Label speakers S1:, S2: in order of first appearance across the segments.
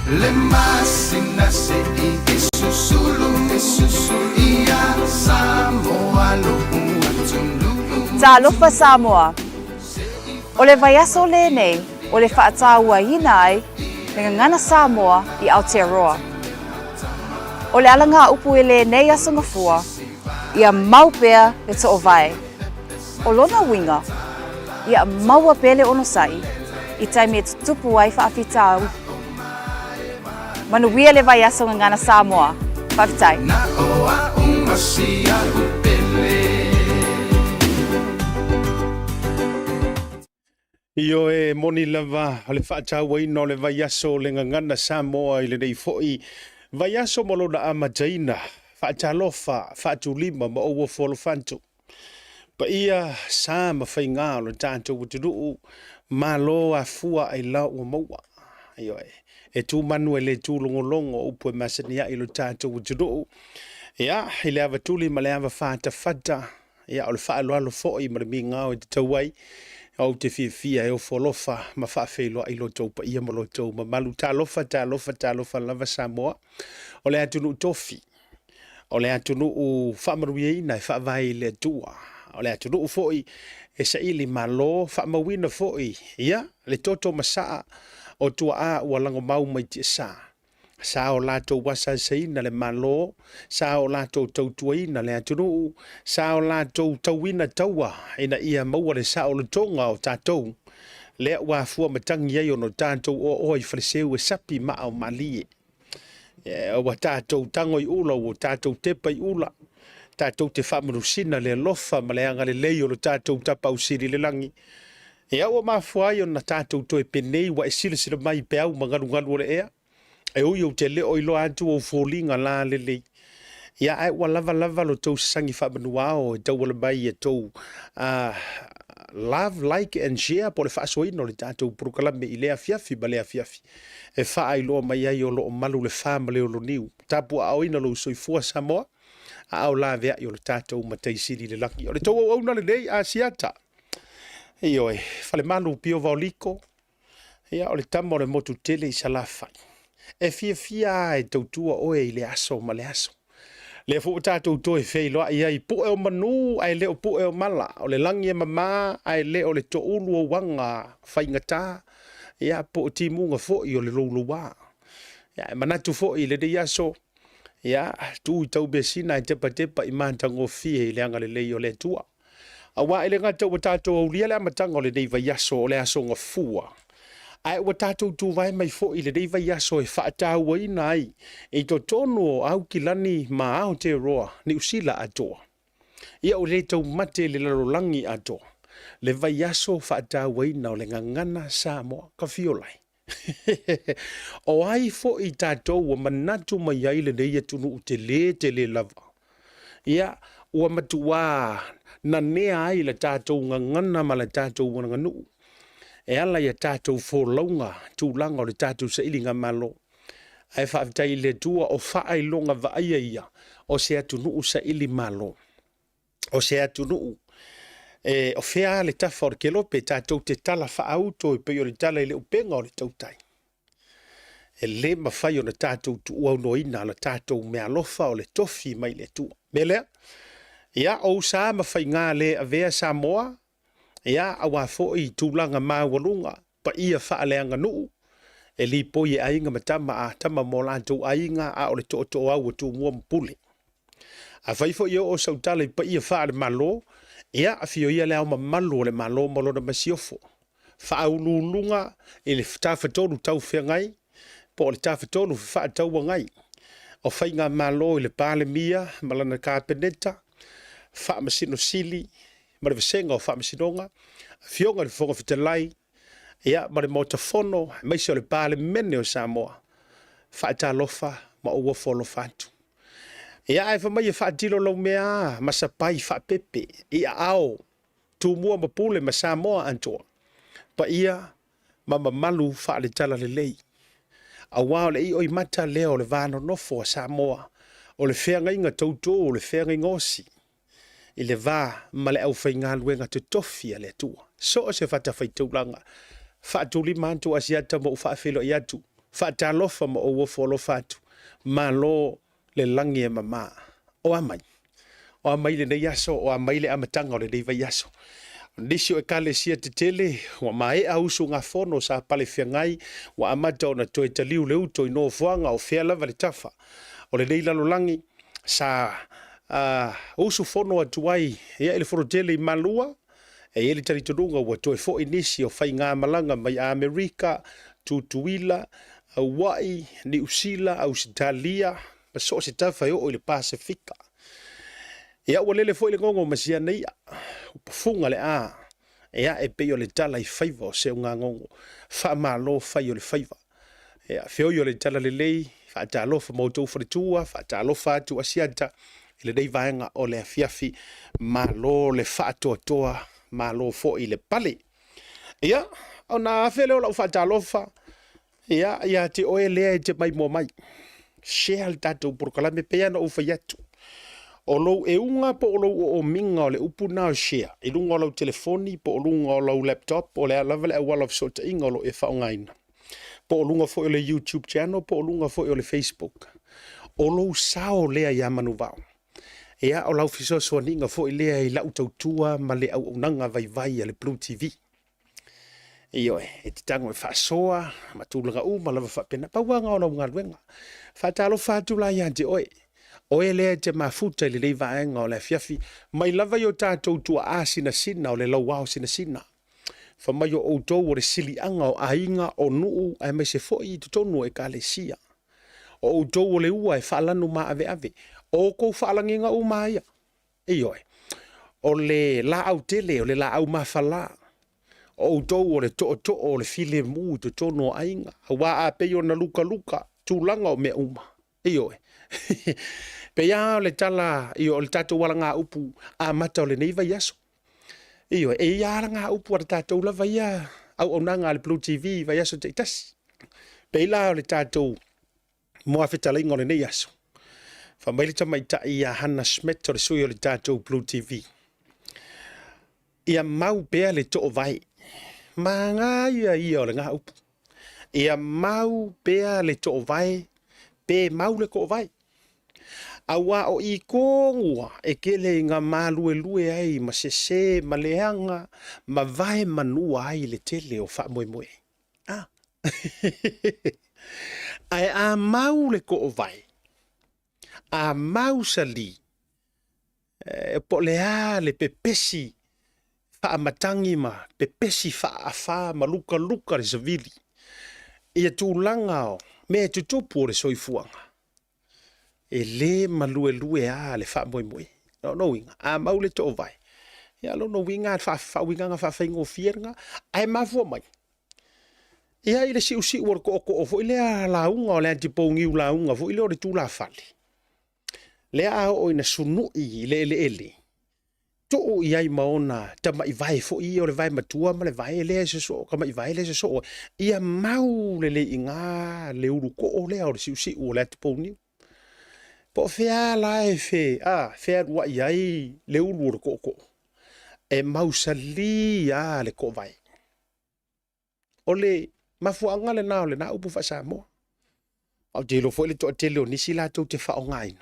S1: Le masina se I susulu ia Samoa lo
S2: Talofa Samoa. O le vaiaso le nei, o le whaataua hina ai, me ngana Samoa I Aotearoa. O le alanga upu e le nei asungafua, ia maupea le to'o vai. O lona winga, ia maua pele ono sai, I taimi e tutupu ai whaafitau. Manuia le vaiaso ngana Samoa, whaafitai.
S1: Na oa umasia upele
S3: Io e moni lava le whaataua ino le vaiaso le ngana Samoa I le nei fo'i. Vaiaso malo na amajaina, whaatalofa, whaatulima ma oua wholofantu. Pa ia sa ma whainga lo tātou uturuu, malo a fua ai lau ua maua. Io e tu manu e le tu longolongo upu e masania I lo tātou uturuu. Ia, I le ava tuli ma le ava whaatawhata. Ia, o le whaaloalo fo'i ma le mi ngau e te tauai. Au te fia e o folofa ma whaafeilo I lo tau pa ia ma lo tau ma malu talofa lava Samoa. O le atunu tofi. O le atunu u whaamaruia ina e whaavai le atua. O le atunu u fo'i e sa ili malo whaamawina fo'i. Ia, le toto masaa o tua a ua lango mau mai tia saa. Sa o lato wasa seina le malo, sa o lato tautuaina le atunu, sa o lato tauina taua, ina ia maua le sa o le tonga o tatou. Le ua fua matangi ai ono tatou o oi freseu e sapi maa o malie. Wa tatou tango I ula o tatou tepa I ula. Tatou te whamarusina le lofa ma le anga le leio lo tatou tapa usiri le langi. E au mafua ai ona tatou toe penei wa e sila mai pe au mangaru o le ea. E ui o te leo I lo atu o fōlinga la lele. Ia ai wa lava lo tau sangi whamanua o e tau wala mai e tau love, like and share po le whaasoina o le tātou prokalame I lea fiafi ba lea fiafi. E wha ai loa mai ai o lo o malu le whama leo lo niu. Tapu a oina lo soifua Samoa. A au la vea I o le tātou mataisiri le laki. O le tau au na le nei a siata. Iyo e, whale malu pio vauliko. Ia o le tamo o le motu tele I salafai. E fia e tautua oe I le aso ma le aso. Le fu tātou toe fei loa ia I pu e o manu ai le o pu e o mala. O le langi e mama ai le o le to ulu o wanga whaingata. Ia pu o timunga fo I o le loulua. Ia e manatu fo I le de aso. Ia tu I tau besina I tepa I mantango fie I le anga le lei o le tua. Awa I le ngata o tātou au lia le amatanga o le nei vai aso o le aso nga fua. Ai ua tātou tū vai mai fo I le reiva iaso e whaatau ai nai. E to tono o au ki lani ma au te roa ni usila atoa. Ia o le tau mate le larolangi atoa. Le vai iaso whaatau ai na o le ngangana Samoa ka fiolai. O ai fo I tātou o manatu mai ai le neia tunu u te le lava. Ia ua matua na nea ai le tātou ngangana ma le tātou nganganu. E ala ia tātou fōlaunga tūlanga o le tātou sa ilinga malo. Ai whaavitai le tua o whaailonga vaaia ia o se atunuu sa ili malo. O se atunuu. O whea le tafa o le kelope tātou te tala whaauto I peo le tala I le upenga o le tautai. E le mawhai o na tātou tu uau no ina la tātou mea lofa o le tofi mai le tua. Melea, ia o sa mawhai ngā le avea Samoa, ia awa fo I tūlanga māwalunga, pa ia whaaleanga nuu, e li poi e ainga matama a tama mo lantou ainga a o le to au o tū mua mpule. A whaifo ia o sautale pa ia whaale malo, ia a fio ia leo ma malo le malo malona masiofo. Whaululunga e le tawhatonu tau whea ngai, po le tawhatonu whaatau ngai. O whainga malo I le pāle mia, malana kāpeneta, whaamasino sili, ma le vesenga o whamasinonga, fionga le whonga whitalai, ia ma le motafono, mai se o le pāle mene o Samoa, whaatalofa ma ua wholofatu. Ia ai whamai e whaatilo lau mea, masapai whaapepe, ia ao, tūmua mapule ma Samoa antoa, pa ia ma malu whaale tala le lei. A wao le I oi mata leo le vano nofo a Samoa, o le whenga inga tauto, o le whenga ingosi, I le vā ma le au whainga luenga te tofi a le tua. So o se whata whaitaulanga. Whaatuli mantu asiata mo whaafelo I atu. Whaatalofa ma o wafolo fatu. Ma lo le langi e mama. O amai. O amai le nei aso, o amai le amatanga o le nei vai aso. Nisi o e kale sia te tele, wa mae a usu ngā fono sa pale whiangai, wa amata o na toe taliu le uto i no fuanga o whea lava le tafa. O le nei lalolangi, sa usu fono atu ai, ea ele foro tele i malua, e ele taritonunga wa toe fo inisi o whai ngā malanga mai a Amerika, Tutuila, Hawaii, New Zealand, Australia, ma so se tafa o le Pasifika. Ia ua lele fo ile ngongo masia nei funga le a ia e pe yo le tala i faiva o se unga ngongo fa malo fa yo le faiva ia feo yo le tala le lei fa talo fa mo to fa tua fa talo fa tu asiata ile dei vaenga o le afiafi malo le fa toa malo fo ile pale ia ona fele o la fa talo fa ia te o ele te mai mo mai share tato por kala me pe no fa yatu o lou e unga po o lou o minga o le upuna o share. I lunga o lau telefoni, po o lunga o lau laptop, o le alawa le awala of sota inga o lo e whaongaina. Po o lunga fo o le YouTube channel, po o lunga fo o le Facebook. O lou sao lea ia manu vau. Ea o lau fiso soaninga fo i lea i lau tautua ma le au unanga vai vai a le Blue TV. Iyo e te tango e whaasoa, matulanga ma lava whapena, pauanga o lau ngaruenga. Whatalo whatula ia te oe. O ele te mafuta le leiva enga o le fiafi mai lava yo tātou tua asina sina o le lau wao sina sina fa mai o outou o le sili anga o ainga o nuu ai mai se foi tu tonu e ka le sia o outou o le ua e whaalanu ma ave o kou whaalanginga u maia o le la au tele o le la au mawhala o outou o le to o le file mu tu tonu o ainga wa a peyo na luka tūlanga o me uma pe ia le tala i o le tatou wala ngā upu a mata o le nei vai aso. E ia la ngā upu a tatou la vai a au au nanga le Blue TV vai aso te itasi. Pe ila o le tatou moa fetala ingo le nei aso. Fa mai le tamaita i a Hannah Smith o le sui o le tatou Blue TV. Ia mau pea le to vai. Ma ngā ia o le ngā upu. Ia mau pea le to vai. Pe mau le ko vai. Awa o I kongua e kele ngā lue ai ma sese ma leanga ma vai manua ai le tele o wha moe. Ai a mau le ko vai. A mau sali. Po lea le pepesi wha matangi ma pepesi wha ma luka le savili. Ia tūlanga o me tutupu o le soifuanga. E le malue a le wha moe. No winga. A mau le to vai. Ia lo no winga wha winga wha whaingo fieringa. Ai mafua mai. Ia ile si usi ua ko o fo ile a launga o le antipongi u launga fo ile o le tūla whale. Le a o ina sunu I le ele. To o iai maona tama I vai fo I o le vai matua ma le vai le se so kama I vai le se so. Ia mau le inga le uru ko o le o le si usi ua le antipongi. Po fea la e fe, fea rua iai le uru ko. E mausali le ko vai. O le mafuanga le na upu fa Samoa. Au te lo fo le to te leo nisi la tau te whao ngaina.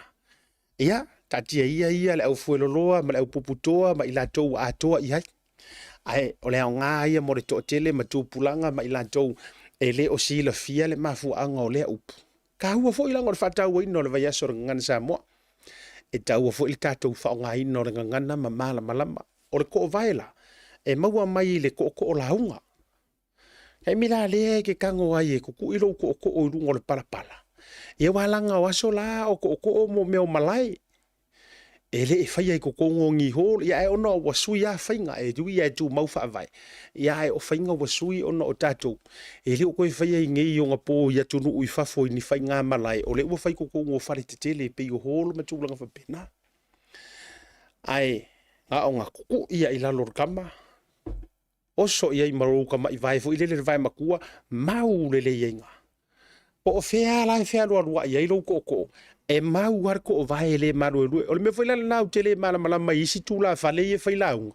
S3: Ia, tatia ia le au fueloloa, ma le au puputoa, ma ila tau atoa iai. Ai, o le au ngā ia mo le to tele ma tūpulanga, ma ila tau e le o si la fia le mafuanga o le upu. Ka hua fo ilang o le whatau ino le vai aso ngana Samoa. E tau fo ili tātou whao ngā ino le ngana ma mala malama. O le ko vaila, e maua mai le ko la hunga. Hei mila le ke kango ai e kuku ilo ko o rungo le palapala. E walanga o aso la o ko mo meo malai. E le e whai ai ko ngongi hō, ia e ono wa sui a whainga e dui e tu mau wha vai. Ia e o whainga wa sui ono o tātou. E le o koe whai ai ngei o ngā pō ia tunu ui whafo I ni whai ngā malai. O le ua whai ko ngo whare te tele pe I o hōlo ma tūlanga whapena. Ai, a o ngā kuku ia I lalo kama. Oso ia I maru kama I vai fo I le vai makua, mau le inga. Po o whea lai whea rua ia I lo ko. E mau ar ko vai le maru o le me foi la na tele mala mai isi tula fale e foi launga.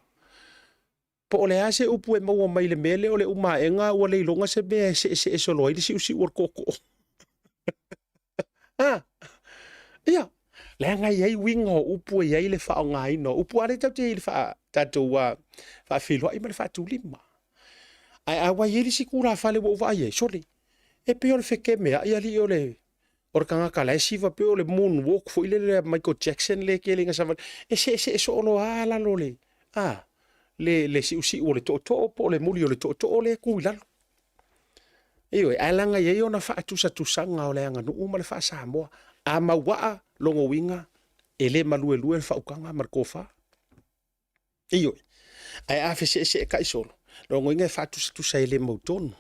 S3: Po le ase upu e mau mai le mele o le uma enga o le longa se be se so loi si usi or ko. Ia. Le ngai ai wingo upu ai le fa ngai no. Upu ale tau te le fa tatu fa filo ai ma le fa tu lima. Ai awa yeri si kura fa le wo va ye. Sorry. E pe ole feke me ai ali ole. Or kanga kala si va pe ole moonwalk fo ile le Michael Jackson le ke le nga sa. E so lo ala lo le. Le si usi ole to po le muli ole to ole ku ilalo. Iyo alanga ye ona fa tu sanga ole anga no uma le fa sa mo. A maua longo winga ele malue fa ukanga markofa. Iyo. Ai a se kai solo. Longo inga fa tu sa ele mautono.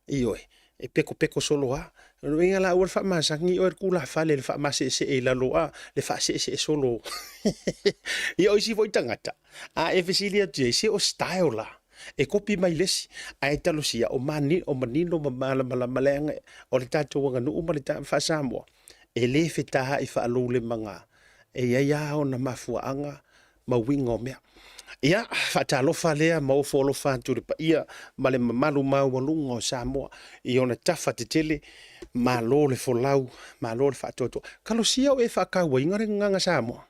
S3: Iyo. E peko solo a. Winga la ur fa masangi o kula fa le fa mase e la loa le fa se solo. Iyo si foi tangata. A e fesilia se o style la. E kopi mai lesi ai talo sia o manino malenga o le tatu wanga no uma le ta fa samo e le feta i fa lo le manga e ia ona mafuanga ma wingo mea ia fa talo fa le ma o folo fa tu le ia male malu ma walungo samo i ona tafa te tele ma lo le folau ma lo le fa toto kalo sia o e fa ka winga nganga samo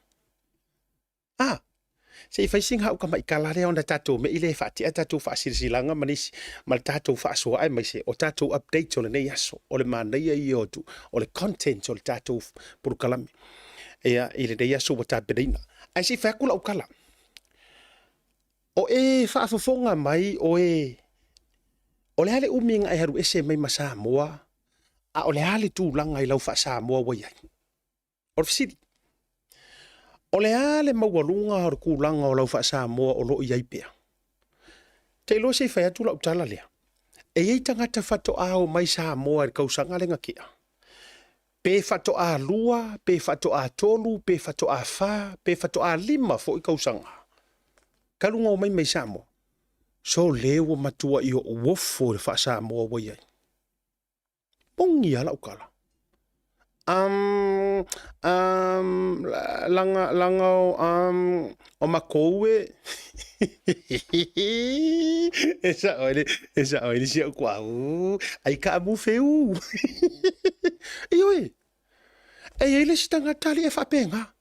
S3: se fai sing hau kama ikala le onda tato me ile fa ti tato fa silanga manisi mal tato fa so ai mai se o tato update ole nei aso ole mana ia io tu ole content ole tato por kalami ia ile dei aso wata bedina ai si fa kula ukala o e fa fofonga mai o e ole hale uminga ai haru ese mai masa moa a ole hale tu langa i lau fa sa moa wa ia or fsidi ole ale mawalunga har kulanga o lau fa sa mo o lo iai pea. Te lo se fai atu lau tala lea. E iei tangata fato a o mai sa mo ar kausanga lenga kia. Pe fato a lua, pe fato a tolu, pe fato a fa, pe fato a lima fo i kausanga. Kalunga o mai sa mo. So lewa matua i o wofo fa sa mo o iai. Pongi ala ukala. Langa o makoue esa oile si kwa ai ka mu feu iyo ele si tanga tali e fa penga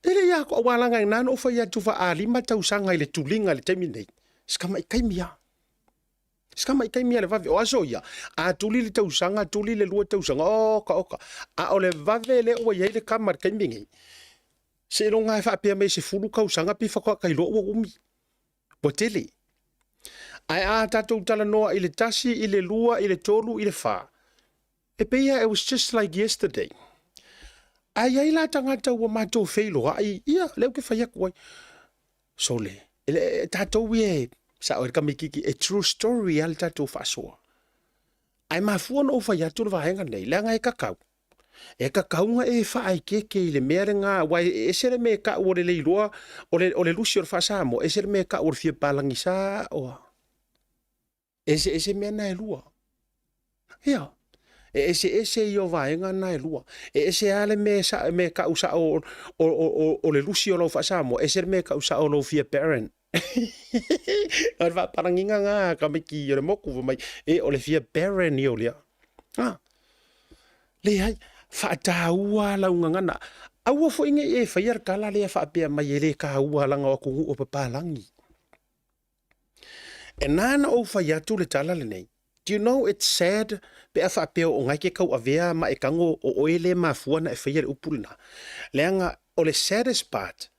S3: ele ya ko walanga nano o fa ya tu fa ali mata usanga ile tulinga le terminate skama ikaimia Skama ikai mia le vave o aso ia. A tuli le tausanga, tuli le lua tausanga. Oka. A o le vave le o iai le kamar kai mingi. Se lo ngai fa pia me se fulu kausanga pi fa kai lo o umi. Botele. Ai a tatou tala noa i le tasi, i le lua, i le tolu, i le fa. E peia, it was just like yesterday. Ai la tangata ua matou feilo. Ai ia, leo ke fai aku ai. So le. Tatou ie sa o ka mikiki a true story al tatou fasoa. Ai mafua no fa ya tu va henga nei la ngai kakau. E kakau nga e fa ai ke le merenga wai e sere me ka o le loa o le lusi or fa samo e sere me ka o fie palangisa o. Ese me na lua. Ya. Ese yo va henga na lua. Ese ale me sa me ka usa o le lusi o lo fa samo e sere me ka usa o lo fie parent. Ar va paranginga nga kamiki le moku mai e o le fia barren yo lia. Le ai fa taua la unga ngana. Aua fo inge e fa yer kala le fa pe mai le ka ua langa o ku o papalangi. E nana o fa ya tu le tala le nei. Do you know it's sad pe fa pe o ngai ke kau avea ma e kango o oele ma fuana e fa yer upulna. Leanga o le saddest part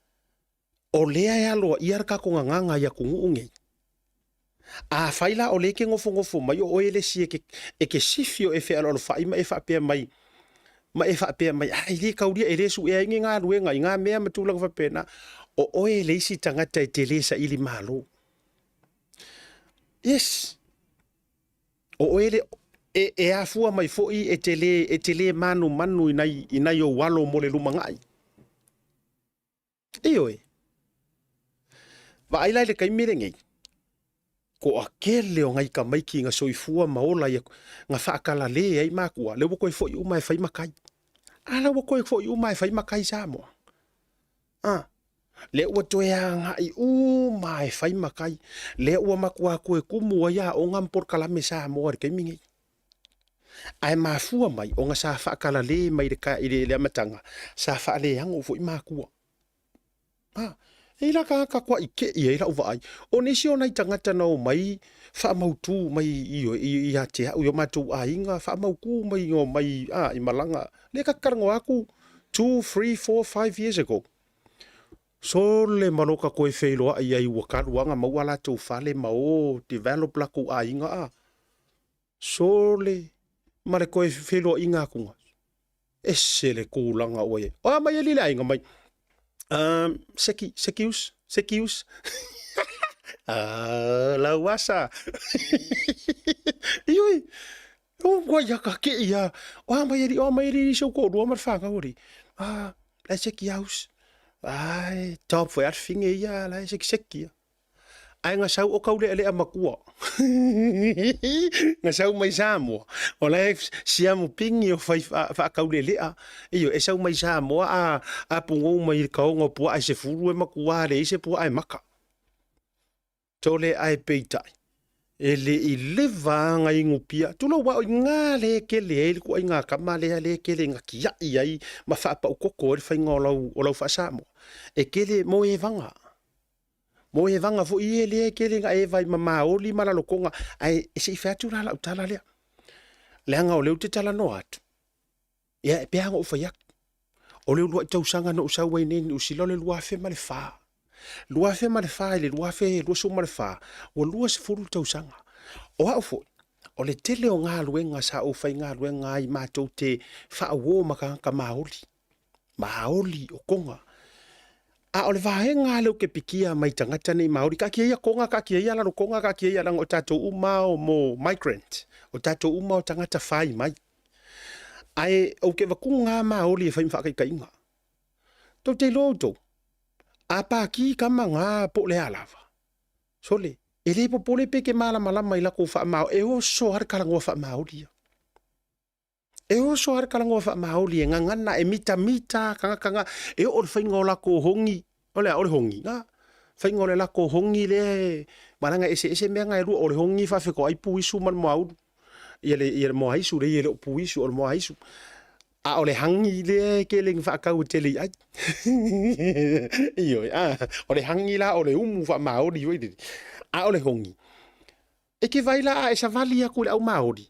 S3: o lea ya loa iar ka ko nganga ya kungu unge. A faila o leke ngofo mai o ele si e ke sifio e fe alo fa ima e fa pe mai. Ma e fa pe mai ai le kauria ele su e nga ruenga nga mea matula fa pena. O ele si tangata e telesa ili malo. Yes. O ele e afua mai foi e tele manu inai o walo mo le lumangai. Iyo va ai le kai mirengei ko akele o ngai ka mai ki nga soifua maola ia nga fa kala le ai makua le ko foi uma e fai makai ala wo ko foi uma e fai makai samo le o to ya nga i uma e fai makai le o makua ko e kumu ya o ngam por kala mesa mo ar kai mingi Ai mafua mai o nga sa whaakala le mai le amatanga. Sa whaale anga o fo i makua. E la ka kwa ike i e la uva ai. O nisi o nai tangata na o mai wha mautu mai i a te au. Yo matou a inga wha mauku mai o mai i malanga. Le ka karango aku 2, 3, 4, 5 years ago. So le maloka koe whailoa ai wakaru anga mauala tau whale ma o develop lako a inga a. So le mare koe whailoa inga kunga. Ese le kūlanga oe. O mai e lila inga mai. Sekius. La wasa. Ioi. O ya ka ke ia. O mai ri so ko do mar fanga ori. La sekius. Ai, top foi arfinge ia la sekia. Ai nga sau o kaule ele amakua. Nga sau mai samo. O la siamu pingi o fai fa kaule lea. Iyo e sau mai samo a pungo mai kaonga pua ai se furu e makua le se pua ai maka. Tole ai peitai. Ele i leva nga ingupia. Tulo wa nga le ke le ko nga kama le ke le nga kia ai ma fa pa ukoko e fai ngola o lau fa samo. E ke le mo e vanga. Mo e vanga fo i ele ke le nga e vai mama oli mala lokonga ai se fatu la utala le. Le nga o le te tala no atu. Ya pe nga o fa yak. O le lu tau sanga no sa we ne u silo le lua fe ma le fa. Lua fe ma le fa le lua fe lu so ma le fa. O lua se furu tau sanga. O a fo. O le tele o nga luenga sa o fa nga luenga i ma to te fa wo maka ka maoli. Maoli o konga. A ole vahenga le ke pikia mai tangata nei maori ka kia konga ka kia la konga ka kia la o tatou uma o mo migrant o tatou uma o tangata fai mai ai o ke vakunga maori e fai fa kai inga to te loto a pa ki kama nga po le alava sole ele po pole pe ke mala mai la ko fa ma e o so har kala ngo fa maori e o so har kala ngo fa maori nga ngana e mita kanga e o fai ngola ko hongi ole hongi nga fai ngole la ko hongi le maranga ese me nga ru ole hongi fa fe ko ai puisu man mau ele mo ai su le ele puisu ole mo ai su a ole hangi le ke le fa ka uteli ai io ole hangi la ole fa maori oi a ole hongi e ke vai la e sa valia ko le au maori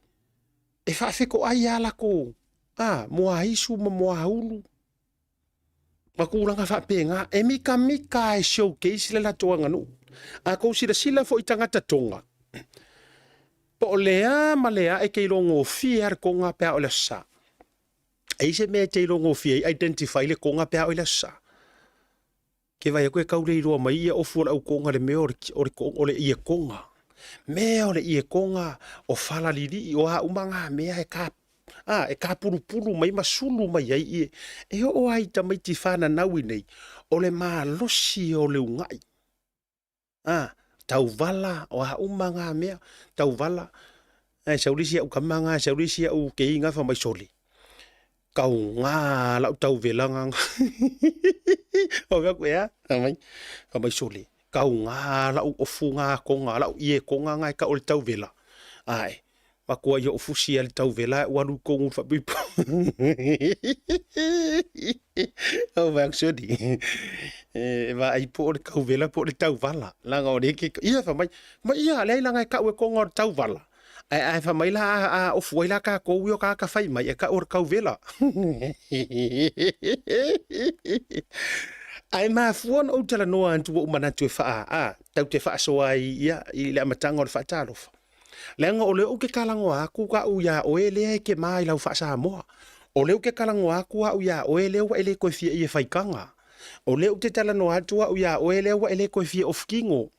S3: e fa fe ko ai ala ko mo ai su mo haulu makulanga fa penga e mika e showcase le la toanga no a ko sila fo itangata tonga po lea malea e ke longo fier ko nga pe ole sa e se me te longo fi identify le ko nga pe ole sa ke vai ko ka uri ro mai o fu au ko nga le me ole ie konga me ole ie konga o fala lili o ha umanga me e ka e ka puru mai masulu mai ai e o ai ta mai tifana nawi nei o le malosi o le ungai tau vala o ha umanga mea tau vala saurisia u kamanga saurisia u ke inga fa mai soli kau nga la tau velanga o ga ya mai fa mai soli kau nga la o funga ko nga la ie ko nga ka o tau vela ai Makua yo fusi al tau vela walu kongu fa bipo. O va xodi. Va ai po le kau vela po le tau vala. La ngore ke ia fa mai. Ma ia le la ngai ka we kongo tau vala. Ai fa mai la o fuila ka ko yo ka fai mai ka or kau vela. Ai ma fuon o tala no antu o mana tu fa tau te fa so ai ia I le matanga o fa talo. Lenga o leo ke kalango aku ka uya o ele ke mai lau fa sa mo. O leo ke kalango aku a uya o ele wa ele ko fie e faikanga. O leo te tala no atu a uya o ele wa ele ko fie of kingo.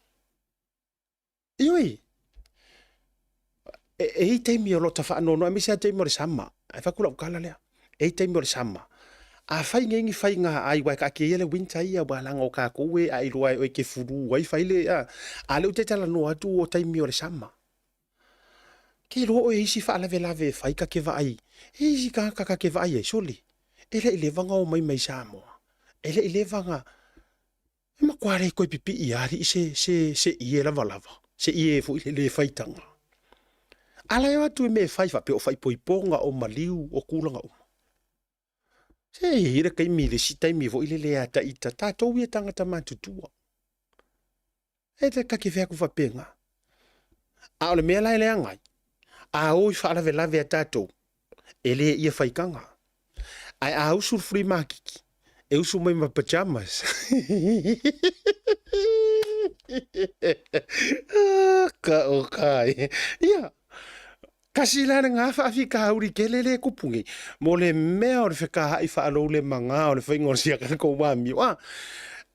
S3: Ioi. E te mi o lo tafa no no mi se te mo sama. Ai fa kula kala le. E te mi o sama. A fai ngengi fai nga ai wa ka ke ele winter ia ba lango ka ko we ai roi o ke furu wai fai le a leo te tala no atu o te mi o sama. Ke lo o isi fa lave fai ka ke vai. Isi ka ke vai e soli. Ele vanga o mai samo. Ele vanga. E ma kware ko pipi iari se ie lava. Se ie fu le fai tanga. Ala yo atu me fai fa pe o fai poiponga o maliu o kulanga uma. Se hira kai mi le sitai mi vo ile le ata ita tatou ia tangata matutua. E te kake fea ku fa penga. A ole mea lai le angai. A oi fa ala velave a tatou. Ele ia fai kanga. Ai a usul free makiki. E usul mai ma pajamas. Ka o kai. Ia. Kasi la nga fa fi ka uri kelele kupungi. Mo le mea o le feka hai fa alo le manga o le fa ingor sia ka ko mami.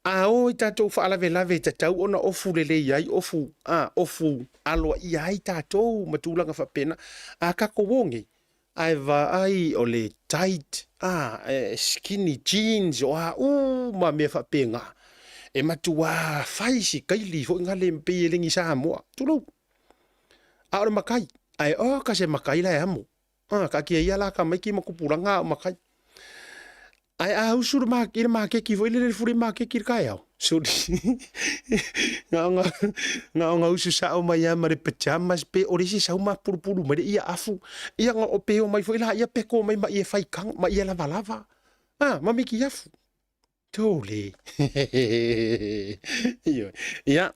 S3: A o i tatou fa ala velave tatau ona ofu lele iai ofu alo iai tatou matulanga fa pena. A ka ko wongi. Ai va ai o le tight skinny jeans o ma me fa penga. E matua faisi kaili fo ngale mpe elengi sa mo. Tulo. A o makai. Ai ka se makai la amo. Ka kia ia la ka mai ki makupuranga o makai. Ai a usur ma ke ki vo ile furi ma ke ki kai au. So nga usu sa o mai ama re pajamas pe orisi sa uma puru mai ia afu. Ia nga o pe o mai fo ila ia pe ko mai ma ia fai kang ma ia lava. Mami ki afu. Tole. Ia.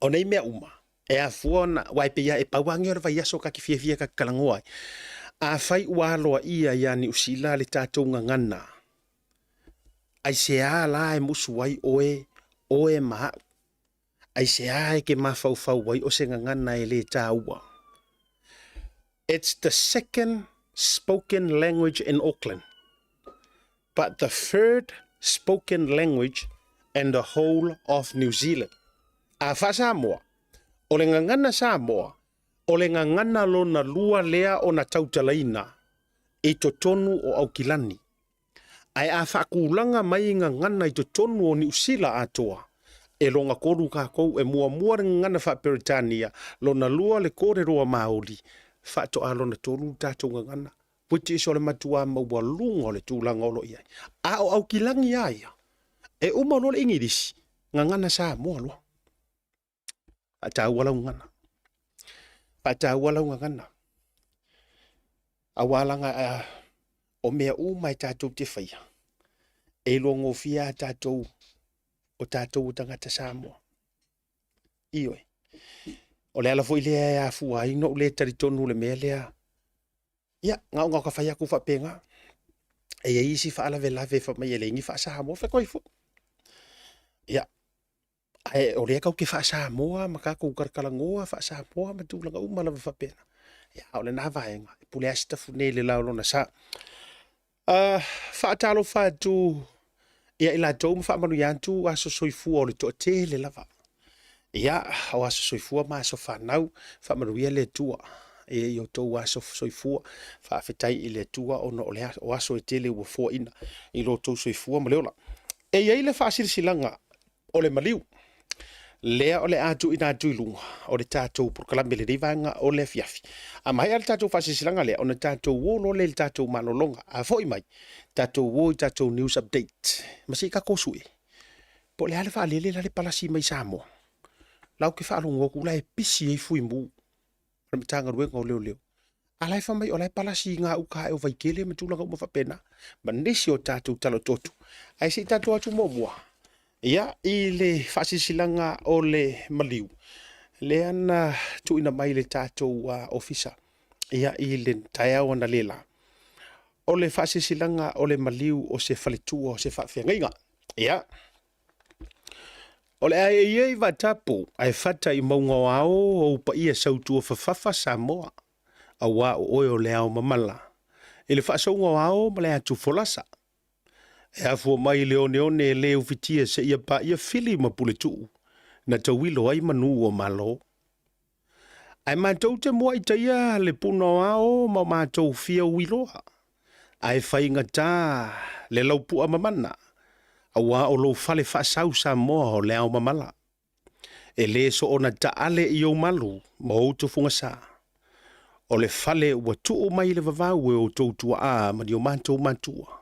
S3: O nei mea uma. E a fuona wai pe ia e pawangi ora vai aso ka ki fia ka kalangoa. A fai ualoa ia ni usila le tatou ngangana. Ai se a la e musu wai oe ma. Ai se a ke mafau wai o se ngangana e le taua. It's the second spoken language in Auckland, but the third spoken language in the whole of New Zealand. A fa Samoa. O le ngangana Samoa. O le ngangana lo na lua lea o na tautalaina e to tonu o Aukilani. Ai a whakulanga mai ngangana i to tonu o New Zealand atoa. E longa koru ka kou e mua ngana wha Peritania lo na lua le kore roa Māori. Wha to alo na tonu tatou ngangana. Puti iso le matua maua lunga o le tūlanga olo iai. A o Aukilangi aia. E uma lo le ingirisi. Ngangana Samoa loa. Ata wala ngana. Ata wala ngana. Awalanga o mea mai tatou te whaia. E longo fia tatou o tatou tangata Samoa. Ioi. O le ala fo ilea e a fua ino le taritonu le mea lea. Ia, ngau ka whaia ku whapenga. E isi wha ala velave wha mai ele ingi wha Samoa whakoi fo. Ia. Ai o le kau ke fa Samoa ma ka ko karkalangoa fa Samoa ma tu langa uma lava fa pena ya o le na vaenga pule asta funele la lona sa fa talo fa tu ya ila tom fa manu yantu aso soifu o le to tele lava ya o aso soifu ma so fa nau fa manu ya le tua e yo to aso soifu fa fetai ile tua o no le o aso tele wo fo ina i lo to soifu ma leola e ya ile fa silanga o le maliu. Lea o le atu ina atu ilunga, o le tātou purkalame le rivanga o le fiafi. A mai al tātou whasisilanga lea, o le tātou wolo le tātou malolonga, a foi mai, tātou wo i tātou news update. Masi ka kosue. Po le ale wha lele la le palasi mai Samoa. Lau ke wha alungo ku la e pisi e fui mu. Ramitanga ruenga o leo leo. Alai wha mai o lai palasi ngā uka e o vaikele me tūlanga uma whapena. Ma nesi o tātou talo totu. Ai si tātou atu mua. Ia, i le whasisilanga o le maliu. Le ana tu ina mai le tātou ofisa. Ia, i le taiao ana lela. O le whasisilanga o le maliu o se whalitua o se whawhiangainga. Ia. O le ai ei watapu, ai whata i maunga wao o upa ia sautua whawhafa Samoa. A wā o oe o le ao mamala. I le whaasaunga wao ma le atu folasa. E afua mai leone le ufitia se ia pa ia fili ma pule tuu. Na tawilo ai manu o malo. Ai mātou te mua i taia le puna ao ma mātou fia uiloa. Ai whainga tā le laupua mamana. A wā o lo fale whaasau Samoa o le ao mamala. E le so ona taale i o malu ma outu funga sa. O le fale ua tuu mai le vavau e o tautua a ma ni o mātou mātua.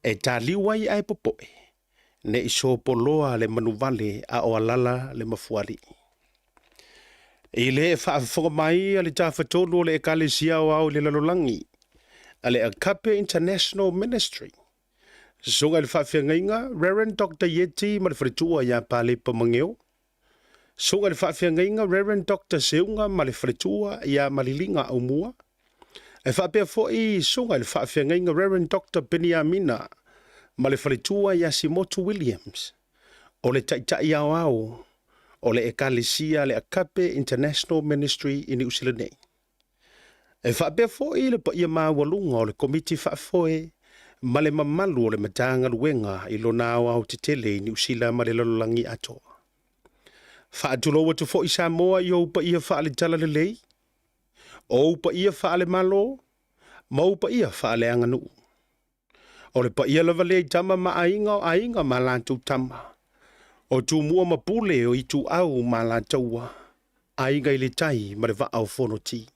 S3: E tā liwai ai popoe, ne iso poloa le manuvale a o alala le mafuari. I le whaafonga mai a le tawhatolo le ekalesia o au le lalolangi. A le Akape International Ministry. Songa le whaafengainga, Reverend Dr. Yeti ma le wharitua ia pale pamangeo. Songa le whaafengainga, Reverend Dr. Seunga ma le wharitua ia malilinga au mua. E whaapea foi songa le whaafengainga, Reverend Dr. Beniamina ma le wharitua ia Simotu Williams. O le taitai au au. O le ekalesia le Akape International Ministry i New Zealand. E whaapea foi le pa ia mawalunga o le komiti whaafoe ma le mamalu o le matanga luenga i lona au te tele i New Zealand ma le lalolangi atoa. Whaatuloa tu foi Samoa i o pa ia whaale tala le lei, o pa ia whaale malo, ma o pa ia whaale anganu. O le pa ia lava le tama ma ainga ma lantou tama. O tu mua mapule o i tu au ma lantaua, ainga i le tai ma le va au fono ti.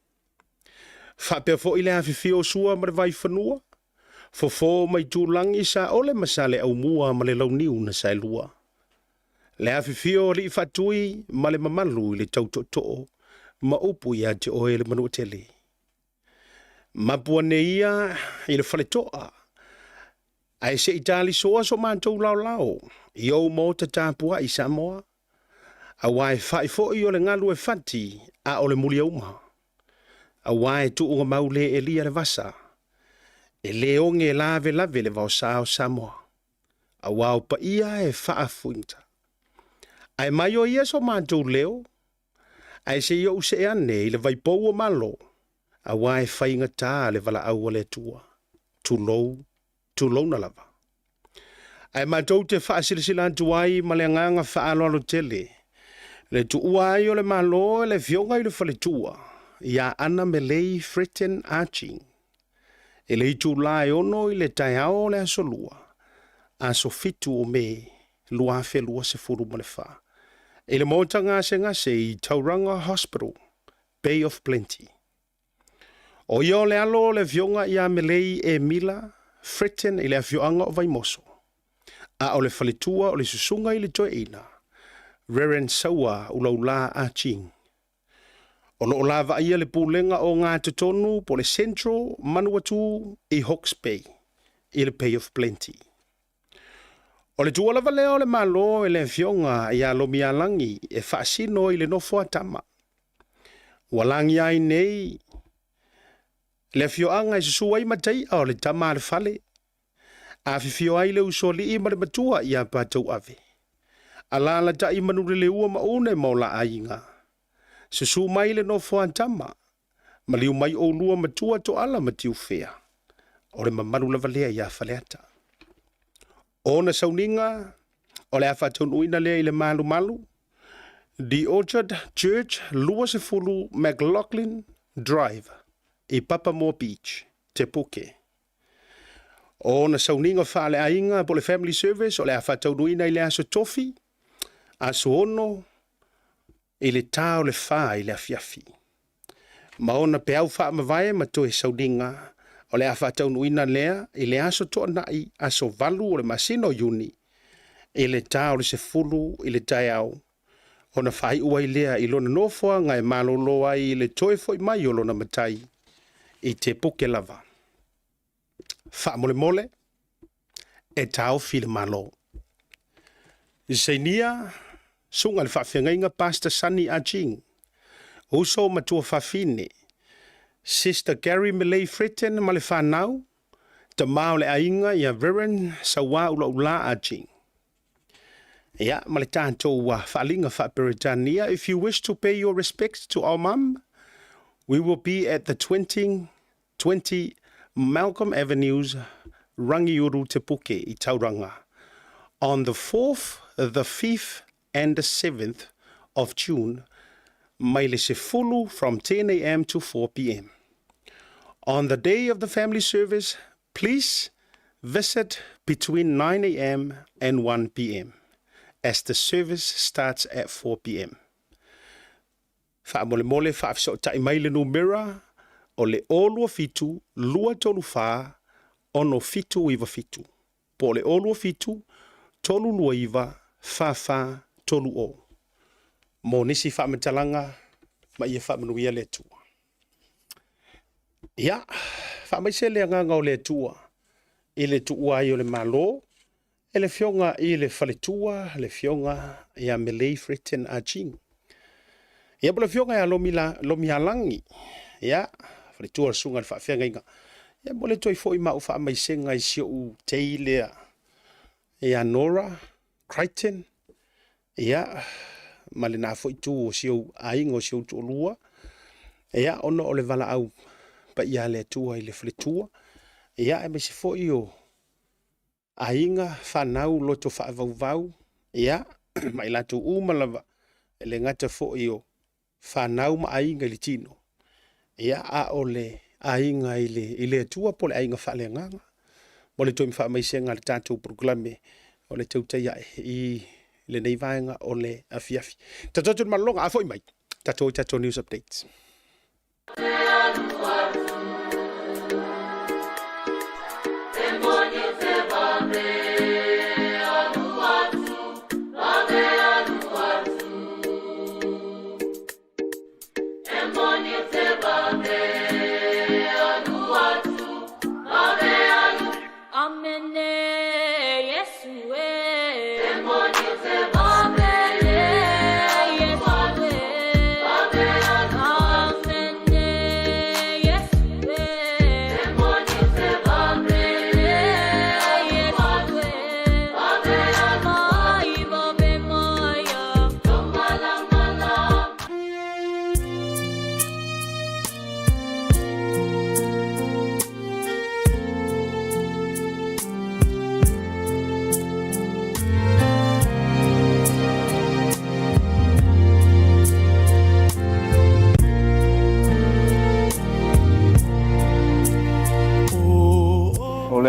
S3: Whapea fo i le hawhiwhio sua ma le vai whanua, fo mai tu langi sa ole masale au mua ma le launiu na sai lua. Le hawhiwhio li whatui ma le mamalu i le tautoto, ma upu ia te oe le manu tele. Mapua ne ia i le whaletoa, ai se itali soa so mantou lau, i au mo te tāpua i Samoa, a wai whai fo i o le ngalu e whati a o le muli auma. A wai tu unga maule e lia le vasa, e leonge lave le vau sao Samoa, a wau pa ia e whaafuinta. Ai mai o ia so mantou leo, ai se iau se ane i le vaipou o malo, a wai whainga tā le vala au le tua, tu lou na lava. Ai mantou te whaasilisila ai ma le nganga whaaloalo tele, le tu uai o le malo le fionga i le whaletua, ia ana me lei Fritten Arching. E le itu lai ono i le taiao le asolua, a so fitu o me lua lua se furu ma le wha. E le mauta ngase i Tauranga Hospital, Bay of Plenty. O io le alo le fionga ia me lei e Mila, Fritten i le fionga o Vaimoso. A o le whaletua o le susunga i le toe ina, Reverend Saua ulaula Arching. O lo lava ia le pulenga o ngā tutonu po le Central Manawatu i Hawke's Bay, i le Bay of Plenty. O le tua lava leo le malo e le fionga i alo mialangi e whaasino i le nofo atama. Walangi ai nei, le fioanga i susua i matai o le tama le fale. A fifio ai le usoli i mare matua i a patau ave. Alala ta i manure le ua maune maula ainga. Susu mai le nofo atama, maliu mai o lua matua to ala matiu fea. O le mamaru lava lea i a faleata. O na sauninga, o le awhataunuina lea i le malu. The Orchard Church, lua se fulu McLaughlin Drive, i Papamoa Beach, Te Puke. O na sauninga whaale ainga po le Family Service, o le awhataunuina i le aso tofi, aso ono, i le tau le wha i le afiafi. Maona pe au wha mawai ma toe sauninga, o le awhataunuina lea i le aso toa nai aso valu o le masino yuni, i le tau le se fulu i le tai au. O na whai uai lea i lona nofoa ngai malolo ai i le toe foi mai o lona matai i Te Puke lava. Wha mole, e tau file malo. I seinia, sunga le whawhengainga Pastor Sunny Arching, uso matua whawhine, Sister Gary Millay Fritten ma le whanau, ta mao le ainga ia Reverend Saua ula Arching. Ia, ma le tātou wa whaalinga whaperitania, if you wish to pay your respects to our mum, we will be at the 20 Malcolm Avenues, Rangiuru Te Puke i Tauranga, on the 4th, the 5th, and the 7th of June, mai le se fulu from 10 a.m. to 4 p.m. On the day of the family service, please visit between 9 a.m. and 1 p.m. as the service starts at 4 p.m. Whaamole whaafso tai mai le numera o le olua fitu lua tolu wha ono fitu iwa fitu. Po le olua fitu tolu lua iwa wha tolu o. Mo nisi whaametalanga ma ia whamanuia le tua. Ia, whamaise le nganga o le tua, i le tua ai o le malo, e le fionga i le whaletua, le fionga i a Malay Fritain Ajing. Ia po le fionga i a lomi halangi, ia, whaletua le sunga le whawhianga inga. Ia po le toi fo i mau whamaise ngai sio u teilea, i a Nora, Crichton, ia, ma le nā fo i tū o sio ainga o sio tū lua, ia, ono o le vala au, pa ia le tua i le whaletua, ia, e me se fo i o ainga whanau loto whaavau, ia, mai latu umalawa, e le ngata fo i o whanau ma ainga li tino, ia, a o le ainga i le tua po le ainga whale nganga, mo le toi mwha mai se ngā le tātou proklame, o le tautai i le nei vaenga o le afiafi. Tatou malonga, a foi mai, tatou news updates.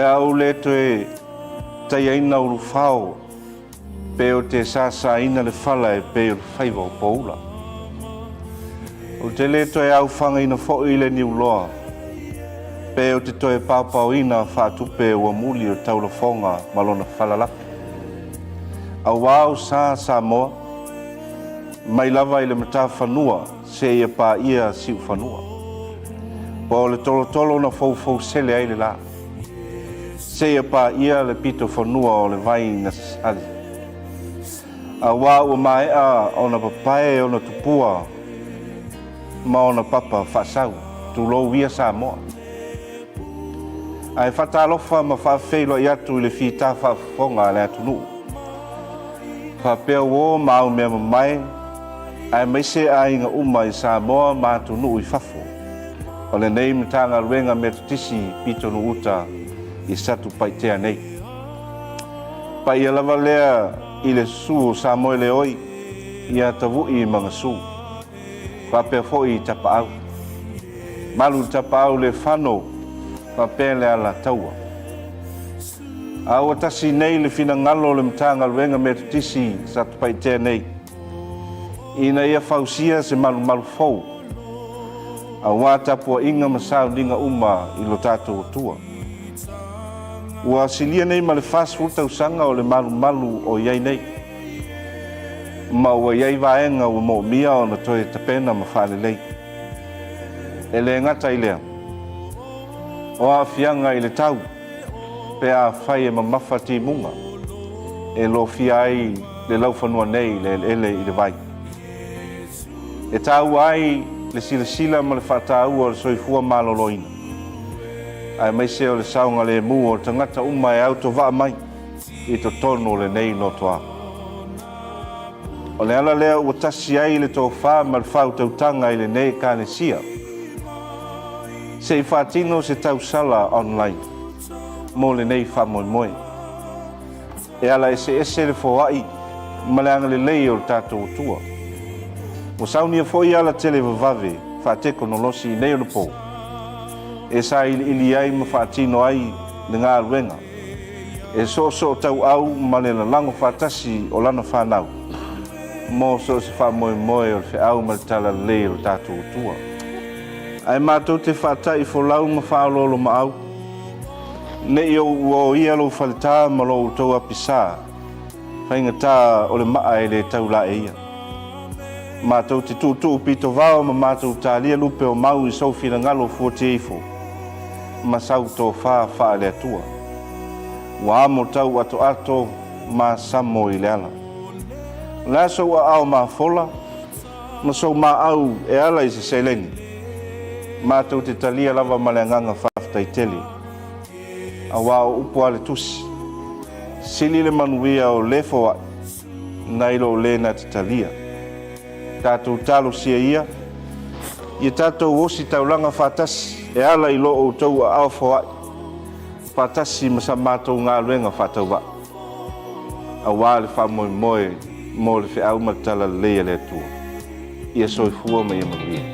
S4: Au le toe tai aina uru whao pe o te sasa ina le whala e pe o whaiva o paula. O te le toe au whanga ina fo i le niu loa pe o te toe pāpau ina whātupe ua muli o taula whonga malona whalalaki. Au wāu sa moa mai lava i le mata whanua se ia pā ia siu whanua. Pa o le tolo na fau sele ai le la. Se ia pa ia le pito whanua o le vai na sali. A wā ua mai a o na papae o na tupua ma o na papa whasau, tu lo wia sa moa. Ai whatalofa ma whawheilo i atu i le whita whawhonga le atu nuu. Whapea wō mau mea mai, ai meise a inga uma i sa moa ma atu nuu i whafo. O le nei mitanga ruenga me tutisi pito nu uta i satu paitea nei. Pai ia lava lea i le su sa moe le oi, ia tavu i mga su. Whapea fo i tapa au. Malu tapa au le whano, whapea le ala taua. Aua tasi nei le fina ngalo le mtanga luenga me tutisi satu paitea nei. Ina ia fausia se malu fau. Aua tapua inga masau dinga uma i lo tātou tua. Ua silia nei ma le fast food tausanga o le malu o iai nei. Ma ua iai vaenga ua mo mia o na toe tapena ma whale lei. E le ngata i lea. O a fianga i le tau. Pe a whai e mamafa ti munga. E lo fia ai le laufanua nei le ele i le vai. E tau ai le sila ma le whatau o le soifua maloloina. Ai mai se o le saunga le mu o tangata uma e auto vaa mai i to tono le nei no toa. O le ala lea ua tasi ai le tō wha ma le whau tautanga i le nei kānesia. Se i whātino se tau sala online mo le nei wha moe moe. E ala ese le fōai ma le anga le lei o le tātou tua. O saunia fōi ala tele vavave whāteko no losi i nei o le pō. E sa ili ai ma whaatino ai le ngā ruenga. E so tau au ma le lango whaatasi o lana whanau. Mo so se wha moe moe o le whiau ma le tala le o tātou tua. Ai mātou te whaatai wholau ma whaololo ma au. Ne i o ia lo whaletā ma lo tau apisa. Whainga tā o le maa e le tau la e ia. Mātou te tūtū pito vao ma mātou tālia lupe o mau I sau whina ngalo 48 ma sau tō wha le atua. Wa amo tau ato ma samo I le ala. La sau a au ma fola, ma sau ma au e ala I se selengi. Mātou te talia lava ma le anganga whaftai teli. A wao upo ale tusi. Sili le manuia o lefo a nailo le na te talia. Tātou talo sia ia. Ia tātou osi taulanga whatasi. E ala I loo tau a au fawai. Whatasi masa mātou ngā luenga whatau wa. A wale wha moe moe mo le whi au matala leia le atua. Ia soifua ma ia manuia.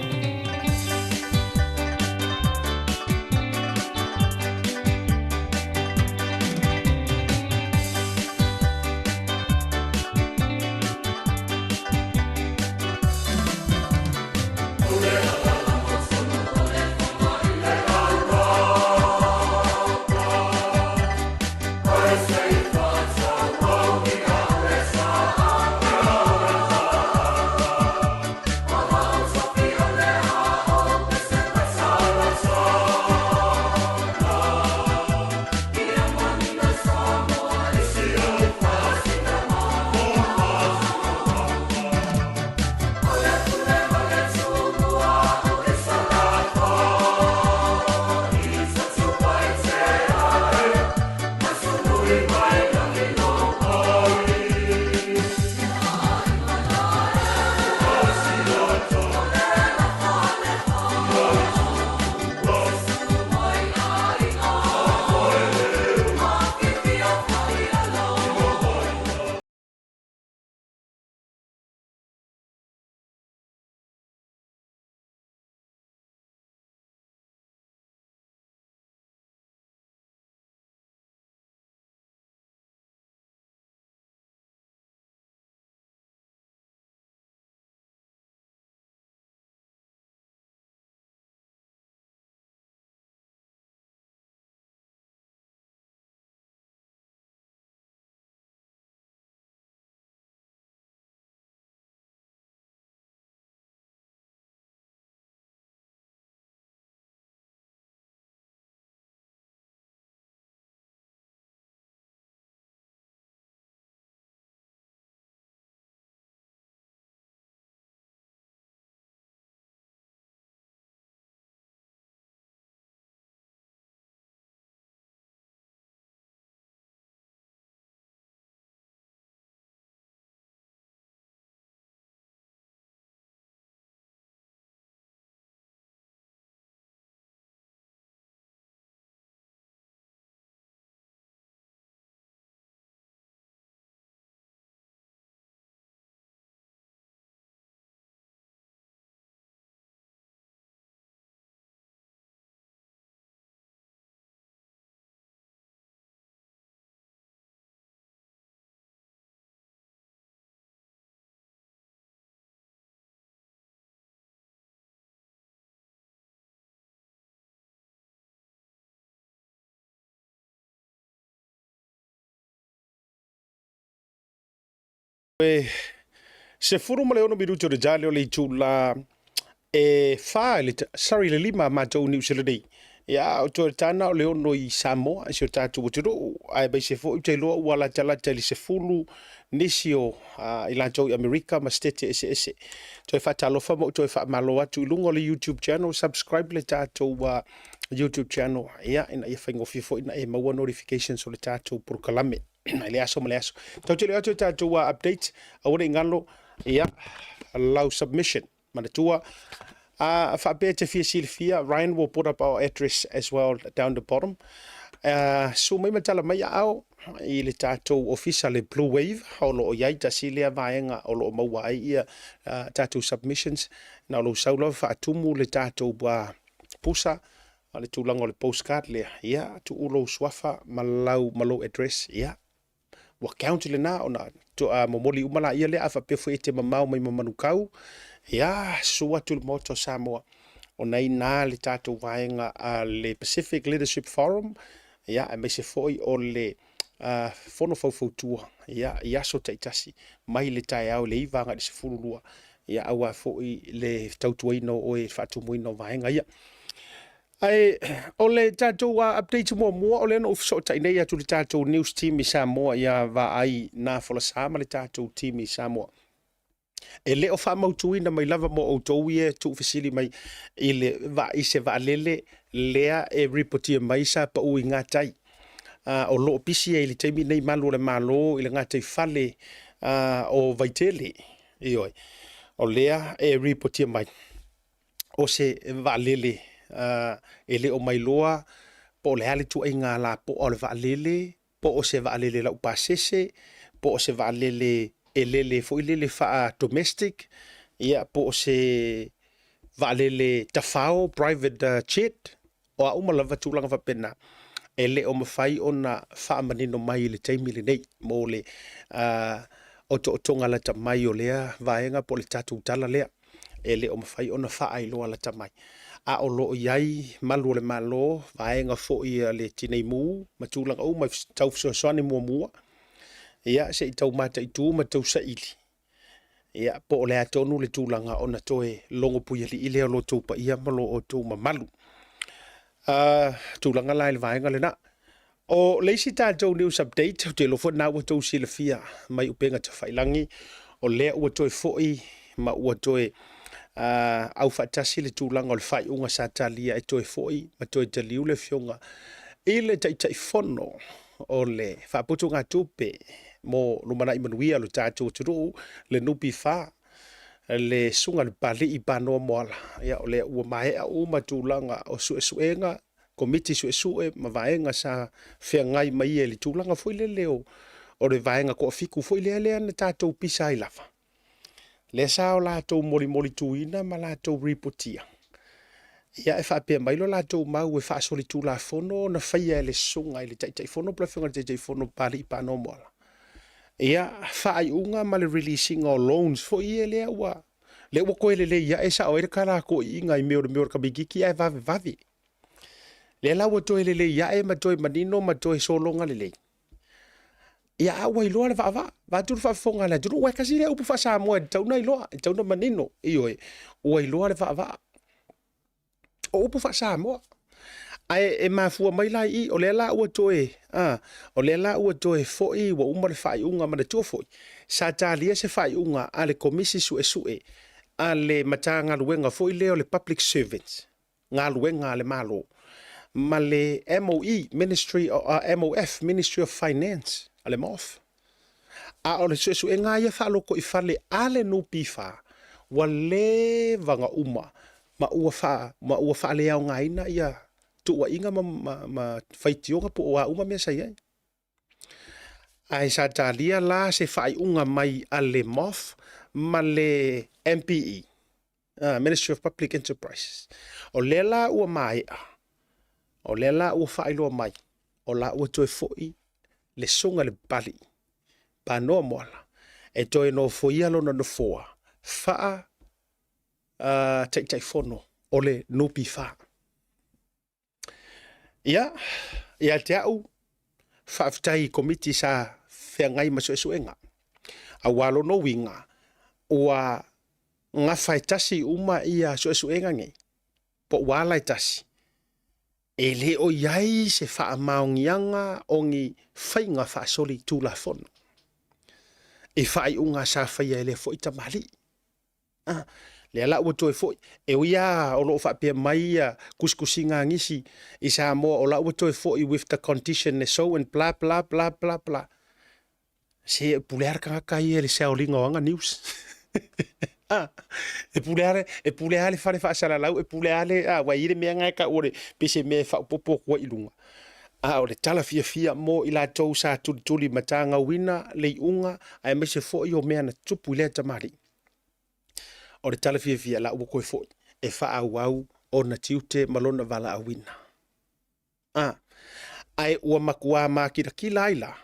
S3: Se furu ma le ono minuto de jale o le tula e fa le sorry le lima ma to New Zealand ya o to tana o le ono I Samoa se tatu tiro ai be se fo te lo wala tala tele se fulu nisio I la to America ma state ese to fa talo fa mo to fa malo atu lungo le YouTube channel subscribe le tatu YouTube channel ya ina ia faingo fifo ina e maua notifications o le tatu por kalame le aso tau te le atu tatu update a wone ngalo ia allow submission manatua fa be te fia Ryan will put up our address as well down the bottom so mai matala mai au I le tatu official le Blue Wave holo o yai tasilia vaenga o lo maua ai ia tatu submissions na lo saulo fa atumu le tatu pusa ale tulango le postcard le ia tu ulo swafa malau address ia wa county le na ona to momoli umala ia le afa pe fu ete mamau mai mamanukau ia sua tu moto Samoa ona ina le tatu vaenga le Pacific Leadership Forum ia me se foi o le fono fautua ia so taitasi mai le tai au le ivanga le sefulua ia aua fo'i le tautuaina o e whaatumuina o vaenga ia. Ai, o le tātou update mua o le no ufiso ta inei atu le tātou news team i Samoa ia va ai na fola sama le tātou team i Samoa. E le o wha mautuina mai lava mo o tau ia tu fisili mai i le i se va lele lea e reportia mai sa pa ui ngatai. O lo pisi e li teimi nei malu le malo i le ngatai fale o vaitele. Ioi. O lea e reportia mai. O se va lele e le o mai loa po le hale tu ai ngā la po o le va lele po o se va lele la upasese po o se va lele e lele fo i lele faa domestic ia po o se va lele tafao private jet o a uma lava tūlanga fa pena e le o mawhai o na faa manino mai le teimi le nei mo le o to tonga la ta mai o lea vaenga po le tatu tala lea e le o mawhai o na faa i loa la ta mai a o lo iai malu le malo vaenga fo i le tinei mu matulanga o mai tau soani mua ia se i tau mata i tū ma tau saili ia po o le atonu le tūlanga o na toe longo pui ali i lea lo tau pa ia malo o tau mamalu tūlanga lai le vaenga le na o leisi tātou news update o te lofo na ua tau sila fia mai upenga ta whailangi o lea ua toe foi ma ua toe au fatasi le tūlanga o le whai unga sa talia e toe foi ma toe taliu le fionga i le tai fono o le whaputu ngā tupe mo lumana i manuia lo tātou turu le nupi wha le sunga le pali i panoa moala ia o le ua mai a uma tūlanga o suenga komiti sue ma vaenga sa whea ngai mai e le tūlanga foi le leo o le vaenga ko fiku foi le lea na tātou pisa i lava le sa o lātou moli tuina ma lātou reportia ia e whapea mai lo lātou mau e whaasoli tū la fono na whaia e le sunga i le tai fono pla whenga tai fono pali i panoa moala ia whaai unga ma le releasing o loans fo i e lea ua le ua koe le ia e sa o ere kala ko i inga i meo ka bigiki ai vavi le la ua toe le ia e ma toe manino ma toe solonga le ia awa i loa le va turu whafonga le turu ua kasi le upu whasa moa e tauna i loa e tauna manino i oe ua i loa le o upu whasa moa ai e mafua mai lai i o le la ua toe o le la ua toe foi wa uma le whai unga ma le tua foi sa talia se whai unga a le komisi sue a le mata ngā luenga foi leo le public servants ngā luenga le malo ma le MOE Ministry MOF Ministry of Finance a le MOF a o le sue ngā ia whaloko i whale a le nupi wha wa le vanga uma ma ua wha le au ngā ina ia tua inga ma whaitionga po o a uma mea sai ai. Ai sa talia la se whai unga mai a le MOF ma le MPE, Ministry of Public Enterprises. O le la ua mai o le la ua whai loa mai, o la ua toe foi le sunga le bali, pa noa moala, e toe no foi alo na no foa, wha tai fono o le nupi wha. Ia te au whaafitai komiti sa whengai masuesuenga. A walo no winga ua ngā whaitasi uma ia suesuenga ngai. Po wala tasi. E le o iai se wha maongianga o ngi whainga whaasoli tūla fono. E whai unga sa whaia ele fo ita mali. Le ala ua toe foi e uia o lo whapea mai kuskusinga ngisi i sa moa o la ua toe foi with the condition so and blah blah blah blah blah se pulear ka kai ele se olinga wanga news e pulear le fare fa sala lau e pulear le wa ile me nga ka ore pese me fa popo ko ilunga o le tala fia mo ila tou sa tuli matanga wina le unga ai me se foi o me na tupu le tamari o le tala fia la ua koe foi e wha au o na tiute malona wala awina. Ai ua makua makira ki laila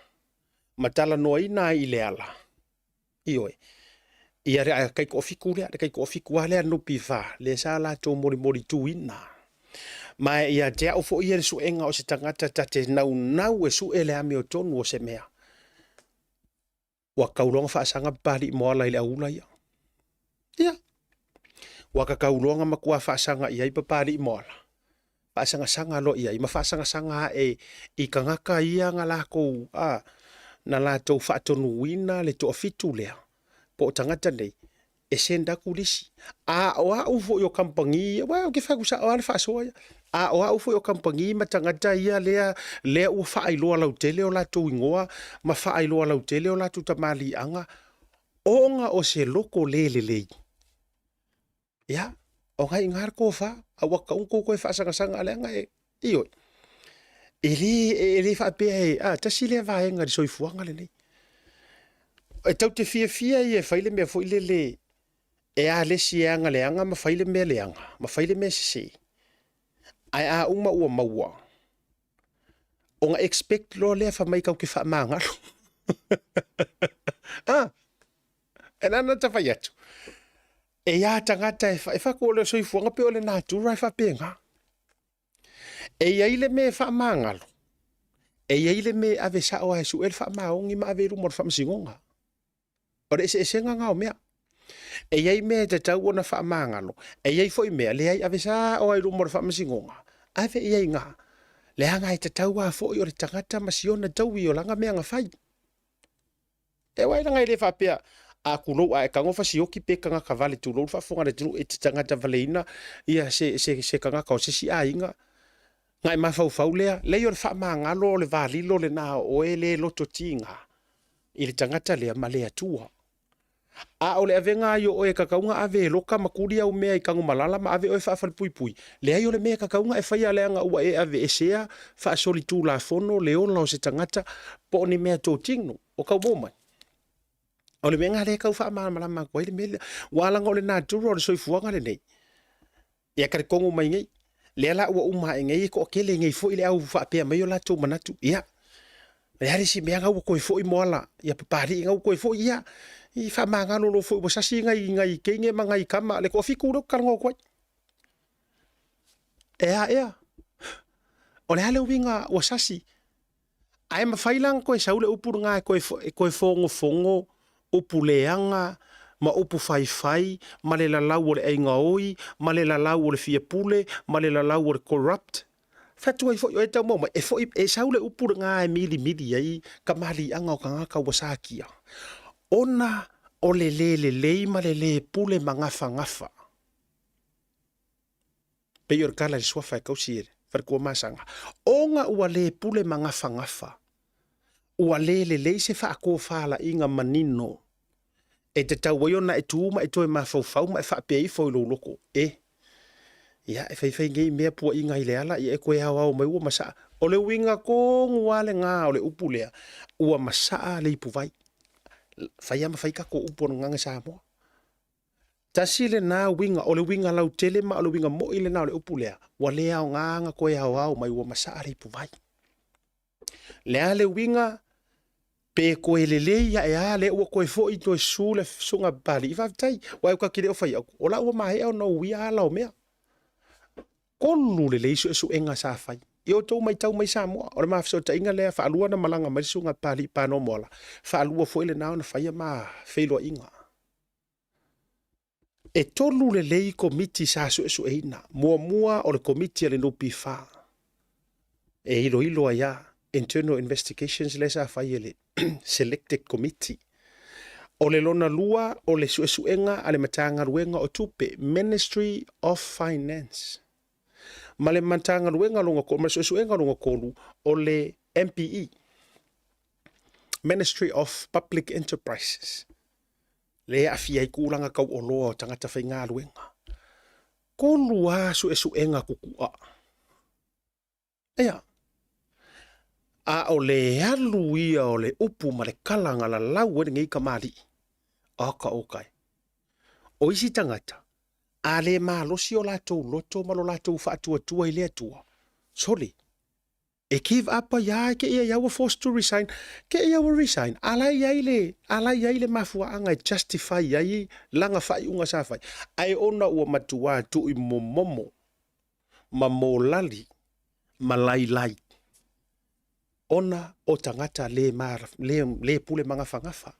S3: matala noa ina i le ala. Ioe. Ia rea kai ko fiku lea, kai ko fiku lea nupi wha, le sa la tō mori tu ina. Mai ia te au fo ia le suenga o se tangata ta te nau e su ele ame o tonu o se mea. Wa kauronga wha asanga pari moala i le aula ia. Ia. Waka kaulonga makua whaasanga ia i papari i moala. Whaasanga lo ia i ma whaasanga i kangaka ia ngā lako na lātou whaatonu wina le toa fitu lea. Po tangata nei, e senda kulisi. Oa ufo yo kampangi, wa ke whakusa o ale whaasoa ia. Oa ufo yo kampangi ma tangata ia lea ua whaailoa lau tele o lātou ingoa, ma whaailoa lau tele o lātou tamali anga, onga o se loko lelelei. Ya, o ngai ngar ko fa, a waka unko ko fa sanga ale ngai iyo. Ele fa pe tasile va nga di soifuanga le nei. E tau te fia e faile me fo ile e a le sianga le anga ma faile me le anga, ma faile me se. Ai a uma ua maua. O nga expect lo le fa mai kau ke fa manga. E nana ta fa yatu. E ia tangata e fa ko le soifuanga pe o le natura e fa penga. E ia ile me fa mangalo. E ia ile me ave sa o asu el fa maongi ma ave rumor fa msingonga. Ore se senga nga o mea. E ia me te tau ona fa mangalo. E ia foi me le ai ave sa o ai rumor fa msingonga. Ave ia nga. Le anga i te tau a foi o le tangata masiona tau i o langa mea nga fai. E wai langa ile fa pea a kulo a kango fa sioki pe kanga kavale tu lo fa fonga tu e te tangata valeina ia se kanga ka se si a inga. Ngai ma fau lea, le yo fa mangalo le vali lo le na o ele loto tinga. Ile tangata lea ma lea tua. A ole avenga yo o e kakaunga ave loka makuri au mea I kango malala ma ave o e fa pui. Lea yo le mea kakaunga e fai aleanga ua e ave esea fa soli tu la fono le o se tangata po ni mea to tingno o kau bomai. O le menga le kau fa malama ko ile mele walanga ole na turo le soifuanga le nei. Ia kare kongo mai ngai. Le ala ua uma ngai ko kele ngai fo ile au fa pe mai o la to manatu. Ia. Le hari si mea ngau ko fo I moala. Ia papari ngau ko fo ia. I fa mangalo lo fo bo sasi ngai kenge mangai kama le ko fiku ro kalngo ko. Ea. O le hale winga o sasi. Ai ma failang ko saule upur nga ko fongo upuleanga ma upu fai ma le lalau o le ainga oi ma le lalau o le fia pule ma le lalau o le corrupt fatu ai fo e tau mo e saule upur nga e mili ai kamali anga o kanga ka wasakia ona o le ma le pule mangafa pe yor kala le swafa e kausire far ko masanga onga ua le pule mangafa ua le se fa ko fala inga manino e te tau waiona e tuuma e toe mafau ma e fa pe I fo lo loko ia e fai ngai mea pua inga I le ala ia e koe hawa o mai ua masa o le winga ko nguale nga o le upulea ua masa le ipuvai fai ama fai kako upo nganga sa mo tasile na winga o le winga lau tele ma o le winga mo ile na o le upulea wa le au nganga koe hawa o mai ua masa le ipuvai le winga pe ko elele ya le o ko fo I to sule sunga bali va tai wa ka kile o fai o la o mai o no wi ala o mea ko lule su enga sa fai yo to mai tau mai sa mo o ma so tainga le fa alua na malanga mai sunga bali pa no mola fa alua fo ile na fai ma feilo inga e to lule le komiti sa su eina mua o le komiti le no pifa e ilo ya internal investigations le sa fai ele selected committee o le lona lua o le suenga ale matanga ruenga o tupe Ministry of Finance ma le matanga ruenga longa ko ma suenga longa kolu o le MPE Ministry of Public Enterprises le afia I kulanga kau o loa o tangata whainga ruenga ko lua suenga kukua ea a o le alu ia o le upu ma le kalanga la lau e ngai kamali. Aka okai. O isi tangata. A le maa losi o latou loto malo latou whaatua I le atua. Soli. E give up ya ke ia yawa forced to resign. Ke ia wa resign. Alai yaile mafua anga justify yai langa fai unga sa fai. Ai ona ua matua tu I momomo. Mamolali. Malai. Ona o tangata le pule mangafa.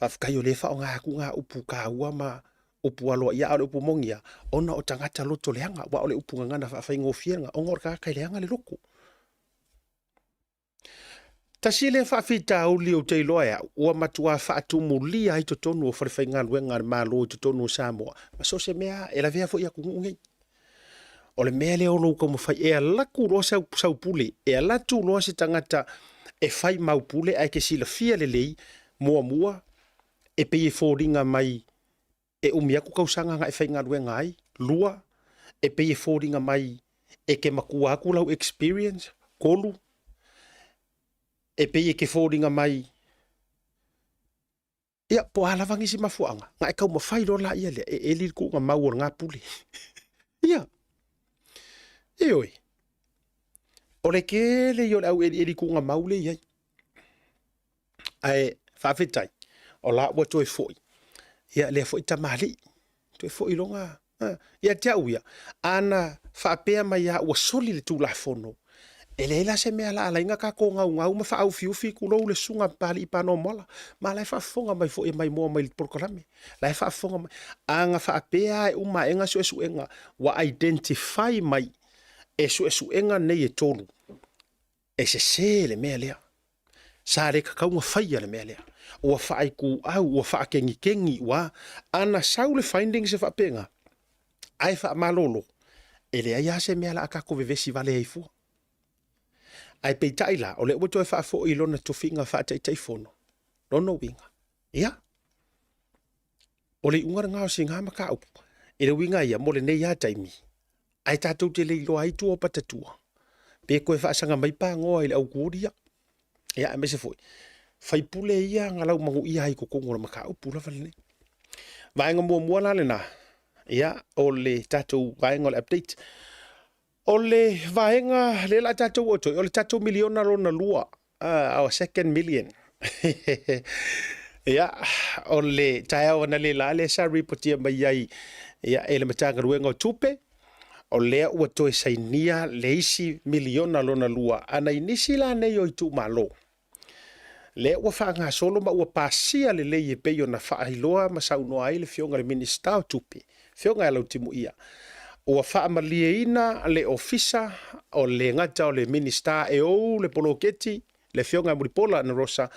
S3: Whawhakai o le wha o ngā kunga upu ka ua ma upu aloa ia o le upu mongia. Ona o tangata loto leanga, wa o le upu ngana whawhai ngofienga, o ngor ka kai leanga le loko. Tasi le whawhita uli o te iloa ua matua whaatumu lia i to tonu o whawhai ngā luenga malo i to tonu o Samoa. Ma so se mea, e la vea fo ia kungungi. O le mea le ono uka mawhai, e alaku roa sau pule, e alatu roa se tangata e whai mau pule, ai ke sila fia le lei, mua, e pei e fōringa mai, e umiaku kausanga nga e whai ngā luenga ai, lua, e pei e fōringa mai, e ke makua aku lau experience, kolu, e pei e ke fōringa mai, ia, po alawangi si mafuanga, nga e kau mawhai rola ia lea, e li ku ngā mau o ngā pule. Ia, oi, o le kele i o le au e li ku ngā mau le iai, ai, whawhetai, o la ua toi foi, ia lea foi tamali, toi foi longa, ia te au ia, ana whapea mai ia ua soli le tū la fono, e le la se mea la ala inga ka ko ngau ma wha au fiufi kulou le sunga pali i pano mola ma lai whaafonga mai fo e mai mua mai le porkolame lai whaafonga mai anga whaapea e uma enga su enga wa identify mai e su enga nei e tolu e se le mea lea sa re kakaunga whaia le mea lea ua whaaiku au ua whaakengi wa ana sau le findings e whaapenga ai wha malolo e le ai ase mea la akako vevesi vale ai fua ai pe taila o le woto e fa fo i lona to finga fa tai fono no winga ia o le unga nga o singa maka upu e le winga ia mo le nei ya taimi ai tatou te le lo ai tu o patatua pe ko fa sanga mai pa ngo ile au kuria ia me se foi fai pule ia ngalau mangu ia ai ko kongo maka upu la vale vai ngo mo la le na ia o le tatou vai ngo update o le vaenga le la tatou oto, o le tatou miliona lona lua, our second million. Ia, o le tae o na le la le sa ripotia mai ai, ia, e le matanga ruenga o tupe, o lea ua toe sainia le isi miliona lona lua, ana inisi la nei o i tu malo. Lea ua whaanga solo ma ua pasia le lei e peio na whaahiloa ma saunoa ai le fionga le minista o tupe, fionga e lau timu ia. Ua whaamalieina le ofisa o le ngata o le minista e ou le poloketi le fionga muripola na rosa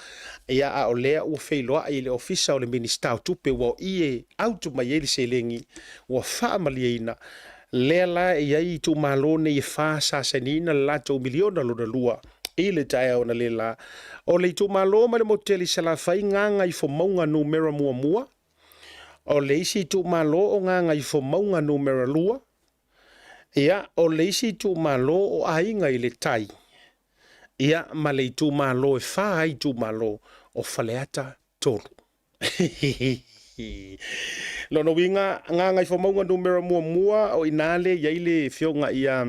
S3: ia a o lea ua whailoa i le ofisa o le minista o tupe wa i e autu mai e li selengi ua whaamalieina lea la e ai tu malone i wha sa senina la tau miliona lona lua i le tae o na le la o le tu malo ma le moteli sa la whai nganga i fo maunga numera mua o le isi tu malo o nganga i fo maunga numera lua ia o leisi tu malo o ainga i le tai. Ia ma le tu malo e wha ai tu malo o whaleata tolu. Lono winga nganga i whamaunga numera mua o inale iaile fionga ia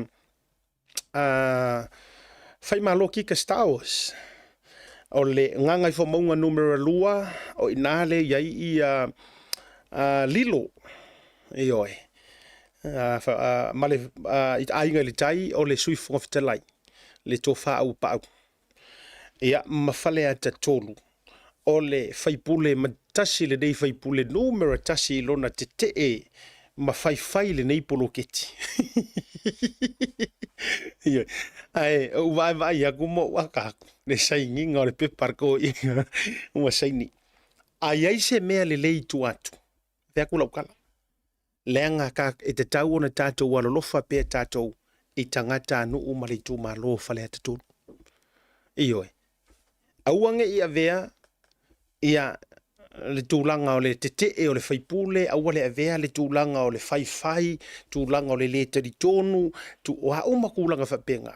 S3: whai malo kika Star Wars. O le nganga i whamaunga numera lua o inale iai ia Lilo. Ioi. Male ainga le tai o le sui fonga fitalai le tofa au pau ia mafale ata tolu o le faipule matasi le nei faipule numero tasi lona te e mafai le nei poloketi ia ai o vai aku mo waka le sainga o le peparko inga uma saini ai se mea le lei tu atu te aku laukala lenga ka e te tau ona tātou walolofa pēr tātou i tangata anu umaritu malo fale ata tūru. Ioi. Auange ia vea, ia le tūlanga o le te o le whaipule, aua le vea le tūlanga o le whaiwhai, tūlanga o le tari tonu, tu o hau makulanga whapenga.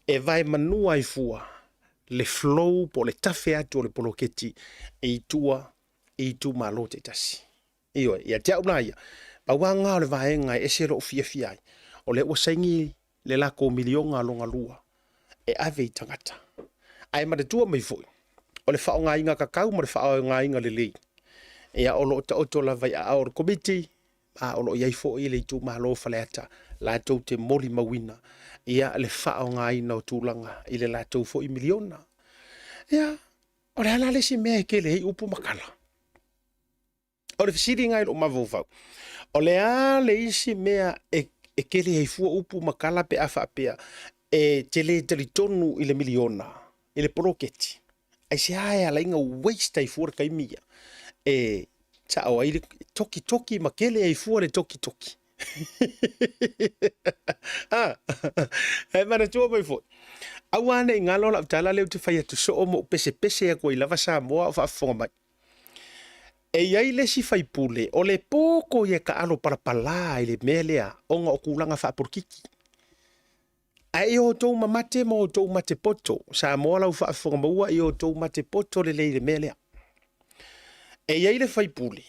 S3: E vai manua i fua, le flow po le tafe atu o le poloketi, i tua, i tu malo te tasi. Ioi, ia te au na ia. Pawanga o le vaenga e se ro fia ai. O le wasaingi le lako milionga longa lua. E ave i tangata. Ai maratua mai foi. O le whao ngā inga kakau, ma le whao ngā inga le lei. Ea o lo o la vai a aor komiti, a o lo iai fo i le tu malo faleata, la tau te moli mawina. Ea le whao ngā ina o tūlanga, i le la tau fo i miliona. Ea, o le halale si mea ke le hei upu makala. O le fisiri ngai lo mavovau. O le a le isi mea e kele hei fua upu makala pe afa apea e tele tonu i le miliona, i le poroketi. Ai se ae ala inga waste ai fua kai mia. E ta o ai toki makele ai fua le toki. E mana tua mai fo. Awane ngalo la tala le te fai tu so mo pese ko i lava sa mo fa fonga mai. E iai le si fai pule, o le poko ia ka alo parapala i le melea, o nga o kulanga wha porkiki. Ai o tau mamate mo o tau mate poto, sa moa lau wha afonga maua i o tau mate poto le melea. E iai le fai pule,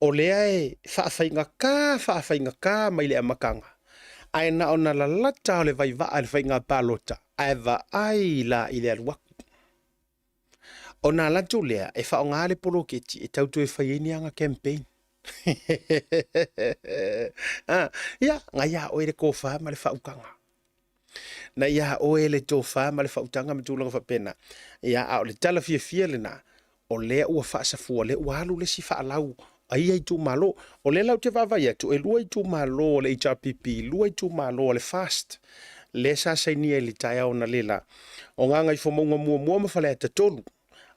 S3: o lea e wha whainga ka mai le amakanga. Ai na o na lalata o le vai vaa le whainga palota, ai va ai la i le aluaku. O nā lanto lea, e whao ngā le poroketi, e tautu e whaieni anga campaign. Ia, ngā ia oe le kōwha ma le whaukanga. Na ia oe le tō wha ma le whautanga ma tūlanga whapena. Ia, au le tala fia le nā, o lea ua whaasafua, le ua halu le si whaalau, ai ai tū malo, o le lau te wawai atu, e lua i tū malo le HRPP, lua i tū malo le FAST, le sa sainia i le tai au na lela, o ngā ngai whomaunga mua ma whale ata tolu,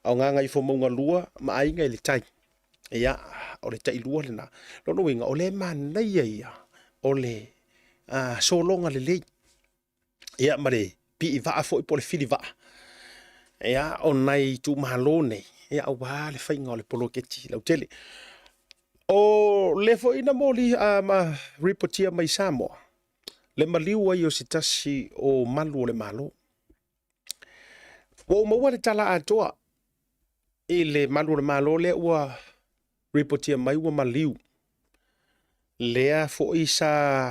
S3: au ngā ngai whomaunga lua, ma ainga i le tai. Ia, o le tai lua le nā. Lono inga, o le manai ia, o le solonga le lei. Ia, ma le pi i vaa fo i po le fili vaa. Ia, o nai tu mahalo nei. Ia, au waa le whainga o le poloketi, lau tele. O le fo ina moli ma reportia mai Samoa. Le maliu ai o si tasi o malu o le malo. O maua le tala atoa, i le malu le malo le ua reportia mai ua maliu. Lea fo i sa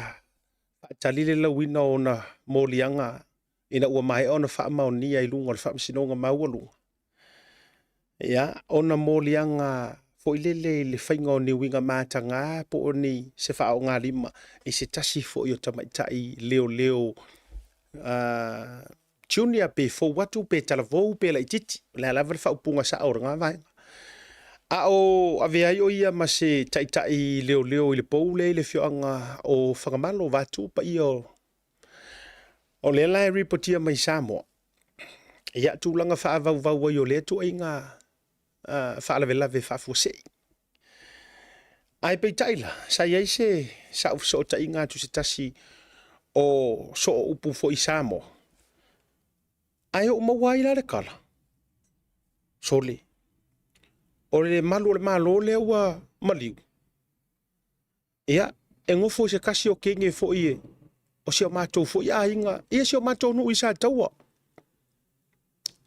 S3: talile la wina o na molianga ina ua mai o na wha maonia i lunga, le wha msinonga maua lunga. Ia, o na molianga fo i le whainga o ni winga mātanga po o ni se wha o ngā lima i se tasi fo i o tamaitai leo junior pe fo watu pe talavou pe la ititi le alava le whaupunga sa aura ngā vaenga. A o ave ai o ia ma se taitai leo i le poule i le fioanga o whangamalo watu pa i o le lai reportia mai Samoa. Ia tūlanga wha avau i o le tu ai ngā wha lave whafuasei. Ai pei taila, sa iai se sa so ta inga tu se tasi o so upu fo i Samoa. Ai o mawai la le kala. Sole. O le malo le ua maliu. Ia, e ngofo se kasi o kenge fo i o si o mātou fo i a inga. Ia si o mātou nu i sa taua.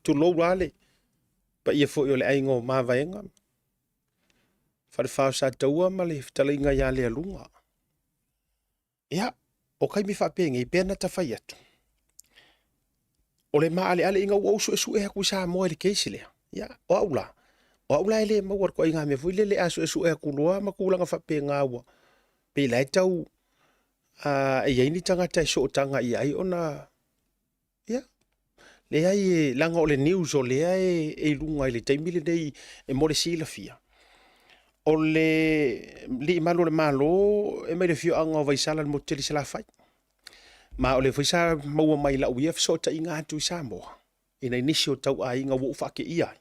S3: Tu lou rale. Pa ia fo i o le ainga o māvaenga. Whare whao sa taua ma le fitala inga ia le alunga. Ia, o kai mi whapenge i pēna ta whai atu. O le maa ale inga ua usu e haku sa moa le keisi lea. Ia, o aula. O aula ele mawar ko inga me fui le asu e haku loa ma kulanga whapenga ua. Pe lai tau e yaini tangata e so tanga i ai ona. Ia. Le ai e langa o le news o le ai e lunga i le taimile nei e more sila fia. O le li malo le malo e mai le fio anga o vaisala le moteli se la fai. Ma o le faisa maua mai la uia so ta inga atu i Samoa. Ina inisio tau a inga wo whake ia.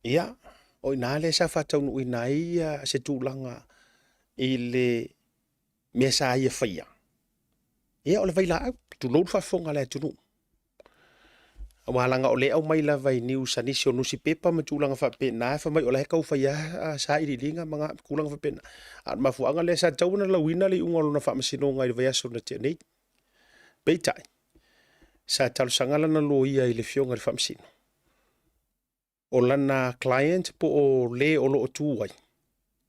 S3: Ia, o ina le sa whatau nu ina ia se tūlanga i le mea sa ia whaia. Ia o le vaila au, tu lodu whafonga le atu nu. Walanga o le au mai la vai niu sa nisi o nusi pepa ma tūlanga whapena e mai o le hekau whaia sa iriringa mga kulanga whapena. At mafuanga le sa tauna la wina le ungalo na whamasinonga i le vaiaso na tia nei. Peitai, sa talo sangala na lo ia i le fionga le whamasino. O lana client po o le o lo o tūwai.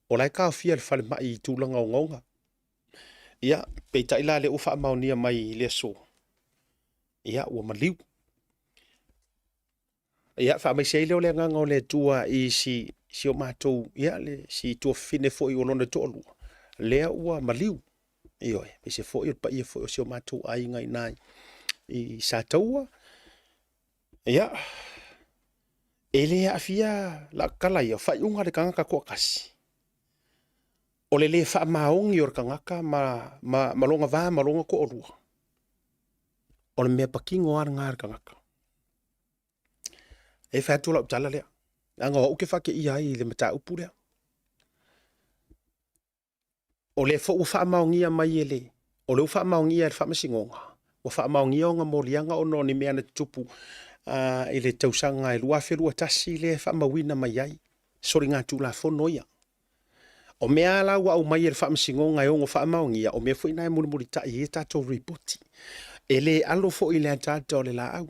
S3: O lai ka fia le whale mai i tūlanga o ngonga. Ia, peitai la le ufa amaunia mai le so. Ia, ua maliu. Ia, wha mai sei leo le nganga o le tua i si o mātou, ia, le si tua fine fo i o lona tōlua. Lea ua maliu. Ioi, me se fo i o pa ia fo i o si o mātou a inga i nai. I sa taua. Ia, ele afia la kala ia fa unga de kanga ko kasi o le fa maongi o kanga ma malonga va malonga ko orua o le me pakingo ar ngar kanga e fa tu la tala le anga o ke fa ke ia i le mata upu le o le fo fa maongi mai ele o le fa maongi ar fa masingonga o fa maongi o nga molianga o no ni me ana tupu ile tausanga e lua felua tasi le fa mawina mai ai sori nga tu la fono ia o mea la wa o mai e fa masingonga e o fa maongi o me foi na muli muli ta i ta to report ele alo fo ile ta to le la au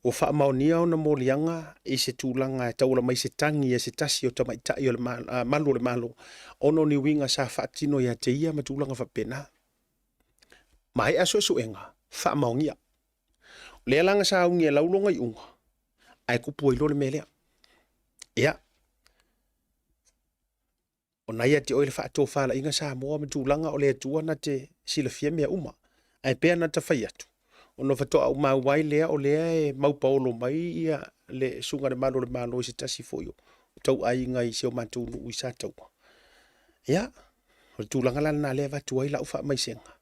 S3: o fa maonia ona molianga i se tulanga taula mai se tangi e se tasi o tamai ta i o malu le malo ono ni winga sa fa tino ya te ia matulanga fa pena mai aso so enga fa maongia le langa sa ungi e laulonga i unga ai kupu i lole melea ia o naia te oile fa ato fa la inga sa moa matulanga o le atua na te sila fia mea uma ai pea na ta fai atu ono fatoa o mau wai lea o lea e mau paolo mai ia le sunga le malo se tasi foio tau ai ngai se o matu nu isa tau ia o tulanga la na le va tuai la ufa mai senga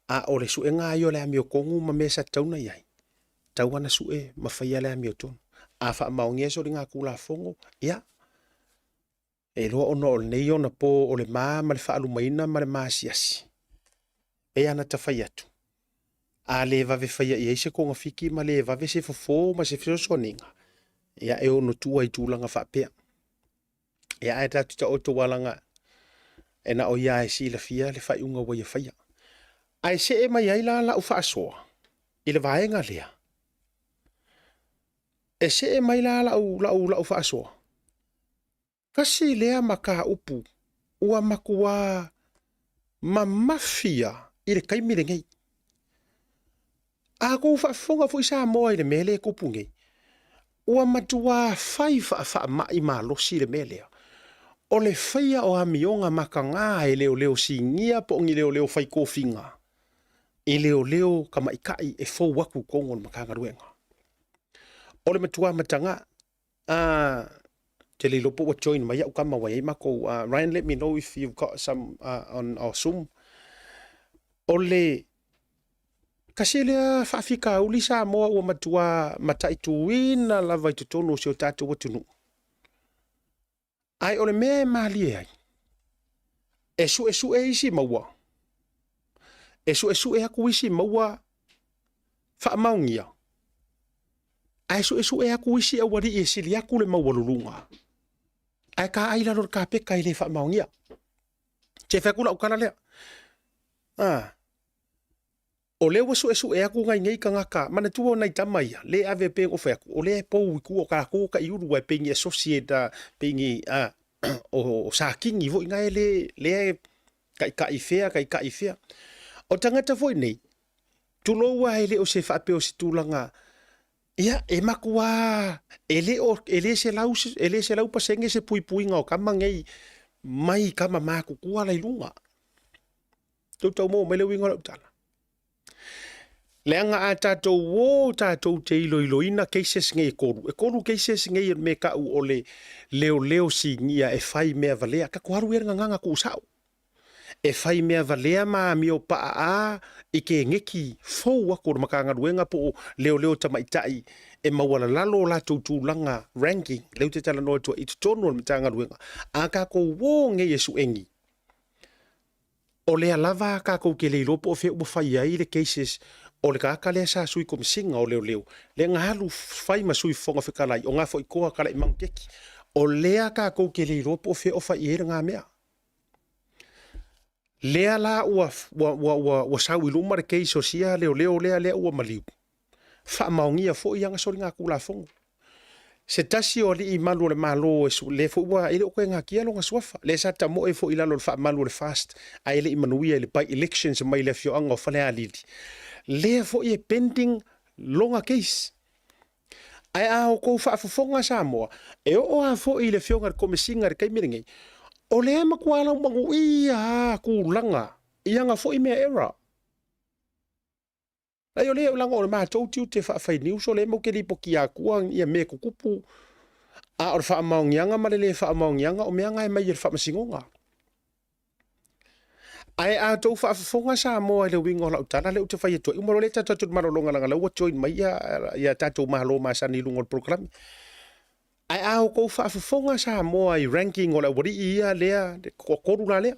S3: a o le su enga yo le amio kongu ma mesa tau na iai tau ana su e ma fai le amio ton a fa maungie so ringa kula fongo ia e lo ono o nei ona po o le ma le fa alu maina ma le masiasi e ana ta fai atu a le vave faia ia se konga fiki ma le vave se fofo ma se fisosoninga ia e ono tua i tūlanga whapea ia e tatu ta oto walanga e na o ia e si la fia le fai unga wa ia faia ai se e mai ai la la ufa asoa i le vaenga lea e se e mai la ufa asoa kasi lea maka upu ua makua ma mafia i le kaimire ngei a ko fa fonga fo isa mo ile mele ko punge o matua fai fa mai ma lo si le mele o le faia o amionga makanga e leo singia po ngi leo fai ko finga e leo kama ikai e fo waku kongo makanga ruenga o le matua matanga te le lopo wa join mai au kama wai mako Ryan, let me know if you've got some on our Zoom o le kasi lea whaafika uli sa moa ua matua matai tuina lava i tutono si o tātou watunu. Ai ole mea maali e ai. Esu e isi maua. Esu e aku isi maua wha maungia. Ai esu e aku isi awari e sili aku le maua lulunga. Ai ka aila lor ka peka i le wha maungia. Te whakula ukana lea. O le wasu e aku ngai ka ngaka mana tuo nai tamaia le ave pe o fa o le po ku o ka ko ka iuru wa pe ngi associate pe ngi o sa kingi vo ngai le ka ifea o tangata foi nei tulo wa ele o se fa pe o se tulanga ia e makua ele se lau pasenge se pui nga o kama ngai mai kama maku ku ala ilunga to mo mele winga lo tala Leanga a tātou wō tātou te iloina cases ngai koru. E koru cases ngai me ka u ole leo si ngia e whai mea valea. Ka kuharu e nganga ku usau. E whai mea valea maa mio paa a i ke ngeki fau ako makanga ruenga po leo tamaitai e mawala lalo la tūlanga ranking. Leo te tala noa tua i tutono o matanga ruenga. A ka ko wō ngai esu engi. O lea lava ka ko ke leilo po fe u whai ai le cases o le kaka lea sa sui komisinga o leo. Le ngahalu whai ma sui fonga whikalai o ngā fo i koa kala i mangkeki. O lea ka kou ke leiro po fe o whai e ngā mea. Lea la ua sau i luma re kei so sia leo lea ua maliu. Wha maungia fo i anga sori ngā kula fongo. Se tasi o li i malu le malo le fo ua ele o koe ngā kia lo ngā swafa. Le sa ta mo e fo i lalo le wha malu le fast. A ele i manuia le by elections mai le fio anga o whale a lili. Lea fo i e pending longa case. Ai a o kou whaafofonga sa moa. E o a fo i le fionga re komisinga re kaimiringi. O lea makuala umangu ia ku langa. Ianga fo i mea era. Ai o le o lango o le mātou tiu te whaafai so le mo ke li poki a kua ia me kukupu. A o le whaamaongianga ma le whaamaongianga o meanga e mai le whaamasingonga. Ai a tau whaafafonga sa moa le wingo la utana le ute whai atua. Umaro le tatu marolonga langa lau join mai ia tatou mahalo masani lungo program. Ai a o kou whaafafonga sa moa i ranking o la wari ia lea koru la lea.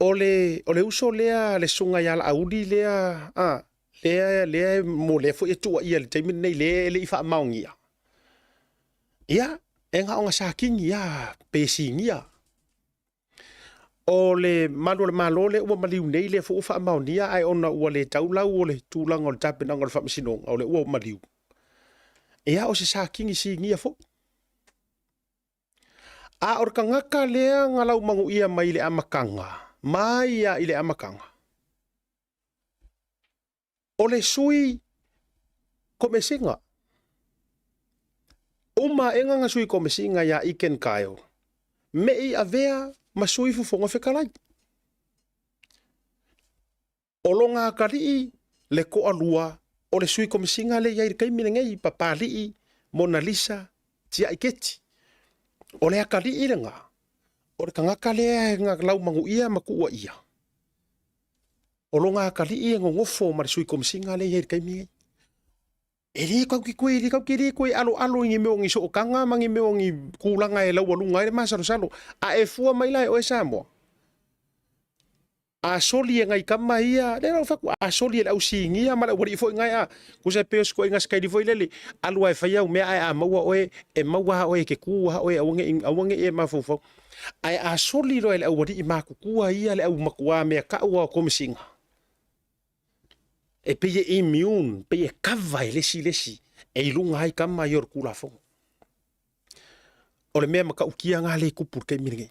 S3: O le uso lea le sunga ia la audi lea lea mo le fo etua ia le taimi nei le i whaamaongia. Ia, enga o nga sakingi ia pesingia. O le malo le ua maliu nei le fo ufa maonia ai ona ua le taulau o le tūlanga o le tapenanga o le whamasinonga o le ua maliu. Ea o se sakingi si ngia fo. A o ka ngaka lea ngalau mangu ia mai le amakanga. Mai ia i le amakanga. O le sui komesinga. Uma enga nga sui komesinga ia iken kaio. Mei avea masui fufonga whekalai. O longa kalii le ko alua o le sui komisinga le iai kai minengei papalii Mona Lisa tia iketi. O le akalii le nga. O le kangaka le nga lau mangu ia makua ia. O longa akalii ngofo ma le sui komisinga le iai kai minengei. E li kau ki koe alo ngi meo ngi so kanga mangi meo ngi kulanga e lau walunga e masaro salo. A e fua mai lai o e Samoa. A soli e ngai kama ia, le rau faku, a soli e au singia, mala wari fo ngai a, kusa peos ko ingas kai di foi lele, alu ai fai au mea ai a maua oe, e maua oe ke kua oe, awange e mafufo. Ai a soli ro e au wari i makukua ia, le au makua mea ka ua komisinga. E peye immune, peye kava e lesi, e ilunga hai kama yor kula fo. O le mea maka ukia ngā le kupur kei miringi.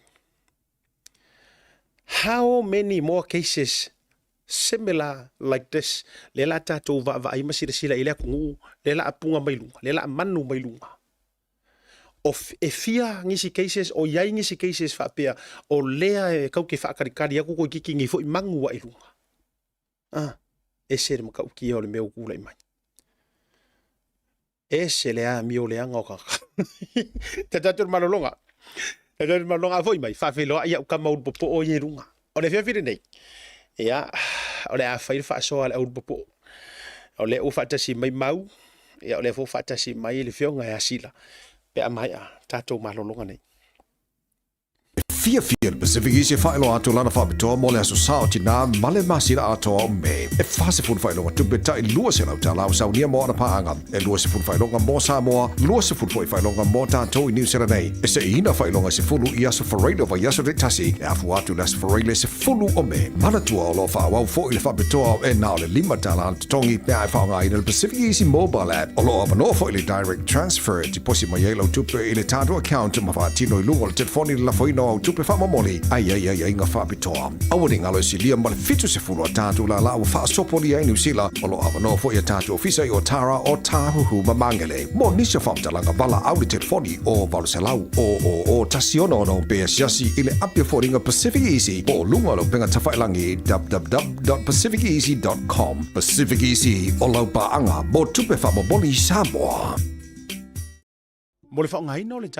S3: How many more cases similar like this? Lela tatou va ai masira sila ile kungu, lela apunga mailunga, lela manu mailunga. Of e fia ngisi cases o yai ngisi cases fa pea o lea e kau ke fa karikari aku ko kiki ngi fo mangu wa ilunga. E sere maka ukia o le meu kula mai. E se lea mi o leanga o kaka. Tatatur malolonga. Tatatur malolonga foi mai. Whawheloa ia uka maur popo o ye runga. O le whiawhiri nei. Ia, o le a whairi whaasoa le aur popo. O le o whaatasi mai mau. Ia o le fo whaatasi mai le whionga e asila. Pe a mai a tatou malolonga nei.
S5: Fia le Pacific Easy whaelo ato lana whabitoa mo le aso sao tina male masira atoa o me. E whase fun whaelonga tupeta i lua se lau ta lau sau nia mo ana paanga. E lua se fun whaelonga mo Samoa, lua se fun whaelonga mo tātou i New Zealand nei. E se ina whaelonga se fulu i aso whareilo wa yaso de tasi. E afu atu las whareile se fulu o me. Manatua o lo whaawau fo i le whabitoa o e nao le lima tala tongi pia e whaonga i le Pacific Easy mobile app. O lo apano fo i le direct transfer ti posi mai e lau tupe i le tātou account ma whaatino i lungo le telefoni la whaino au tupe whamamoli. Ai inga whapitoa. Awari ngalo si lia male fitu se fulu a tātou la lau whaasopoli ai New Zealand. O lo apano fo i a tātou ofisa i o Tara o Tāhuhu Mamangele. Mo nisa whamtalanga wala au le telefoni o Valuselau o Tasiono no Bea Siasi i le apia fōringa Pacific Easy. O lunga lo penga tawhailangi www.pacificeasy.com. Pacific Easy o lau paanga mo tupe whamamoli Samoa.
S3: Mo le whaonga ino le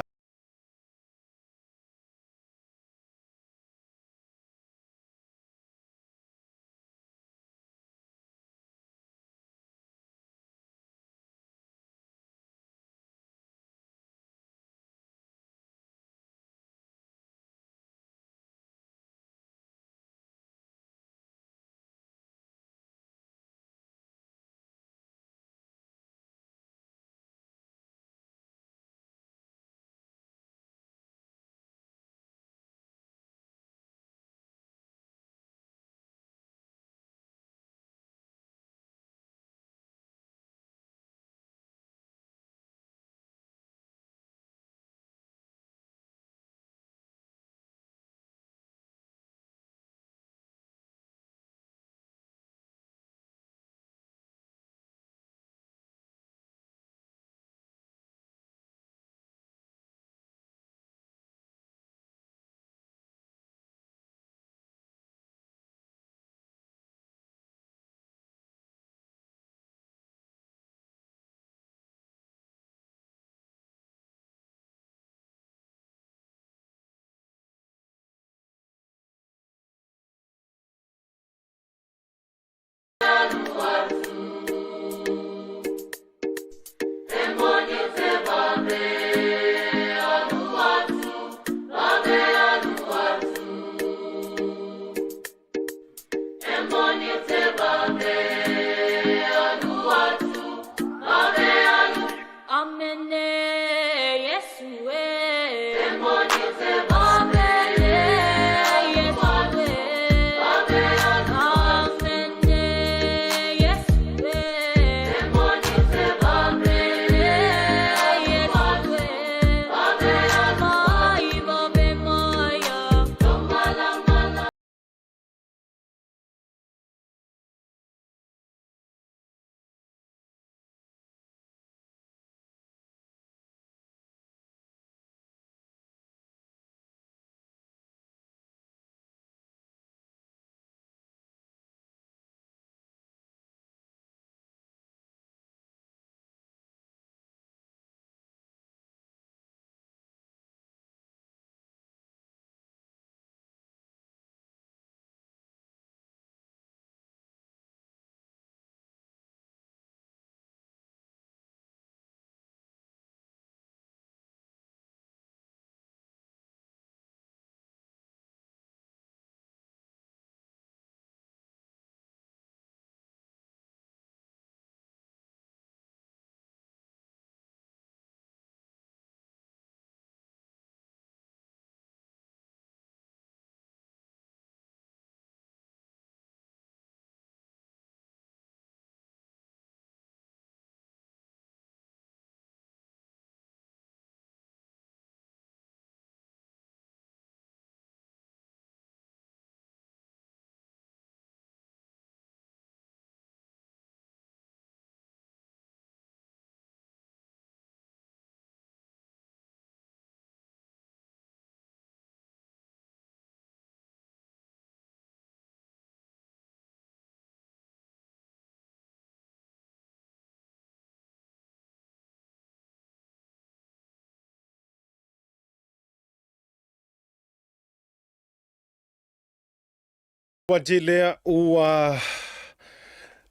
S3: Wati lea ua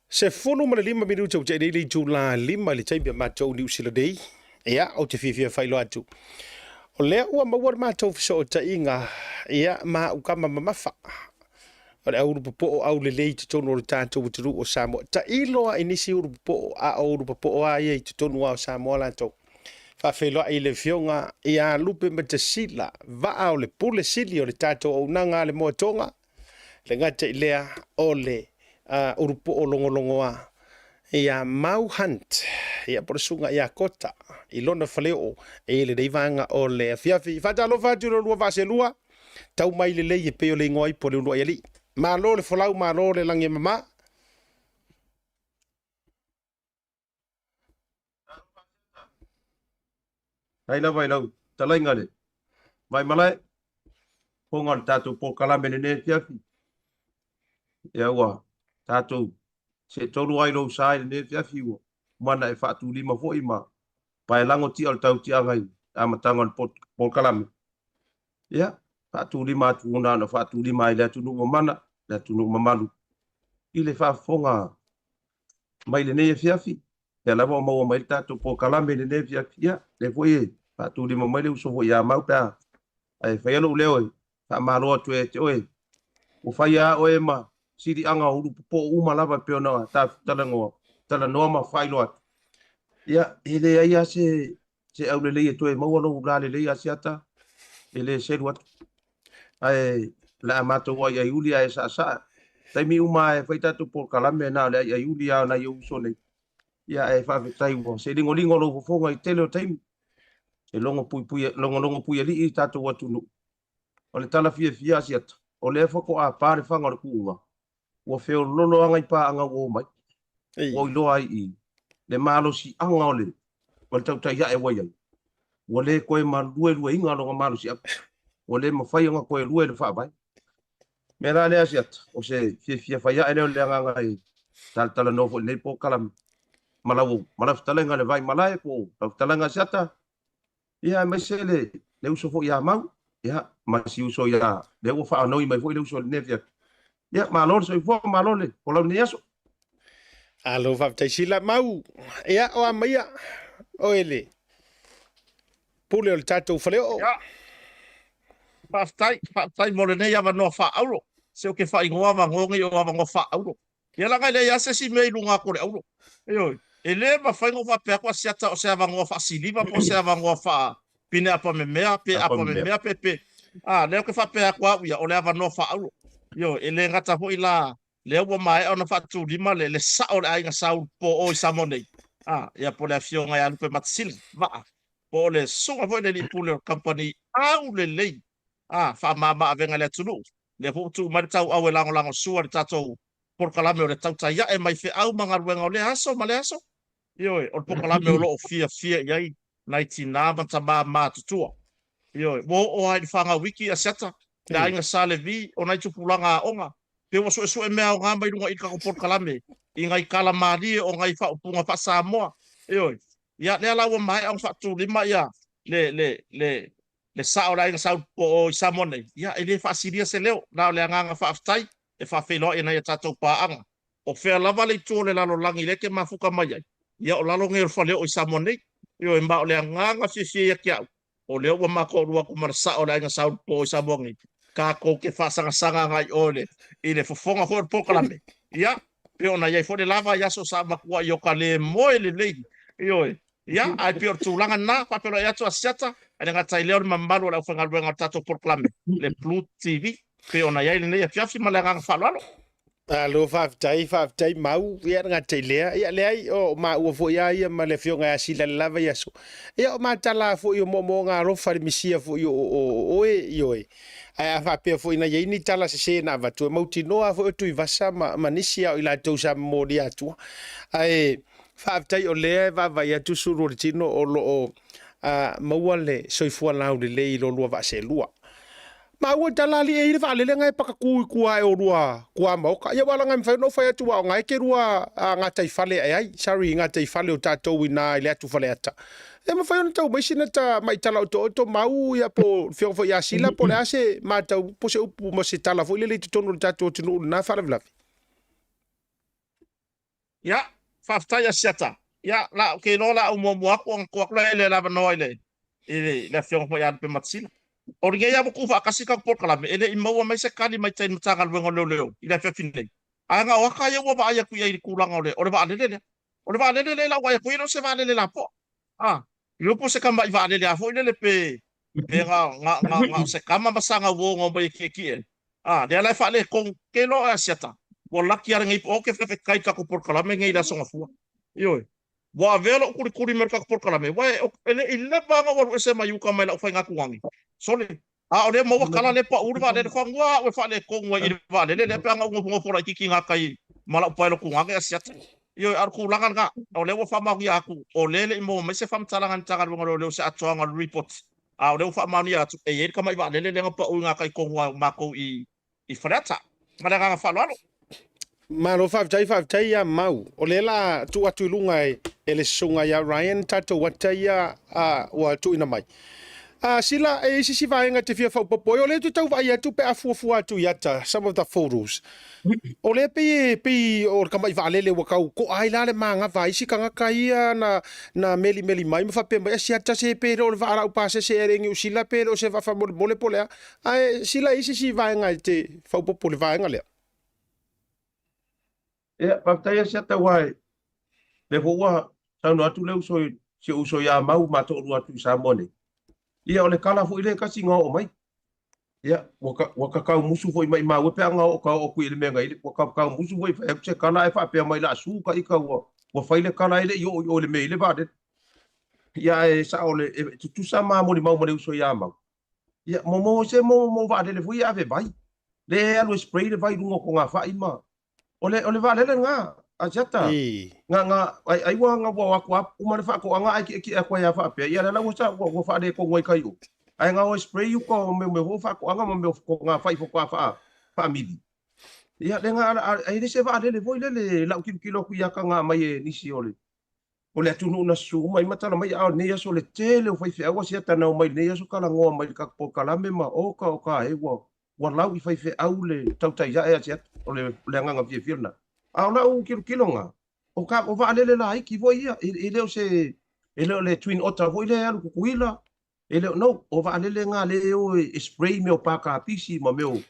S3: se fonu ma le 5 minuta o te le tula 5 le taipia matou New Zealand Day. Ia o te fifia failo atu. O lea ua mawar matou fiso o tainga ia ma ukama mamafa. O le auru popo au le lei te tonu o le tātou uturu o Samoa. Ta iloa inisi uru popo a auru popo a ia i te tonu o Samoa lantou. Whawhelo i le fionga ia lupe ma te sila va o le pule sili o le tātou o nanga le moa tonga. Le ngata i lea o le urupo o longolongo a ia mau hunt ia poresunga ia kota i lona whaleo e le reivanga o le fiafi whatalo whaturo lua vase lua tau mai le lei e peo le ngoi po le ulua iali ma lo le folau ma lo le lange mama
S6: Haina vai lau, talai ngale. Vai malai, pongan tātou po kalame ne fiafi. Ia ua, tātou, se tolu ai lo sai ne fiafi ua. Mana e whaatu 5 fo ima. Pai lango ti al tau ti angai, amatangan po kalame. Ia, whaatu 5 atu una na whaatu 5 ai le atunu mana, le atunu mamalu. Ile whaafonga, mai le ne fiafi. Ia lava mau mai tātou po kalame ne fiafi. Ia, le fo ie. Patu di mamai uso fo ya mau ta ai fa yalo leo fa malo tu e oe o fa ya oe ma sidi anga uru po uma lava pe ona ta tala no ma fa ilo ya ile ya se au le tu e mau lo la le ya siata ile se wat ai la mato wa ya yulia e sa tai mi uma e fa tu por kalame na le ya yulia na yo so le ya e fa tai mo se lingo lo fo ngai tele o tai e longo pui ali i tātou atunu. O le tala fia siata. O le whako a pāre whanga le kuunga. Ua wheo lolo anga i pā anga o mai. O i loa i le malo si anga o le. O le tau tai hae wai ai. Ua le koe ma lue inga longa malo si aku. Ua le ma whai anga koe lue le wha bai. Me rā lea siata. O se fia whai hae leo le anga i tala nofo nei po kalam. Malawu talanga le vai malae ko. Talanga siata. Ia mai se le uso fo ia mau ia ma si uso ia le o fa no i mai fo le uso le nevia ia ma lo so fo ma lo le o lo ni aso
S3: alo va tai sila mau ia o amia o ele pule o tato faleo
S7: ia pa tai mo le nei ava no fa aulo se o ke fa ingoa va ngongi o ava ngo fa aulo ia la ngai le ia se si me lunga ko le aulo oi ele ma fa ngo fa pe ko siata o se ava ngo fa siliva po se ava ngo fa pine apa me mea pe le ke fa pe ko ia o le ava no fa aulo yo ele ngata ho ila le o mai ona fa tu lima le sa o ai nga sa po o samone ia po le fio nga ya pe matsil va po le so vo le pule company au le fa mama venga le tulu le po tu mai tau au lango suar tato por kalame o le tau tai e mai fe au manga ruenga o le aso ma le aso yo o por kalame o lo fia ia 19 tama ma tutua yo o ai fanga wiki a seta da inga sale vi o nai tu pulanga onga pe o so e mea o ngamba i runga i ka por kalame i ngai kala mari o ngai fa punga fa Samoa yo ia le ala o mai ang fa tu lima ia le sa o la inga sa o Samone ia ele fa siria se leo na le anga fa aftai e fa felo ina ia tatou paanga o fe lava le tu le lalo langi le ke mafuka mai ia o lalo ngai fa leo o Samone yo e mbao le anga si ia kia o leo wa mako rua ku marsa o la inga sa o Samongi ka ko ke fa sanga ngai ole ile fofonga ho po kalame ia pe ona ia fo de lava ia so sa makua yo kale moile le yo ia ai pe tu langa na pa pero ia tu asiata ana ngata ile ma mbalo la fanga ruenga tato por kalame le Blue TV pe ona ia ile ia fiafi malanga fa lalo
S3: alo fa tai mau ia nga telea ia le ai o ma u fo ia ma le fionga ya sila lava ia so ia ma tala fo yo mo nga ro fa misia fo yo o yo ai fa pe fo ina ye ni tala se na va tu mauti no fo tu vasa ma nisia ila to sa mo dia tu ai fa tai o le va ia tu suru tino o lo mawale soi fo la le lo va se lua ma ua talali e ile vale ngai paka kua e o rua kua mau ka ia wala ngai no fai atu wa ngai ke rua nga tai fale ai sorry nga tai fale o tatou ina ile atu fale ata e ma fai no tau mai sina ta mai tala to mau ia po fio fo ia sila po le ase ma tau po se upu mo se tala fo ile le tonu tatou tunu na fala vla
S7: ya fafta ya siata ya la ke no la mo ko la le la no ile la fio fo ya pe matsina Orge ya buku fa kasi ka por kala ele imawa mai se kali mai tain matagal wengo leo ila fe finne anga waka ya wa ba ya ku ya kulang ole ore ba lele la wa ya ku no se va lele la po yo po se kamba va lele afo lele pe nga se kama basanga wo ngo ba ke ki de la fa le con ke lo asiata wala ki ara ngai po ke fe kai ka por kala me ngai la songa fu yo wa velo kuri merka por kala me wa ele ile ba nga wa se mai ka mai la fa nga kuangi sole ore mo kala le pa urwa le fangwa we fa le kongwa i va le pe nga ngo fora ki nga kai mala pa lo kunga ga siat yo ar ku langan ka ole wo fa ma ya aku ole mo me se fam talangan tagar ngo le se atwa nga report ole fa ma ni atu e ka mai va le nga pa nga kai kongwa ma ko i frata ma nga fa lo
S3: ma lo fa tai ya mau ole la tu atu lunga ele sunga ya Ryan tato wataya wa tu ina mai sila e si vaenga te fia whaupopo. O le tu tau vai atu pe afuafua atu yata, some of the photos. O le pe o kamai valele wakau, ko ai la le manga vai si kanga kaia na meli mai mwhape mai si ata se pe o le vaara upase se erengi o sila pe o se wafa mole polea. Ai sila isi si vaenga te whaupopo le vaenga lea.
S6: Paftaia si ata wai. Le fua, tau atu le uso ya mau mato atu sa mone. Ia ole kala fu ile kasi nga o mai. Ia waka kau musu foi mai ma wepe nga o ka o ku ile menga ile waka kau musu foi fa se kala e fa pe mai la su ka ika wa fa ile kala ile yo le me ile va de. Ia e sa ole tu sa ma mo ni mau mo uso ya ma. Ia mo se mo va de le fu ia ve vai. Le alo spray le vai lungo ko nga fa ima. Ole va le nga ajata nga ai wa nga wa ku ap uma fa ko nga ai ki ko ya fa pe ya la usa ko fa de ko ngoi kai u ai nga o spray u ko me ho fa ko nga me ko nga fa ko fa midi ya de nga ai se va de le voi le la kilo ku ya ka nga mai ni si ole tu no na su mai mata mai a ne ya so le tele o fa fe agua si ta na mai ne ya so kala ngo mai ka po kala me ma o ka e wa la wi fa fe au le tau tai ya ya ole le nga fi firna Aula u kilo nga. O ka o va lele la ki vo ia ele o se ele le twin otter vo ile alu kuila. Ele no o va lele nga le o spray me o pa ka pisi ma me o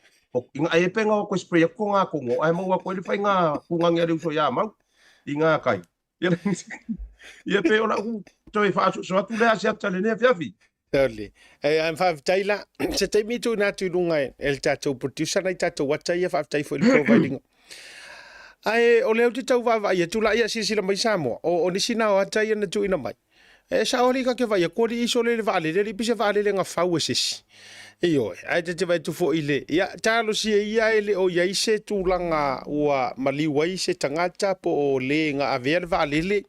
S6: inga e penga ko spray ko nga ko ngo ai mo wa ko le fa nga ku nga nge so ya ma inga kai. Ia pe ona u to e fa so tu le asia tale ne fiafi.
S3: Totally. I'm five Taylor. Se te mi tu na tu lunga el tato producer na tato wata ia fa tai for providing. Ai o leo te tau vava ia tula ia sisila mai Samoa o ni sina o atai na tu ina mai e sa oli ka ke vai ko ri iso le vale le pise vale le nga fau sis io ai te vai tu fo ile ia talo si ia ele o ia ise tulanga ua mali wai se tangata po le nga aver vale le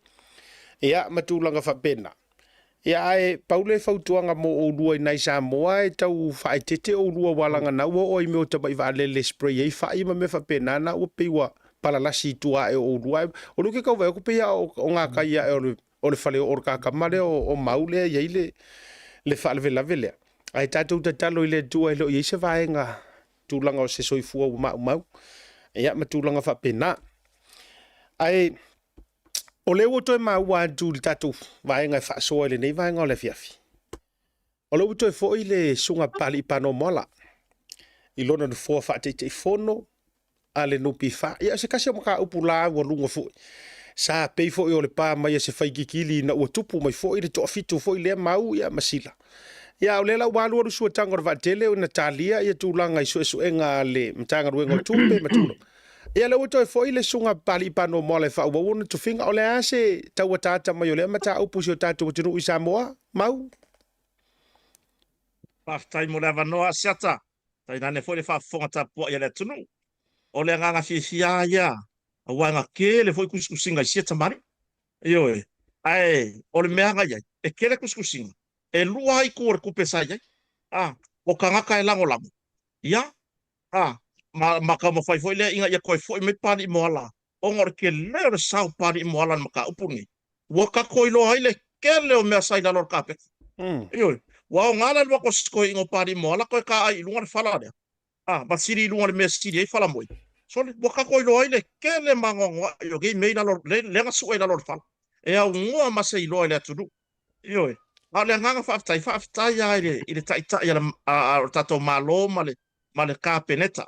S3: ia matulanga fa pena ia ai paule fautuanga mo o lua nai Samoa e tau fa tete o lua walanga na o i me o tabai vale le spray ai fa i me fa pena na o pewa para la situa e o lua o lu ke ka vai ko pe o nga ka ia o le fale o ka ka mare o maule ia ile le fa le vele ai tatu te talo ile tu e lo i se vai nga tulanga o se soifua o mau ia ma tulanga fa pena ai o le o to ma wa tu tatu vai nga fa so ile nei vai nga le fiafi o le o to fo ile sunga pali panomola ilona no fo fa te fono ale no pifa ia se kasi mo ka upula wa lunga fu sa pe fo o le pa mai se fai kikili na o tupu mai fo ile to fitu fo ile mau ia masila ia o le la walu o su tanga va tele o Natalia ia tulanga iso enga le mtanga ruengo tumpe matulo ia le o to fo ile sunga pali pano mole fa o wona to finga o le ase tawatata mai o le mata upu so tatu tunu i Samoa mau
S7: Paftai mo leva no asiata tai nane fo le fa fonga po ia le tunu o le nganga fia ia a wanga ke le foi kuskusinga sia tamari yo ai o le meanga ia e kele kuskusinga e lua ai ko pesa ia o kanga kai lango lango Ia, maka mawhai foi le inga ia koe foi me pani moala. O ngore ke leo le sau pani moala na maka upungi. Ua ka koi loa ile ke leo mea sai na lor kape. Ioi, wa o ngana lua ko skoi ingo pani moala koe ka ai ilunga le fala lea. Masiri ilunga le mea siri ei fala moi. So le ua ka koi loa ile ke le mangonga io gei mei na lor, le nga suai na lor fala. E au ngua masa iloa ile atunu. Ioi, le nganga whaftai ai ile taita ia tato malo ma le kapeneta.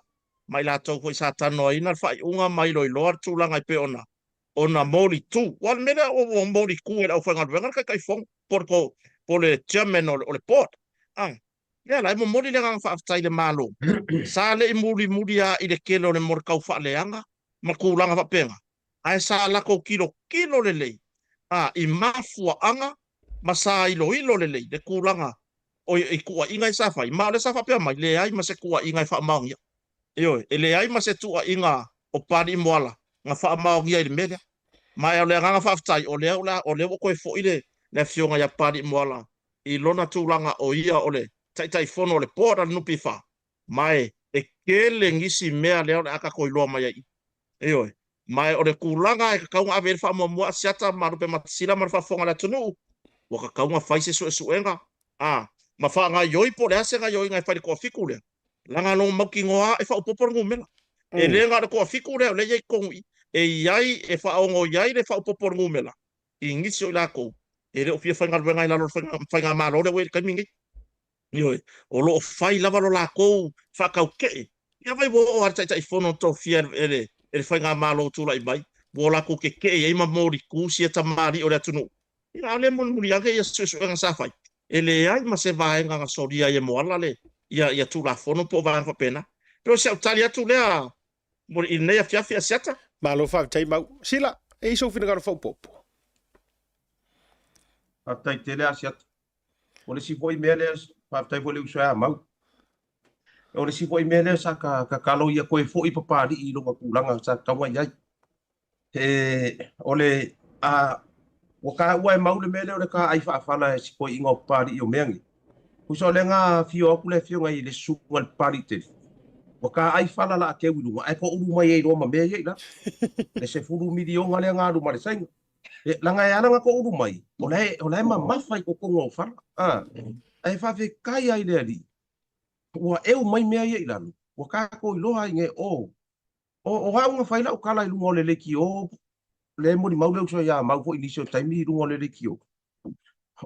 S7: Mai la tau koe sa tanoa ina whai unga mai loi loa tūlanga i pe ona moli tu. Wal mena o moli ku e au whangar wengar kai fong por le chairman o le port. Lea lai mo moli le ngang whaftai le malo. Sa le i muli a i le kelo le morkau whaaleanga ma kūlanga whapenga. Ai sa lako kilo le lei. I mafua anga ma sa ilo le lei le kūlanga o i kua inga i sa whai. Ma le sa whapea mai le ai ma se kua inga i whaamaungia. Ioi, ele ai ma se tua inga o pani moala, nga wha amao ngia i mele. Mai au le nganga whaftai, o leo koe fo ile, le fionga ya pani moala, i lona tūlanga o ia o le, tai fono o le pōra nupi wha. Mai, e kele ngisi mea leo le aka koe loa mai ai. Ioi, mai o le kūlanga e ka kaunga ave wha mua asiata, marupe matasila marupa fonga le tunu, wa ka kaunga whaise suenga. Ma wha ngā ioi po le ase ngā ioi ngai whaile kua fiku lea. Langa no mauki ngoa e wha upopor ngumela. E le ngā kua fiku leo le iei kongi. E iai e wha ongo iai le wha upopor ngumela. I ngisi o i lako. E le o fia whainga ruenga i lalo whainga maro le wei kai mingi. Ioi, o lo o whai lava lo lako wha kau kei. Ia vai wo o hartai tai whono tō fia e le whainga maro tūla i mai. Wo lako ke kei e ma mori kūsi e tamari o le atunu. Ia le muri ange ia suenga sa whai. E le ai ma se vaenga nga soria e moala le. Ia tu la fono po va fa pena. Pero se utalia tu lea mo i nei afia siata.
S3: Malo whaftai mau. Sila, e iso whina karo whaupopo.
S6: Whaftai te lea siata. O le si foi mea lea, whaftai foi le usua mau. O le si foi mea lea sa ka kalo ia koe fo i papari i longa kulanga sa kawa iai. O le waka ua e mau le mea lea o le ka ai whaafala e si foi inga o papari i o meangi. Kuso le nga fio aku le fio ngai le suku al parite. Waka ai fala la ke wilu ai ko uru mai e roma me ye la. Le se fulu milio nga le nga ru mare sai. La nga ya nga ko uru mai. O le ma mafai ko ngo fala. Ai fa ve kai ai le ali. Wa eu mai me ye la. Waka ko lo ai nge o ha unha fai la o kala lu ngole le ki o le mo di mau le so ya mau ko inisio time lu ngole le ki o.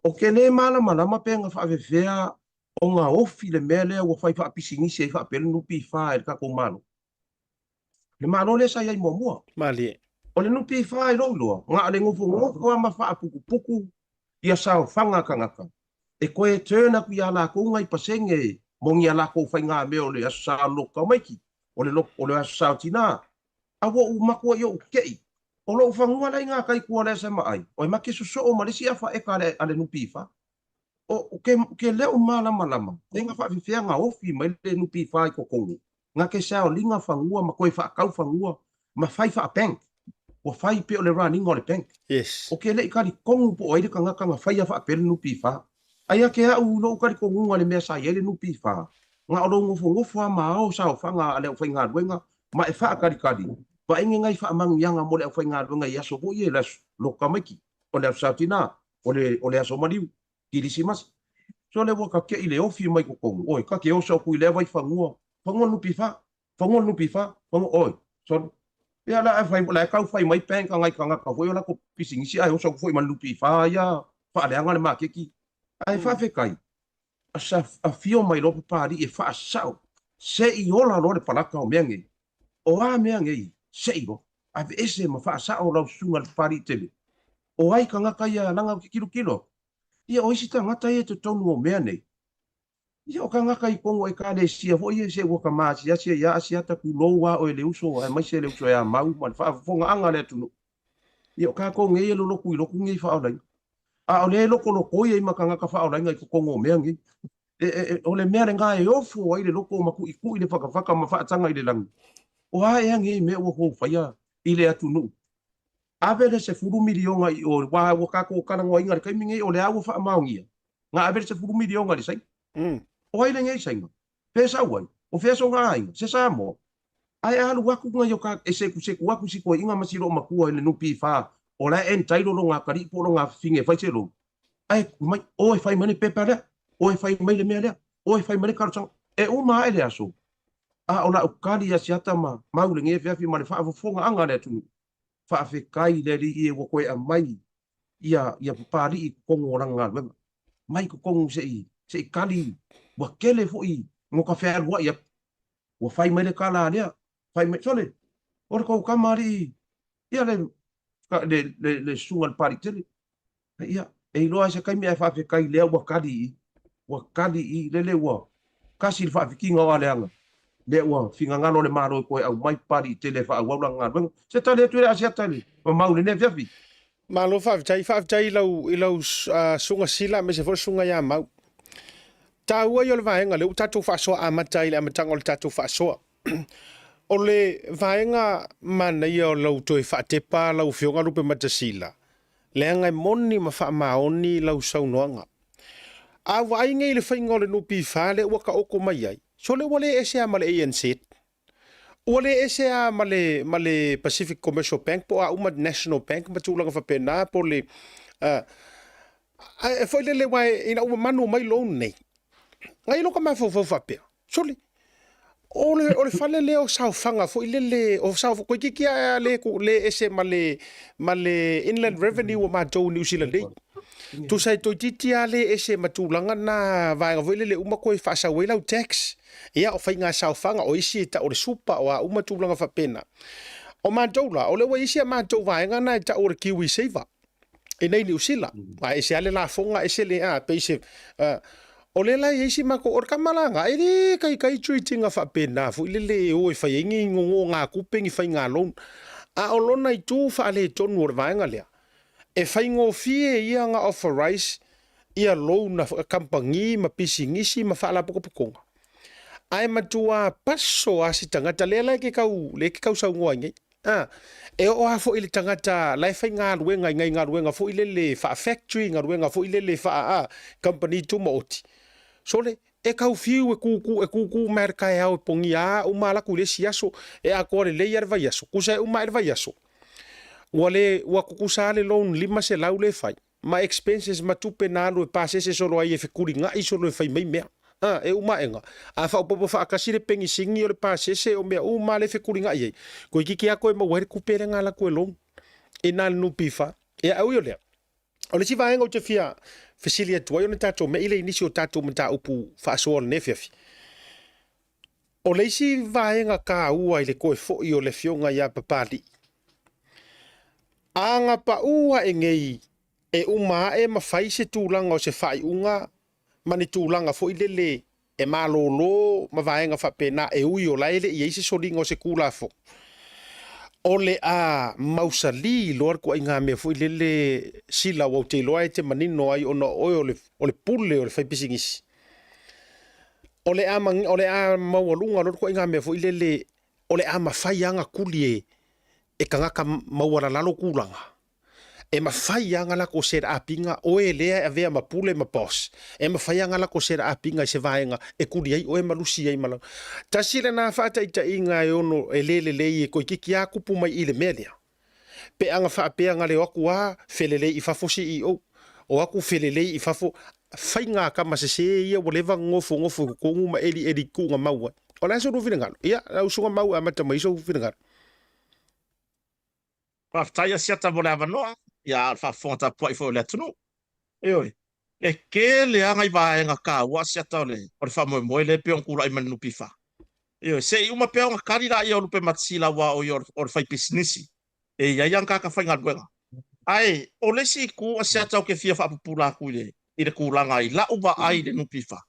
S6: O ke ne malama penga fa vea o nga ofi le mele o fai fa pisini se fa pele nupi fa e ka ko malo. Le malo le sa ia mo.
S3: Mali.
S6: O le nupi fa e lo nga le ngofu ko ma fa puku ia sa fanga kangaka. E ko e turna ku ia la ko ngai pasenge mo ngia la ko fa nga me o le sa lo ka mai ki. O le sa tina. Awo u mako yo kei. O lo whangua lai ngā kai kua lea sa mai. O e make suso o marisi a wha e ka ale nupi wha. O ke leo malama. E ngā wha whiwhia ngā ofi mai le nupi wha i kokongu. Ngā ke sao linga whangua ma koe wha kau whangua. Ma whai wha bank. O whai pe o le running o le bank.
S3: Yes.
S6: O ke le i kari kongu po oire ka ngaka ngā whai a wha pere nupi wha. Aia ke au lo kari kongu ngā le mea sa iere nupi wha. Ngā o lo ngofu a mao sao whanga ale o whai ngā ruenga. Ma e wha kari. Ba inge ngai fa mang yanga mo le fa nga nga ya so bo ye la lo kamaki o le satina o le aso maliu kirisimas so le boka ke ile ofi mai ko o ka ke o so ku ile vai fangua nupi fa oi so ya la fa la ka fa mai pen ka ngai ka nga ka foi la ko pising si ai o so foi man nupi fa ya fa le anga le makeki ai fa fe kai a fio mai lo pa ri e fa sao se i ola lo le palaka o mengi o a mengi seiro ave ese ma fa sa o la sunga pari tele o ai ka ngaka ia langa kilo ia o isi ta ngata e te tonu o mea nei ia o ka ngaka i kongo e ka le sia fo ia se o ka maasi ia se ia asia ta ku loa o le uso ai mai se le uso ia mau ma fa fonga anga le tunu ia o ka ko nge lo lo ku ngi fa o lai a o le lo ko ia ma ka ngaka fa o lai ngai kongo o mea ngi o le mea nga e ofu ai le loko ma ku i le faka ma fa tanga i le lang o ai ngi me o ko fa ia i le atunu avele se furu milionga i o wa ka ko kana ngo inga kai mingi o le awu fa maungia nga avele se furu milionga li sai o ai le ngai sai pesa wai o fea so ngai se sa mo ai alu waku ngai yo ka ese ku waku si ko inga masiro makua le nupi fa o la en tailo lo nga kari po lo nga finge fai se lo ai mai o e fai mani pepa le o e fai mai le mea le o e fai mani karchang e o ma ele aso a o la o kali ya siata ma maule nge fea fi mani fa fonga anga le tu fa fe kai le ri e wo ko e mai ia pari i kongo ranga mai ko kongo se kali wa kele fo i ngo ka fe wa ia wa fai mai le kala le fai mai sole or ko kamari ia le sungal pari tele ia e loa se kai me fa fe kai le wa kali i le wa kasi fa fi kinga wa le anga le wa finga ngano le maro ko au mai pari tele fa wa nga se tale tu le asia tale ma mau le ne fi
S3: Malo fa tai lau sunga sila me se fo sunga ya mau. Ta ua yo le vaenga le tatu fa so amatai le amatanga le tatu fa so. O le vaenga mana yo lau toi fa te pa lau fionga rupe matasila. Le ngai moni ma fa maoni lau saunoanga. A vai ngai le fainga le nupi fa le waka oko mai ai. So le wale ese ama le ANC. Ole ese a male Pacific Commercial Bank po a uma National Bank ma tulanga fa pena po le foi le wai ina uma manu mai lo nei ngai lo ka ma fo fa pe soli ole fale le o sa fanga foi le o sa ko ki le ko le ese male Inland Revenue o ma to New Zealand dei tu sai to titia le ese matulanga na vai foi le uma ko fa sa wela tax ia o fainga sa fanga o isi ta o le supa o uma tulanga fa pena o mantola o le wa isi manto vaenga na ta o kiwi saver e nei New Zealand ma ese ale la fonga ese le a pese o le la isi mako o kamalanga e kai treatinga fa pena fu le o fa yengi ngo nga kupengi fainga lon a o lona i tu fa le tonu o vaenga le e faingo fie ia nga authorize ia lo na kampangi ma pisingisi ma fa la pokopokonga ai matua paso asi tangata le ke kau sa ngoange e o afo ile tangata lai fai nga ruenga nga ruenga fo ile le fa factory nga ruenga fo ile le fa company tu moti so le e kau fiu e kuku merka e au pongia o mala ku le siaso e akore le yerva yaso kusa o mai va yaso wale wa kuku sale loan lima se laule fai ma expenses ma tu penalo e passe se solo ai e fekuringa i solo e fai mai mea e uma enga a fa popo fa kasire pengi singi o le pasese o me uma le fe kuringa ye ko iki ko mo wer ku pere ngala ko long ina no pifa e au yo le o le si va enga o te fia fasilia to yo tato me ile inisio tato mta upu fa so ne fefi o le si va enga ka ua ile ko fo yo le fionga ya papali anga pa ua engei e uma e mafai se tulanga o se fai unga mani tūlanga fo ilele e malolo ma vaenga fa pena e ui o laile i eise solinga o se kula fo. Ole a mausali loar ko inga me fo ilele sila wau te loa e te manino ai ona oi ole pule ole faipisingisi. Ole a maualunga loar ko inga me fo ilele ole a mawhaianga kulie e kangaka mauara lalo kulanga. E mawhai anga la ko sera apinga o e lea e vea mapule ma boss. E mawhai anga la ko sera apinga i se vaenga e kuri ai o e malusi ai malau. Tasira na whata ita inga e ono e lele e ko ikiki a kupu mai ile melea. Pe anga whaapea anga leo aku a whelele i fafo CEO. O aku whelele i fafo whainga kama se ia walewa ngofo kongu ma eri kunga maua. O la so no vinangalo. Ia, au sunga mau a mata mai so vinangalo.
S7: Whaftaia siata mo le avanoa, ia whafonta pua i fo le atunu. Eoi, e ke le anga i vaenga ka ua siata o le whamoe le peon kura i manu pifa. Eoi, se i uma peonga karira i o lupe matsila wa o le whai pisinisi. E ia iang kaka whainga duenga. Ai, o le si ku a siata o ke fia whapupula ku i le kulanga i la uba ai le nupifa.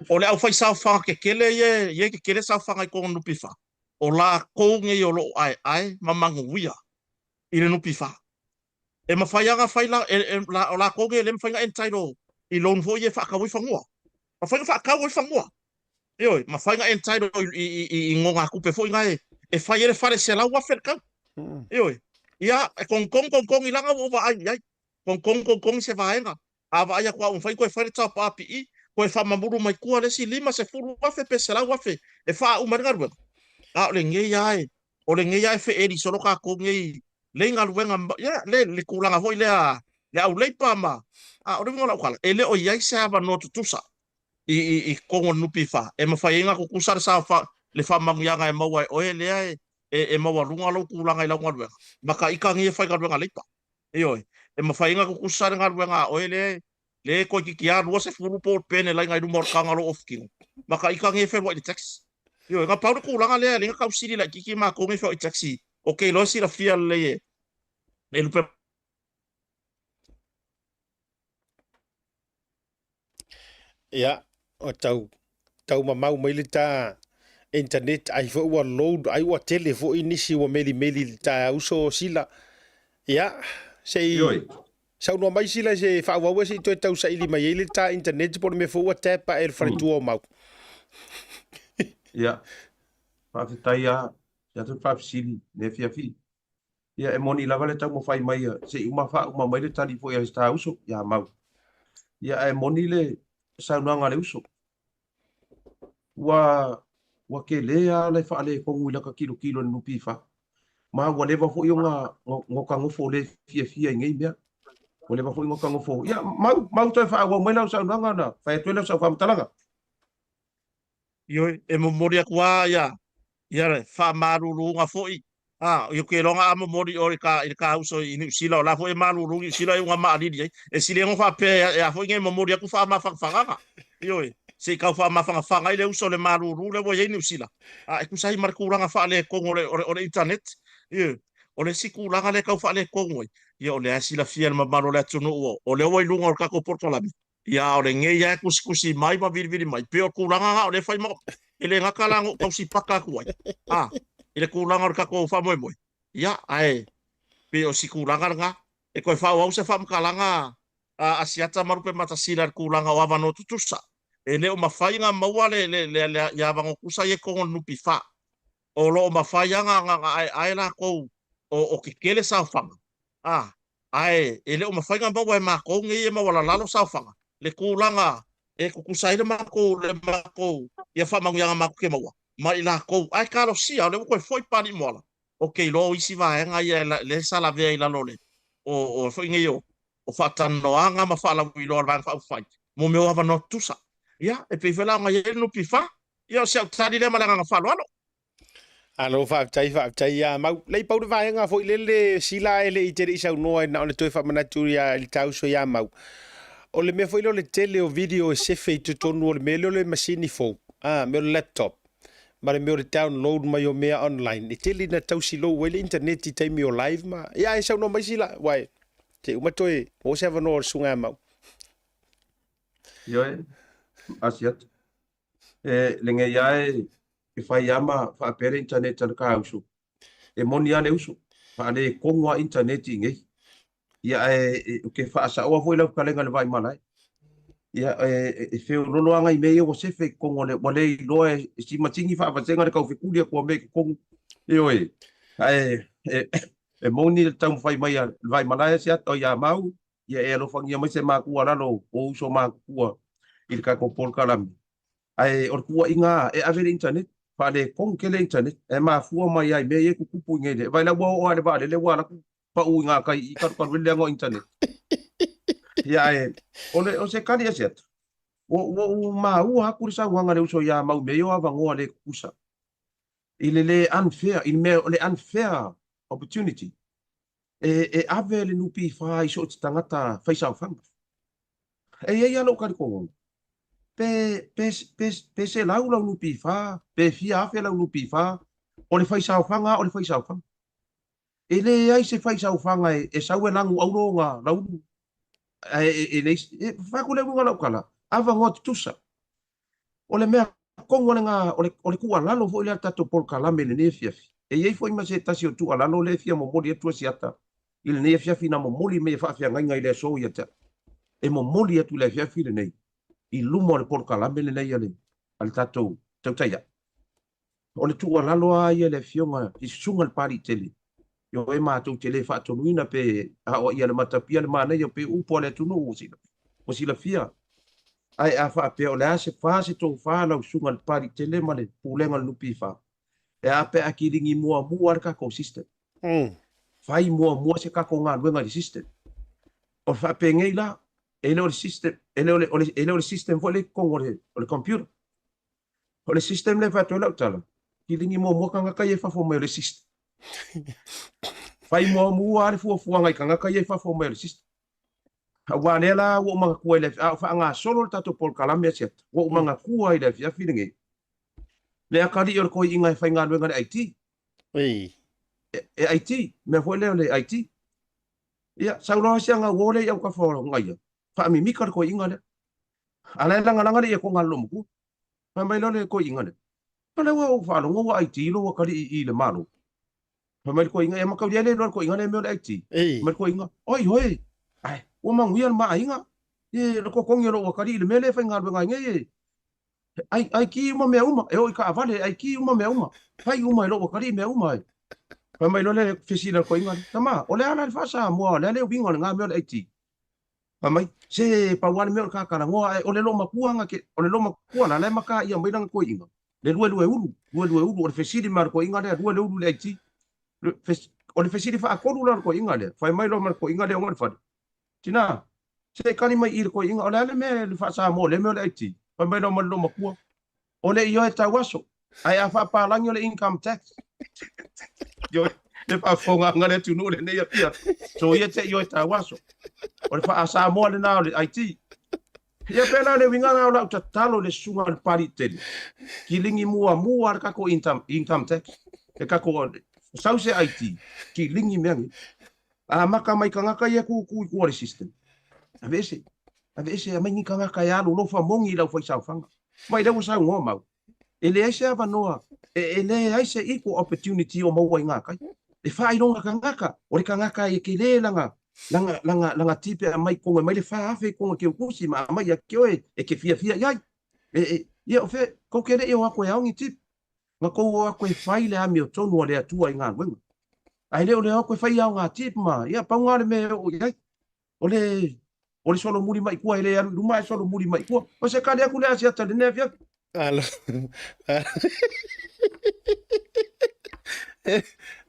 S7: O le au whai sao whanga ke kele ye ke kele sao whanga i konga nupifa. O la kounge i o lo ai mamangu wia. I le nupi fa. E mawhaianga whaila, o la koge le mwhainga entairo i loan fo i e whakawai whangua. Mawhainga whakawai whangua. Eoi, mawhainga entairo i ngonga kupe fo i ngai e whai ere whare se lau wawherkau. Eoi, ia e kong i langa uwa ai. Kong se vaenga. Awa ai a kua umwhai koe whare tau pāpi i, Koe whamamuru mai kua le si lima se furu wafe pe se lau wafe. E wha umaringa ruenga. A o le ngei ai. O le ngei ai fe eri solo ka ko ngei. Le inga ruenga. Ya, le kulanga hoi lea. Le au leipa ma. A o le ngola ukala. E le o iai se ava no tutusa. I kongo nupi fa. E mawhai inga kukusare sa fa. Le wha mangianga e maua e oe lea e maua runga lau kulanga i lau ngaruenga. Maka ika ngia whai ngaruenga leipa. E oi. E mawhai inga kukusare ngaruenga oe lea. Le ko ki kia rua se furu po pene lai ngai rumor kanga lo ofking. Maka ika nge fe i taxi. Yo nga pau ko langa le nga kau siri la kiki ma ko nge fe i taxi. Okay, lo si la fia le ye. Le lupe
S3: Ia, o tau mamau mai le tā internet ai fo ua load ai ua tele fo inisi ua meli tā uso sila. Ia, sei
S6: Yoi.
S3: sau no mai sila se fa wa se to tau sa ili mai ele tā internet por me fo ua tapa el fraitu o mau.
S6: Ia. Whawhitaia, ia tu whawhisiri, ne whiawhi. Ia e moni lava le tau mo whai mai, se uma mai le tani fo ia sta uso, ia mau. Ia e moni le saunanga le uso. Wa ke lea le wha le kongu ila ka kilo nupi wha. Ma wa lewa fo i ngo ka ngofo le whiawhi ngei mea. Wa lewa fo i ngo ka ngofo. Ia mau toi wha wa mai lau saunanga na, whai tue lau sa whamtalanga.
S7: yo e mo mori akua ya. Ya re fa maruru nga foi. Yo ke longa amo mori ori ka uso i New Zealand la foi maruru i sila nga ma ali e sile ngo fa pe ya foi nge mo mori aku fa ma fa fa. Yo se ka fa ma fa ile uso le maruru le wo i New Zealand. E ku sai mar kuranga fa le kongo le internet. Yo o le siku langa le ka fa le kongo. Yo le asila fiel ma maro le tunu o le wo i lunga ka ko Porto Lami. Ya o le nge ya kusi mai ma viri mai pe o kuranga o le fai ma ele nga kalango kau si paka kuai. Ele kulanga o kako fa moi moi. Ya, ai. Pe o si kulanga nga. E koe fa au se fa mkalanga asiata marupe matasila kulanga o avano tutusa. E le o mafai nga maua le ya vango kusa ye kongo nupi fa. O lo o mafai nga ai la kou o kikele sa fanga. Ai, ele o mafai nga maua e mako nge ye maua la lalo sa fanga. Le kulanga e kukusai le mako ia fa mangianga mako ke maua ma ila ko ai karo sia le ko foi pani mola okay lo isi va nga ia le sala ve ila lole o foi nge yo o fa tan no anga ma fa la wi lo va fa fai mo me ava no tusa ia e pe vela nga ia no pifa ia se tadi le mala nga fa lo
S3: Alo fa tai ya mau lei pau de vai nga foi le sila ele i tere isa no na ole toi fa manaturia il tau so ya mau. O le me foi lo le tele o video se fei tu tonu o le me lo le machine fo. Me le laptop. Ma le me le download mai o mea online. E tele na tau si lo wele internet i taimi o live ma. Ia e sau no mai sila. Wai. Te umatoe. O se ava no o sunga mau.
S6: Yoi. Asiat. Le nge iae e whai ama wha pere internet al ka usu. E moni ale usu. Wha le kongwa internet i ngei. Ia ke wha asa oa voi lau kalenga le vai malai. Ia e wheo lono anga i mei o se whai kongo le wale i loa e si matingi wha awatenga le kau whikulia kua me kongo. Ioi. E moni le tau whai mai le vai malai se ato ia mau. Ia e alofangia mai se makua lalo o uso makua i le kako Paul Kalami. Or kua inga e avere internet. Wha le kongo ke le internet. E mafua mai ai mei e kukupu ingei le. Vai la ua o ale vale le wala ku. Pa u nga kai i karu wile ngo internet. Ia o se kani a set. O ma u ha kuri sa wanga le uso ia mau meo ava ngoa le kusa. Ile le unfair, ile me le unfair opportunity. E ave le nupi fa i so tangata fa sa fanga. Ia lo kari ko. Pe se lau nupi fa, pe fia ave lau nupi fa. O le fa sa fanga, o le fa sa fanga. Ele ai se fai sa fanga e sa we langu auronga lau e fa ko le ngala kala ava ngot tusa o le mea kongo nga o le ku lalo fo le tato Paul Kalame le nefia e ye foi ma se tasi o tu lalo le fia mo moli tu siata il nefia fina mo moli me fa fia nga ile so yata e mo moli tu le fia file nei il lumo le Paul Kalame le nei ale al tato tautaya o le tu lalo ai le fionga i sunga le pari tele yo e mātou te le whaatonuina pe a o ia le matapia le mana yo pe upo le tunu o sila fia. ai a fa pe o le se fa se to fa la sunga pari tele ma le pulenga lupi fa e a pe a kiringi mua ka ko system fai mua se ka ko nga luenga di system o fa pe ngai la ele o system ele o system fo le ko o le computer o le system le fa to la tala kiringi mua ka nga ka ye fa fo me le system fai mua ari fu ngai ka nga ka ye fa fo me le system Wanela wo mga kuwa ile fa nga solo tato pol kalamia set wo mga kuwa ile fia filingi le akali yor ko inga fa nga luenga IT IT me fo le IT ya saulo sia nga wo le ya ka fo ngai fa mi mi ko inga le ala langa le ko ngalo mu fa mai lo le ko inga le ale wo fa lo wo IT lo ka i le malo fa mai ko inga e maka le lo ko inga le me IT me ko inga oi hoi ai o manguia ma ainga e ko kongi ro wakari le mele fa ngal nga nge ai ki uma me uma e o ka vale ai ki uma me uma fai uma lo wakari me uma fa mai lo le fisila ko inga tama o le ala fa sa mo le le bingo nga me le IT fa mai se pa wan me ka kana ngo o le lo makua nga ke o le lo makua la le maka ia mai ko inga le lue ulu o fisili mar ko inga le lue ulu le IT o le fisili fa ko lu ko inga le fa mai lo mar ko inga le o fa Tina, se kani mai ir ko inga ole me le fa sa mo le me le IT. Pa mai no lo makua. Ole yo e tawaso. Ai a fa pa lang yo le income tax. Yo le pa fonga ngale tu no le ne ya pia. So ye te yo e tawaso. Ole fa sa mo le na le IT. Ye pena le winga na la talo le sunga le paritele. Kilingi mua ka ko income tax. E ka ko sa se IT. Kilingi mengi. Maka mai kanga ia ku le system. A vese mai ni kanga ia lo fa mongi la fa sa fanga. Mai le sa ngo mau. Ele ese ava noa. Ele ese equal opportunity o mau nga kai. Le fa ino kanga o le kanga e ke le langa tipe mai ko mai le fa afe ko ke kusi ma mai ya ke e ke fia yai. Ia o fe ko ke le o ko ya ngi tip. Nga ko o ko fai le ami o tonu le atua nga wenga. Ai le ole ko fai nga tip ma ia pa ngare me o ia ole solo muri mai kua ile alu mai solo muri mai kua o se kale aku le asia tale ne via
S3: alo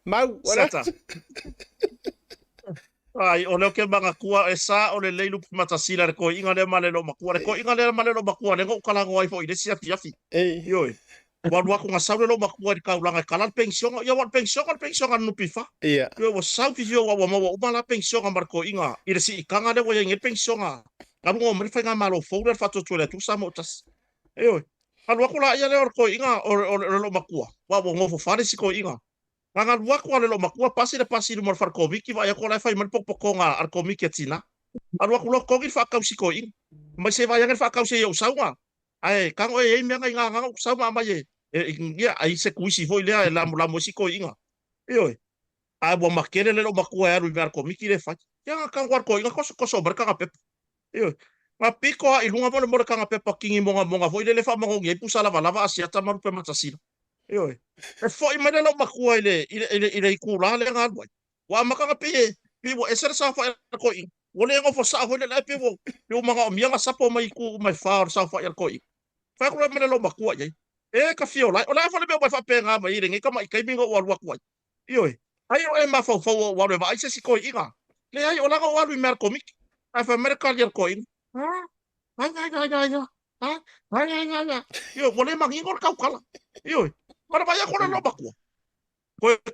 S3: mau ora
S7: ai o leo ke manga kua e sa o le leilu matasila re ko inga le male lo makua re ko inga le male lo makua le ngo kala ngoi fo ile sia fiafi yoi Wan wako nga sawe lo makua di kaulanga kalan pensiong ya wan pensiong anu pifa.
S3: Iya.
S7: Yo wa sau fio wa umala pensiong marko inga. Ire si ikanga de wa yang pensiong a. Kamu ngo mri fanga malo folder fatu tole tu sama utas. Eyo. Kan wako la ya le ko inga o lo makua. Wa ngo fo fare si ko inga. Ngangal wako le lo makua pasi lu mar far komiki wa ya ko la fai man pokonga ar komiki tina. Ar wako lo kogi fa kau si ko ing. Mai se va yang fa kau se yo sawa. Ai kang o e me nga sawa ma ye. Ia ai se kuisi foi lea la mosi ko inga. Io. Ai bo makere le lo makua eru ver ko miki le fa. Ya kan war ko inga koso berka ka pep. Io. Ma piko a ilunga mo ka pep kingi monga foi le fa mo ngi pusa lava asia ta maru pe matasina. Io. E foi me le lo makua ile ikula le nga boy. Wa maka pe piwo eser sa fa ko inga. Wole ngo fo sa foi le piwo. Piwo manga o mianga sapo mai ku mai fa sa fa ko inga. Fa ko me le lo makua ye. E ka fio lai o la fa le mai fa penga mai ringi ka mai kai bingo wa wa io ai o e ma fo wa le vai se si ko inga le ai o la ko wa mer komik ai fa mer ka ko in ai io vole ma ngor ka kala io ora vai ko no ba ko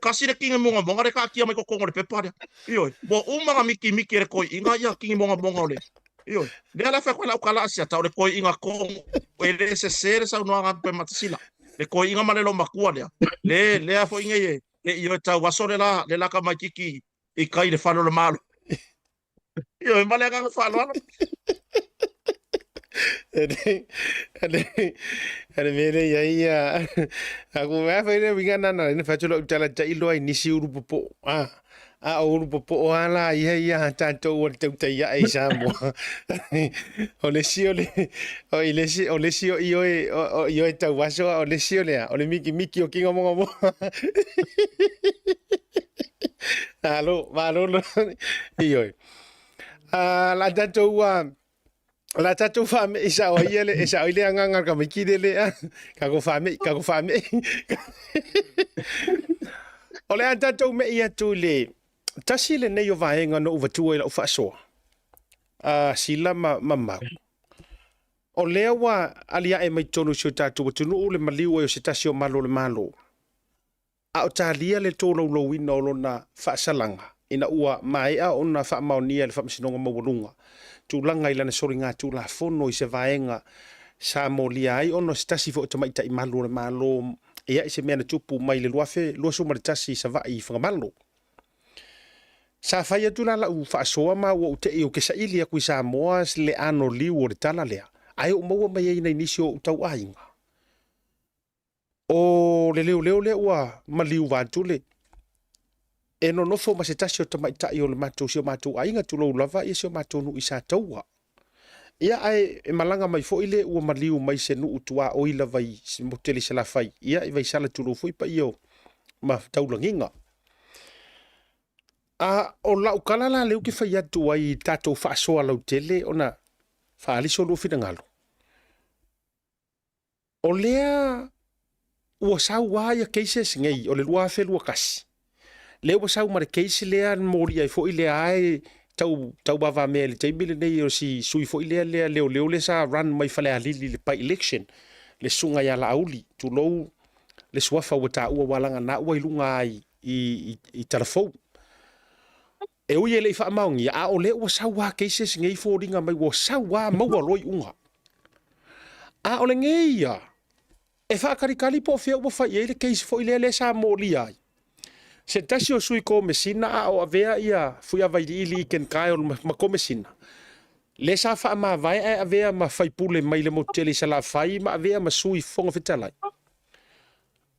S7: kasi le kinga monga re ka kia mai ko ngor pepa io bo uma miki re ko inga ya kinga monga le io le ala fa ko la kala asia ta le ko inga ko ele se ser sa no anga pe matsila le ko inga male lo makua le afo inga ye io ta wasore le ka makiki e kai le falo le malo io male ka falo
S3: Ade mere ia aku me fa ina winga na ne fa chulo tala ta ilo ai nisi uru popo a uru popo ala ia tanto o te ia ai samo o le si o le si io e ta waso o le si o le miki o kingo mo malo io la tanto La tatu fa me isa o ile anga ka me kide le ka ko fa me ole an tatu me ia tu le tasi le nei o vaenga no uva tu o fa so sila ma o lea wa alia e mai tonu sio tatu tunu le maliu o se tasi o malo le malo a o talia le tolo lo wina o lona fa salanga ina ua mai a ona fa maonia le fa msinonga mawalunga tūlanga ilana sori ngā tūla fono i se vaenga sa molia ai ono stasi fo tama ita i malo le malo ia i se mea na tupu mai le luafe lua suma le tasi sa vai i whangamalo. Sa whaia tūla la u whaasoa ma ua ute i o ke sa ili a kui sa moa le ano liu o le tala lea. Ai o maua mai eina inisi o utau ainga. O le leo le ua maliu vātule. E no nofo ma se tasi o tamaitai o le mātou si o mātou ainga tulou lava ia si o mātou nu i sa taua. Ia ai e malanga mai fo ile ua maliu mai se nu utua o ila vai si moteli se la fai. Ia i vai sala tulou fo ipa i o ma taulanginga. O lau kalala leu ki fai atu ai tātou whaasoa lau tele ona whaaliso lua fina ngalo. O lea ua sau wāia keises ngei o le lua fe lua kasi. Leo ba sau mare keisi lea mori ai fo ile ai tau bava me le taimile nei o si sui fo ile leo le sa run mai fale alili le pa election le sunga ya la auli tu lo le swafa wata ua walanga na ua ilunga ai i telefon e ui ele fa maungi a o le ua sau wa keisi ngei fo ringa mai wa sau wa maua loi unga a o le ngei ya e fa karikali po fe ua fa ile keisi fo ile le sa moli ai. Se tasi o sui ko mesina a o avea ia fuia vai ili ken kai o ma ko mesina. Le sa fa ma vai a avea ma fai pule mai le moteli sa la fai ma avea ma sui fonga fetalai.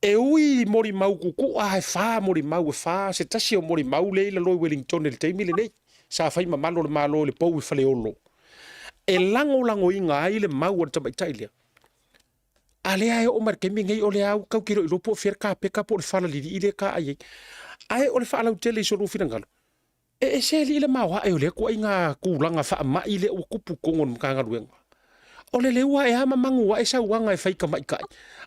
S3: E ui mori mau kuku a e fa mori mau e fa se tasi o mori mau le ila loi Wellington le teimi le nei. Sa fai ma malo le pou i fale olo. E lango inga ai le mau o tamaitai lea. Ale ai o mar kemi ngai o le au kau kiro i lopo fer ka peka po le fala lili ile ka ai. Ai o le fala utele so rufi ngalo. E se li le mawa ai o le ko inga kulanga fa ma ile o kupu kongon mkanga ruenga. O le lewa e ama mangu wa e sa wanga e fai ka mai kai.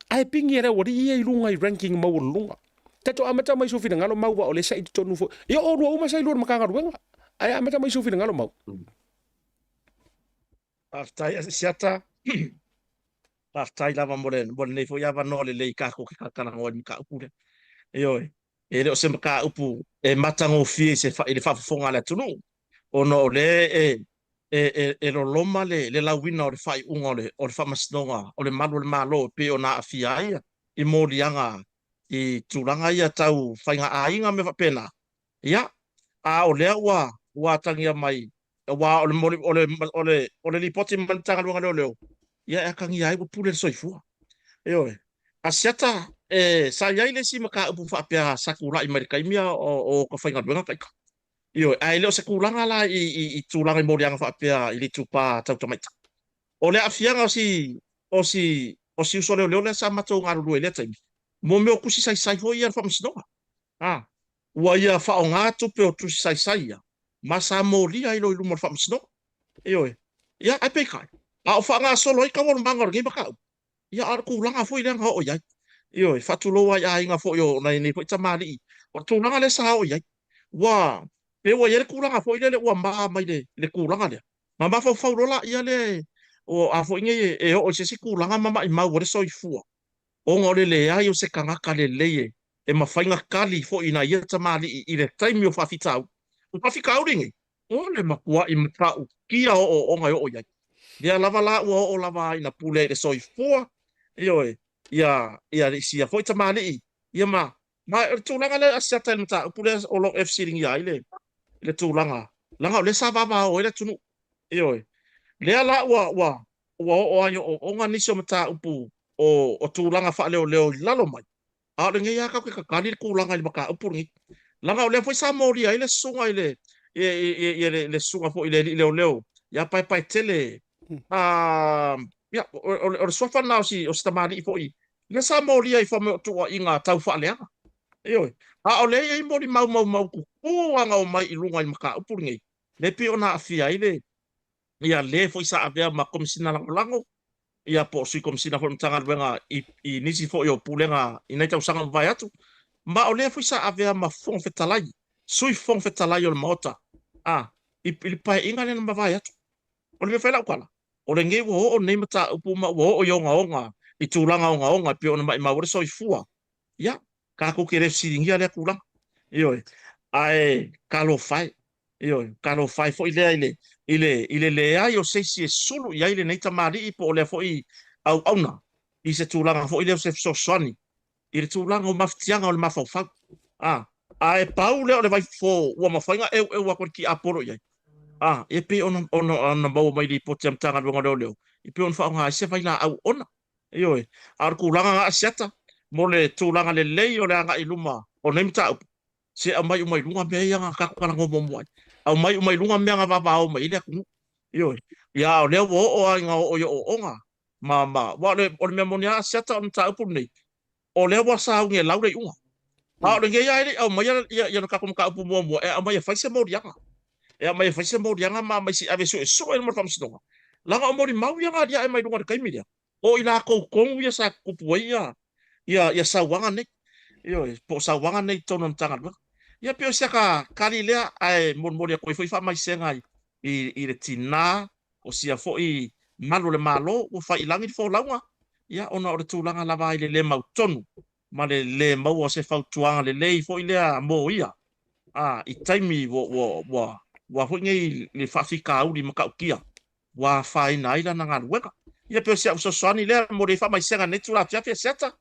S3: Ai pingi era o ri i lunga i ranking mau lunga. Tato amata mai so fina ngalo mau wa o le sa i tonu fo. Yo o ro uma sai lor mkanga ruenga. Ai amata mai so fina ngalo mau.
S7: Aftai siata Aftai lava molen nei fo ia no le ka ko ka kana ngoi ka upu. Yo e le se ka upu e matango fi se fa ile fa fonga la tunu. Ono le lo loma le la wina o le fai unga o le fa masnonga o le malo pe ona afia ia i molianga i tulanga ia tau fainga ainga me fa pena. Ia a o le wa tangia mai wa o le lipoti mantanga lunga leo. Ia e kangi ai pule soifua. Eo asiata sa yai le si maka upu fa pia sakura i Amerikaimia o ka fainga duenga kai. Io ai leo sakulanga la i tulanga i morianga fa pia i le tupa tau tamaita. O le afianga o si uso leo le sa matou ngaru le taimi. Mo me o kusi sai ho ia fa msinoa. Ua ia fa o ngatu pe o tusi sai ia. Masa moli ai lo ilu fa msinoa. Io ia ai pe kai. A o whanga solo i ka wano manga o bakau. Ia ar kulanga fo i lenga o iai. Io whatulo ai inga fo i nei po i tamari. O tūnanga le sa o iai. Wa pe wa yere kulanga fo i le ua maa mai le kulanga le. Ma ma fo rola ia le o a fo inge o se kulanga mama i mau wale so i fua. O ngore le ai o se kangaka le leye. E ma whainga kali fo i na ia tamari i le taimi o whawhitau. O whawhikau ringi. O le makua i mtau. Kia o ngai o iai. Dia lava la o lava ina pule de soi fo io ia sia foi tamali ia ma tulanga le asata mata pule o lo FC ring ia le tulanga langa le sava va o le tunu io le la o ayo o ngani so mata upu o tulanga fa leo lalo mai a le ngia ka kali kulanga le maka upu ngi langa le foi sa mori ile sunga ile le sunga fo ile leo ya pai tele ya o sofa na si o stamari i foi le sa mori ai fo me tu inga tau fa le io a o le ai mori mau ku anga o mai i lunga i maka upu ngi le pe ona afia ile ia le fo isa avea ma komisina lango ia po sui komisina fo mtanga wenga I nisi fo yo pulenga ina tau sanga vai atu ma o le fo isa avea ma fong fetalai sui fong fetalai o le maota ili pai inga le na vai atu o le fela kwala o le nge wo o nei mata upu ma wo o yonga onga I tulanga onga pe ona mai ma wo soi fua ia ka ko kere siringia le kulang iyo ai kalo fai fo ile le ai o se sulu ia ile nei tamali I po le fo I au auna I se tulanga fo ile se sosoni ile tulanga o maftianga o le mafau ai paule o le vai fo o mafainga e wa ko ki aporo ia e pe ona mau mai li po tem tanga ngo leo I pe on fa nga se vai la au ona iyo ar kulanga nga siata mo le tulanga le lei o le anga I luma o nei mta se a mai lunga me ia nga ka kana ngo mo au mai lunga me nga va o mai le ku yo ya o le o nga o yo onga ma wa le o me monia seta on ta pu nei o le wa sa nge lau le unga a le nge ya ile au mai ya no ka ko ka pu mo e a mai fa se mo dia mai fa se mo dia ma mai si ave so e mo fam sino la nga mo ri mau ya nga dia mai lunga de kai mi dia o ila ko ya sa ku pu ya sa wanga nei yo po sa wanga nei tonon tanga ia pe o siaka kalilea ai monmolia koe foi fa mai senga I le tina o sia foi malo le malo o fa ilangi fo launga ia ona o le tulanga lava I le mau tonu ma le mau o se fautuanga le foi le mo ia I taimi wa ho ngai le fa fika au di maka ukia wa fa ina ila na ngan weka ia pe o sia so soni le mo le fa mai senga netu la pia seta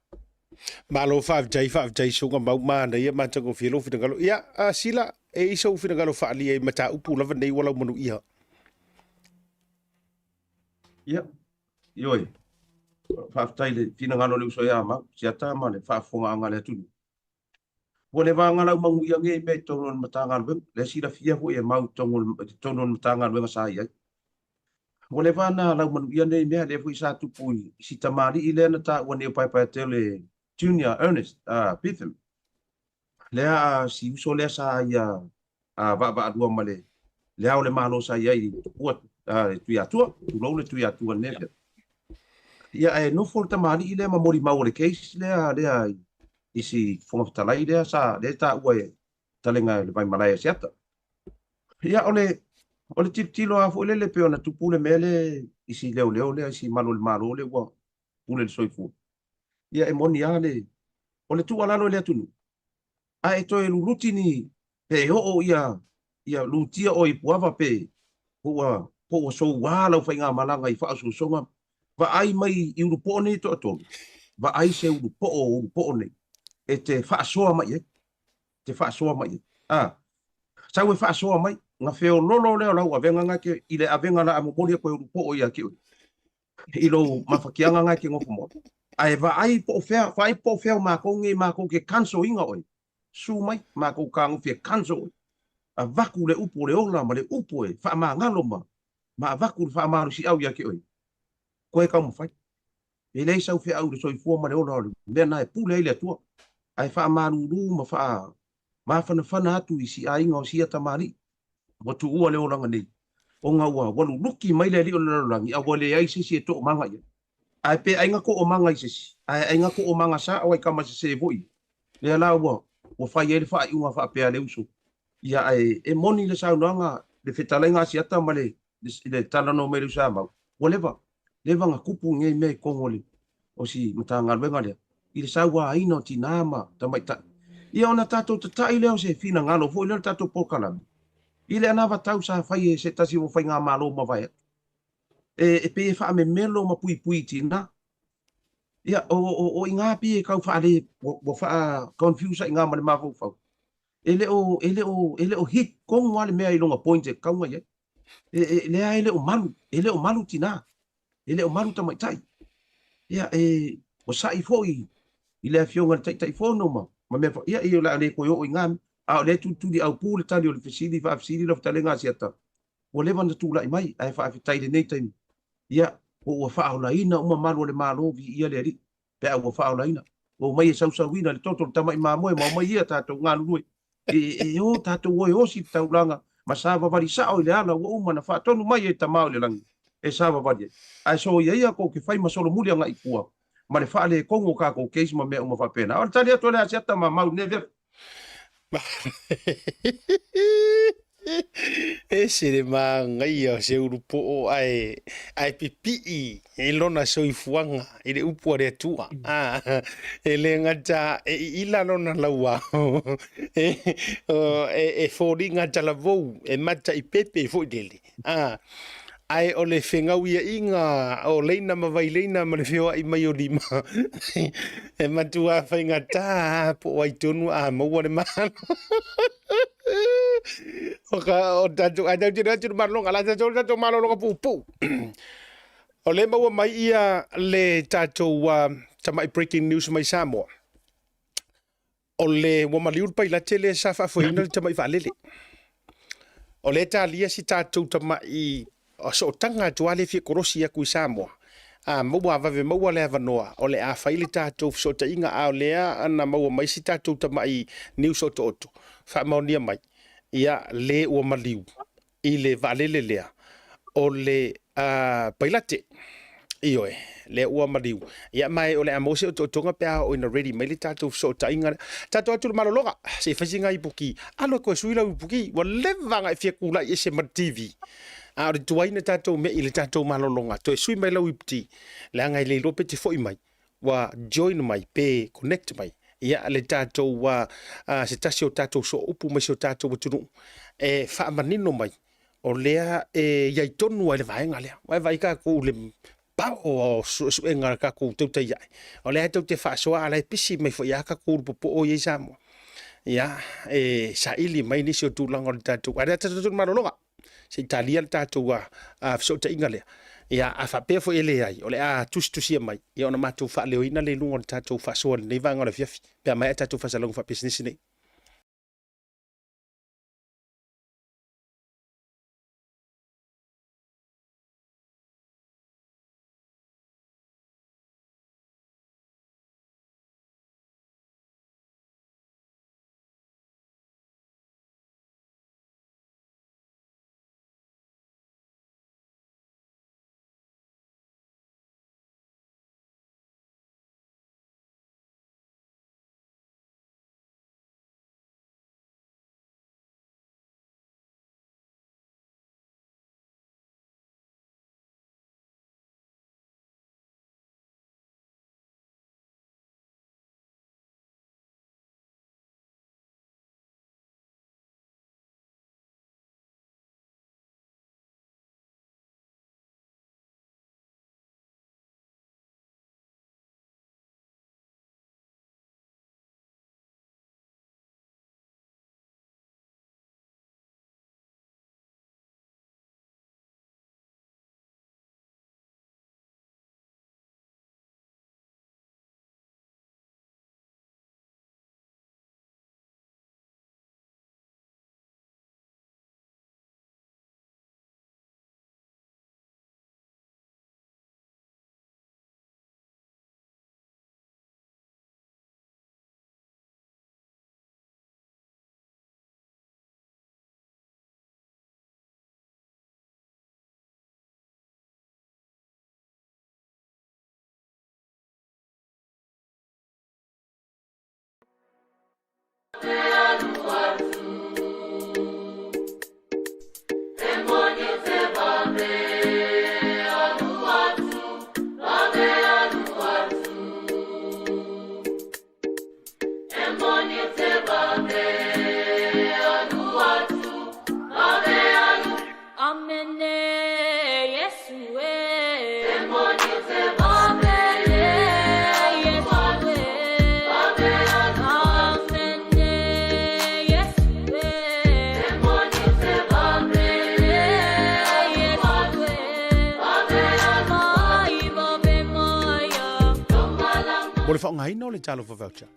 S3: Malo fa jai so ngam ma na ia ma tango filo fi ngalo ia sila e iso fi ngalo fa ali e mata upu lava nei wala manu ia
S6: ia yoi fa taile fi ngalo le so ya ma siata ma le fa fonga ngale tu wole va ngala mangu ia nge me tonon mata ngal le sila fia ho e mau tonon mata ngal sa ia wole va na la manu ia nei me le fu sa tu pui si tamari ile na ta woni pai tele Junior Ernest Pitham lea si uso lea sa ia va dua male lea ole malo sa ia I uat tu ya tu lo tu ya tu ne ia e no for tamali ile ma mori mau le case lea isi fonga talai lea sa le ta ue talenga le vai malaya siata ia ole tilo a fo le pe ona tu pule mele isi leo le isi malo le wa pule le soifu ia e moni ale o le tu alalo le tunu a e to e luluti ni pe o ia lutia o I puava pe po so wala fa nga malanga I fa so songa va ai mai I urupo ni to va ai se urupo ni e te fa so mai te fa so mai sa we fa so mai nga feo lolo le la avenga nga ke ile avenga la mo ko urupo ia ki I lo mafakianga nga ke ngofo mo ai va ai po fe ma ko ke kanso inga oi su mai ma ko ka ngo fe kanso a vaku le upo le ola ma le upo e fa ma ngalo ma vaku fa ma si au ya ke oi ko e ka mo fai e le sa fe au le soi fu ma le ola le na e pule ile tu ai fa ma lu ma fa na atu si ai ngo si ata mari mo tu o le ola ngani o nga wa lu luki mai le li ola langi a wole ai si to manga ia ai pe ai ngako o manga isi ai ngako o manga sa o kama se voi le la o fa ye fa unga fa pe ale uso ia ai e moni le sa nga le fetalenga si ata male le tala no me sa ma whatever le vanga kupu nge me kongole o si mtanga wenga le ile sa wa ai no tinama tamaita ia ona tato tai le o se fina ngalo fo le tato pokala ile ana va tau sa fa ye se tasi o fa nga malo ma vai e pe fa me melo ma pui tina ia o inga pi ka fa le bo fa confuse inga ma ma fa ele o hit kong wale me ai longa point e ka ngai le ai ele o malu tina ele o malu ta mai tai ia o sai foi ile fionga tai fo no ma me ia io la le ko yo inga a le tu di au pule tali o le fisili fa fisili lo talenga siata o le vanda tu la mai ai fa tai le nei tai ia o fa ola ina uma malu le malo vi ia le ri pe o fa ola ina o mai sa wina le toto ta mai ma mo mai ia ta to nga lui e o ta to o si ta ulanga ma sa vavali sa o le ala ua uma na faatonu mai e tamao le langi e sa vavali ai so ia ko ke fai masolo muli anga ikua ma le faale kongo ka ko keisi ma mea uma faapena o le tali atu le asiata ma mau neve
S3: E se le mangai o se urupo o ai pipi e lona soifuanga i le upu le atua e le ngata e ila lona laua e fori ngata la vou e mata i pepe fo dele ai o le whengau ia inga o leina ma vai leina ma le whioa i mai o lima e matua whainga tā po ai tonu a maua le mahalo o tatu ai tau tira tira marlonga la tatu marlonga pu o le maua mai ia le tatu tamai breaking news mai Samoa o le wa maliur pai la tele sa fa foi no tamai valele o le talia si tatu tamai o so tanga tuale fi korosi ya ku Samoa maua vave maua le avanoa o le a faili tatu so ta inga a le ana maua mai si tatu tamai news o to fa monia mai ia le ua maliu i le valele lea o le pailate ioe le ua maliu ia mai o le amose o tonga pea o ina ready mai le tatou so tainga tatou atu malologa se fasinga i puki alo ko suila i puki wa levanga e fia kula i se ma TV a re tuaina tatou me i le tatou malolonga to e sui mai lau i puti le anga i le lope te foi mai wa join mai pe connect mai ia le tatou se tasi o tatou so upu mai se o tatou watunu e whaamanino mai o lea e iai tonu ai le vaenga lea wai vai ka kou le pao o suenga ka kou tau tai ai o lea tau te whaasoa ala e pisi mai fo ia ka kou popo o iei Samoa ia e sa ili mai nisi o tūlanga o le tatou a rea tatou marolonga se italia le tatou so ta inga lea ia a whapea fo ele ai o le a tusi mai ia ona mātou whaaleo le lunga o le tatou whaasoa le neivanga o le fiafi pea mai a tatou whasalonga wha business nei mo le whaongaina o le talo whawaucha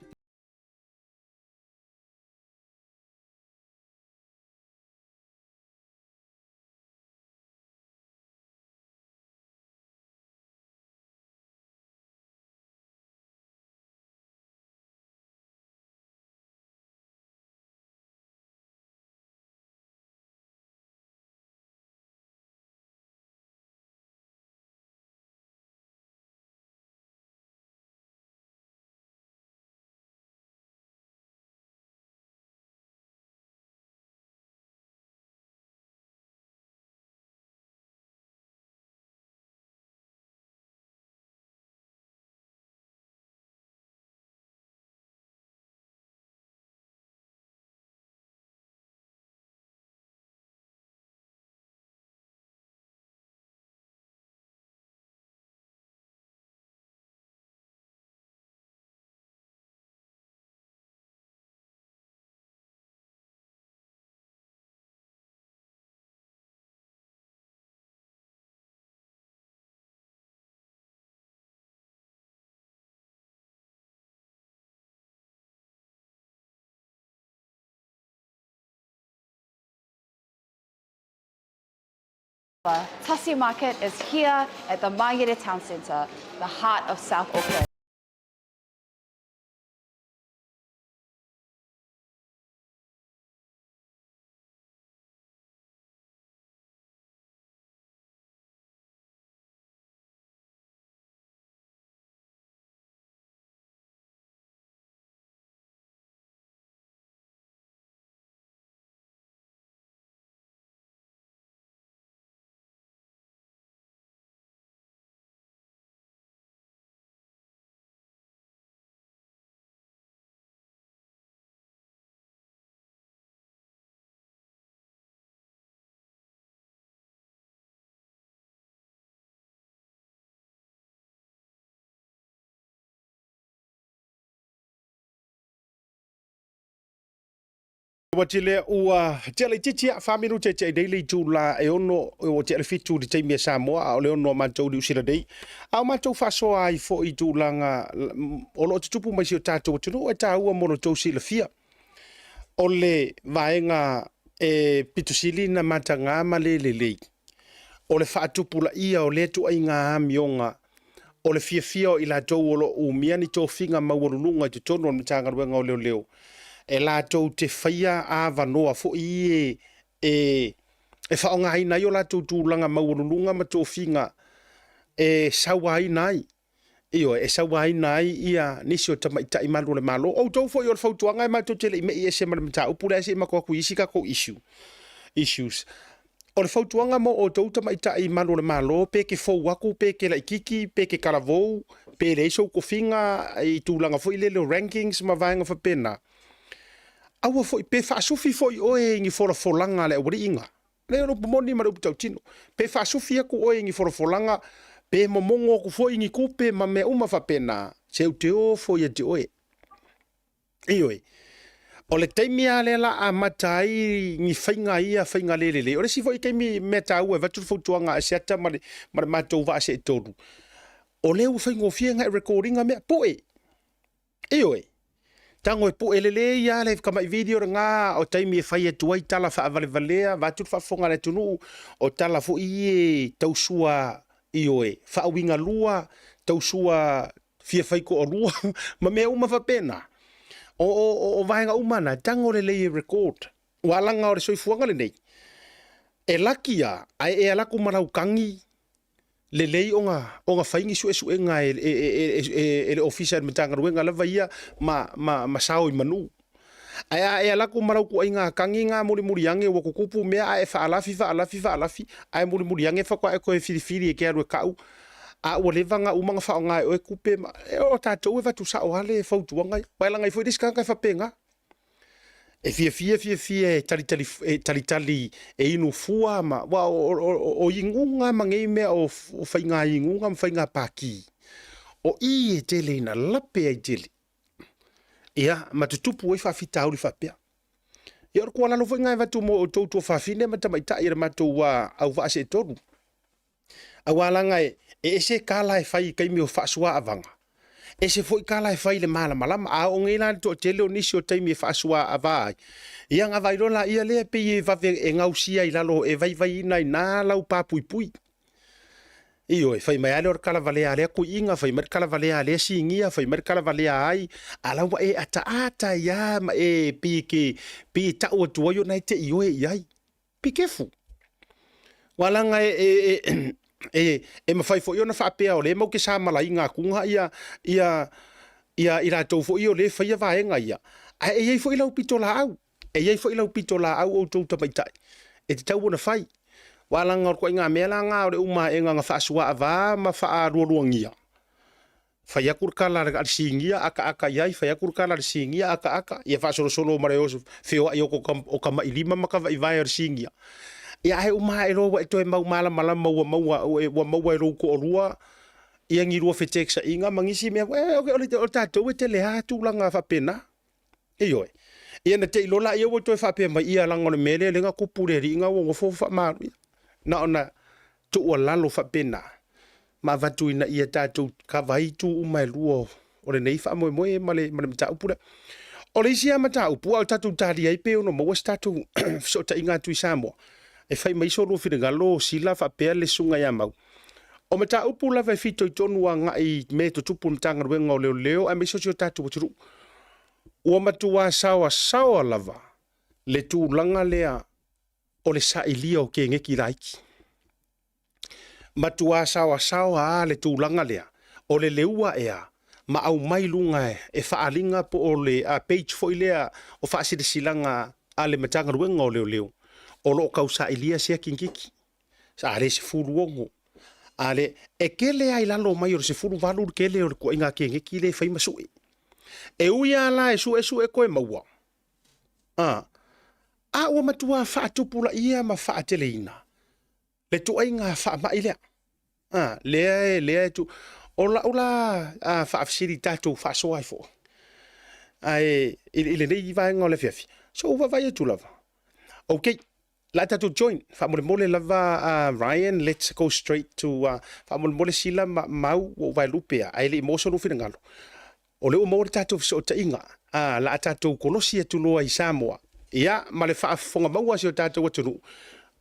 S2: Tasi Market is here at the Mangere Town Centre, the heart of South Auckland.
S3: Watile ua tele titia faminu te daily tula e ono o tele fitu di taimia Samoa o le ono mantou di usira dei au mantou faso ai fo i tulanga o lo tupu mai si o tatou tunu e taua mono tou sila fia o le vaenga e pitusili na matanga ma le o le faatupula ia o le tu ai ngā mionga o le fia o ila tou o lo umia ni tō finga mauarununga te tono o mtanga ruenga o leo e lātou te whaia a wanoa fo i e whaonga hai nai o lātou tūlanga maurununga ma tō whinga e sawa hai nai. Io, e sawa hai nai ia nisi o tamaita i malu le malo. O tau fo i o le whautuanga e mātou tele i me i e se maramata upura e se ima kua kui isi ka ko issues. O le whautuanga mo o tau tamaita i malu le malo, pe ke fau waku, pe ke laikiki, pe ke karavou, pe le iso ko whinga i tūlanga fo i le rankings ma vaenga whapena. Aua foi pe faasufi foi oe ngi folanga le wari inga. Le no pomoni ma rupu tino. Pe faasufi aku oe ngi folanga pe momongo ku foi ngi kupe ma me uma fa pena. Se te o foi te oe. Ioi. O le taimia le la a matai ngi whainga lelele. O le si foi keimi meta ua vatu fotuanga a seata ma matou va se toru. O le u whaingo fienga recordinga mea poe. Ioi. Tango e po elele ia le kama i video nga o taimi e fai e tuai tala fa avalevalea vatu fa fonga le tunu o tala fo i tausua i oe fa winga lua tausua fia fai ko o lua ma me uma fa pena o vaenga umana tango le le record walanga o le soifuanga le nei e lakia ai e alaku marau kangi le lei onga whaingi su enga e ofisa e matanga ruenga lava ia ma sao i manu. Ai ala ko marau ku inga kangi nga muri ange wa kukupu mea e faalafi ai muri ange fa kwa e ko e firifiri e ke aru kau a o levanga umanga fa nga e kupe o tatou e vatu sa o hale fautuanga bailanga i foi diskanga fa penga. E fia talitali e inu fua ma wa o ingunga mangai mea o whainga ingunga ma whainga paki. O i e tele ina lape ai tele. Ia, ma tutupu e whawhita auri whapea. Ia ora kua lalo whainga e watu mo o tautua whawhine ma tamaita i ramato wa au vaase e toru. Awalanga e se kala e whai kaimi o whaasua avanga. E se foi kala e fai le malama a o ngina to tele o nisi o taimi e whaasua avai. Ia ngā vairola ia lea pe e vave e ngausia i lalo e vai ina i nā lau pāpui. Iyo e fai mai ale or kala valea lea ku inga, fai mai kala valea lea si ingia, fai mai kala valea ai. Alawa e ata ia ma e pi ta o tuayo na te iyo e iai. Be careful. Walanga e mawhai fo i ona whaapea o le mau ke sa malai ngā kunga ia rātou fo i o le whaia vaenga ia. E iei fo i lau pito la au. E iei fo i lau pito la au o tau tamaitai. E te tau ona whai. Walanga o koe ngā mea la ngā o le uma e ngā whaasua a vā ma wha ruaruangia. Whai akur kala al singia aka iai, whai akur kala al singia aka. Ia whaasolo mare o whio ai o kama ilima maka vai vai al singia. Ia he uma e roa e toe mau maua e rou ko o rua. Ia ngi rua wheteksa inga mangisi mea. O tātou e te lea tūlanga whapena. Ioi. Ia na te ilola ia o toe whapea mai ia langone mele lenga kupureri inga o ngofo whamaru. Na ona tua lalo whapena. Ma vatu ina ia tātou ka vaitu uma e lua. O le nei wha moe ma le mta upura. O le isi a mta upua o tātou tāri ai peo no maua tātou so ta inga tui Samoa. e fai mai so lo fina galo sila fa pe le sunga ya mau o mata upu la vai fito tonu nga I me to tupu mtanga wenga o leo a me so tatu tru o matua sawa lava le tu langa lea o le sa ilia o ke ngeki laiki matua sawa le tu langa lea o le leua ea ma au mai lunga e faalinga po o le a page fo ilea o fa silanga a le matanga wenga o leo o lo kausa ilia sia kinkiki sa ale se fulu ongo ale e kele ai lalo mai o se fulu valu kele o ko inga ke ngeki le fai masui e uia la e su e koe maua a ua matua fa tupula ia ma fa teleina le tu ainga fa ma ile le tu ola fa afsiri tatu fa so ai fo ai ile nei va ngole fiafi so va vai tu lava okay la tatu join fa mole lava Ryan let's go straight to fa mole sila mau o vai lupea ai le mo so no fina ngalo o le mo tatu so tainga la tatu kolosia tu loa I Samoa ia ma le faafonga maua se o tatu watunu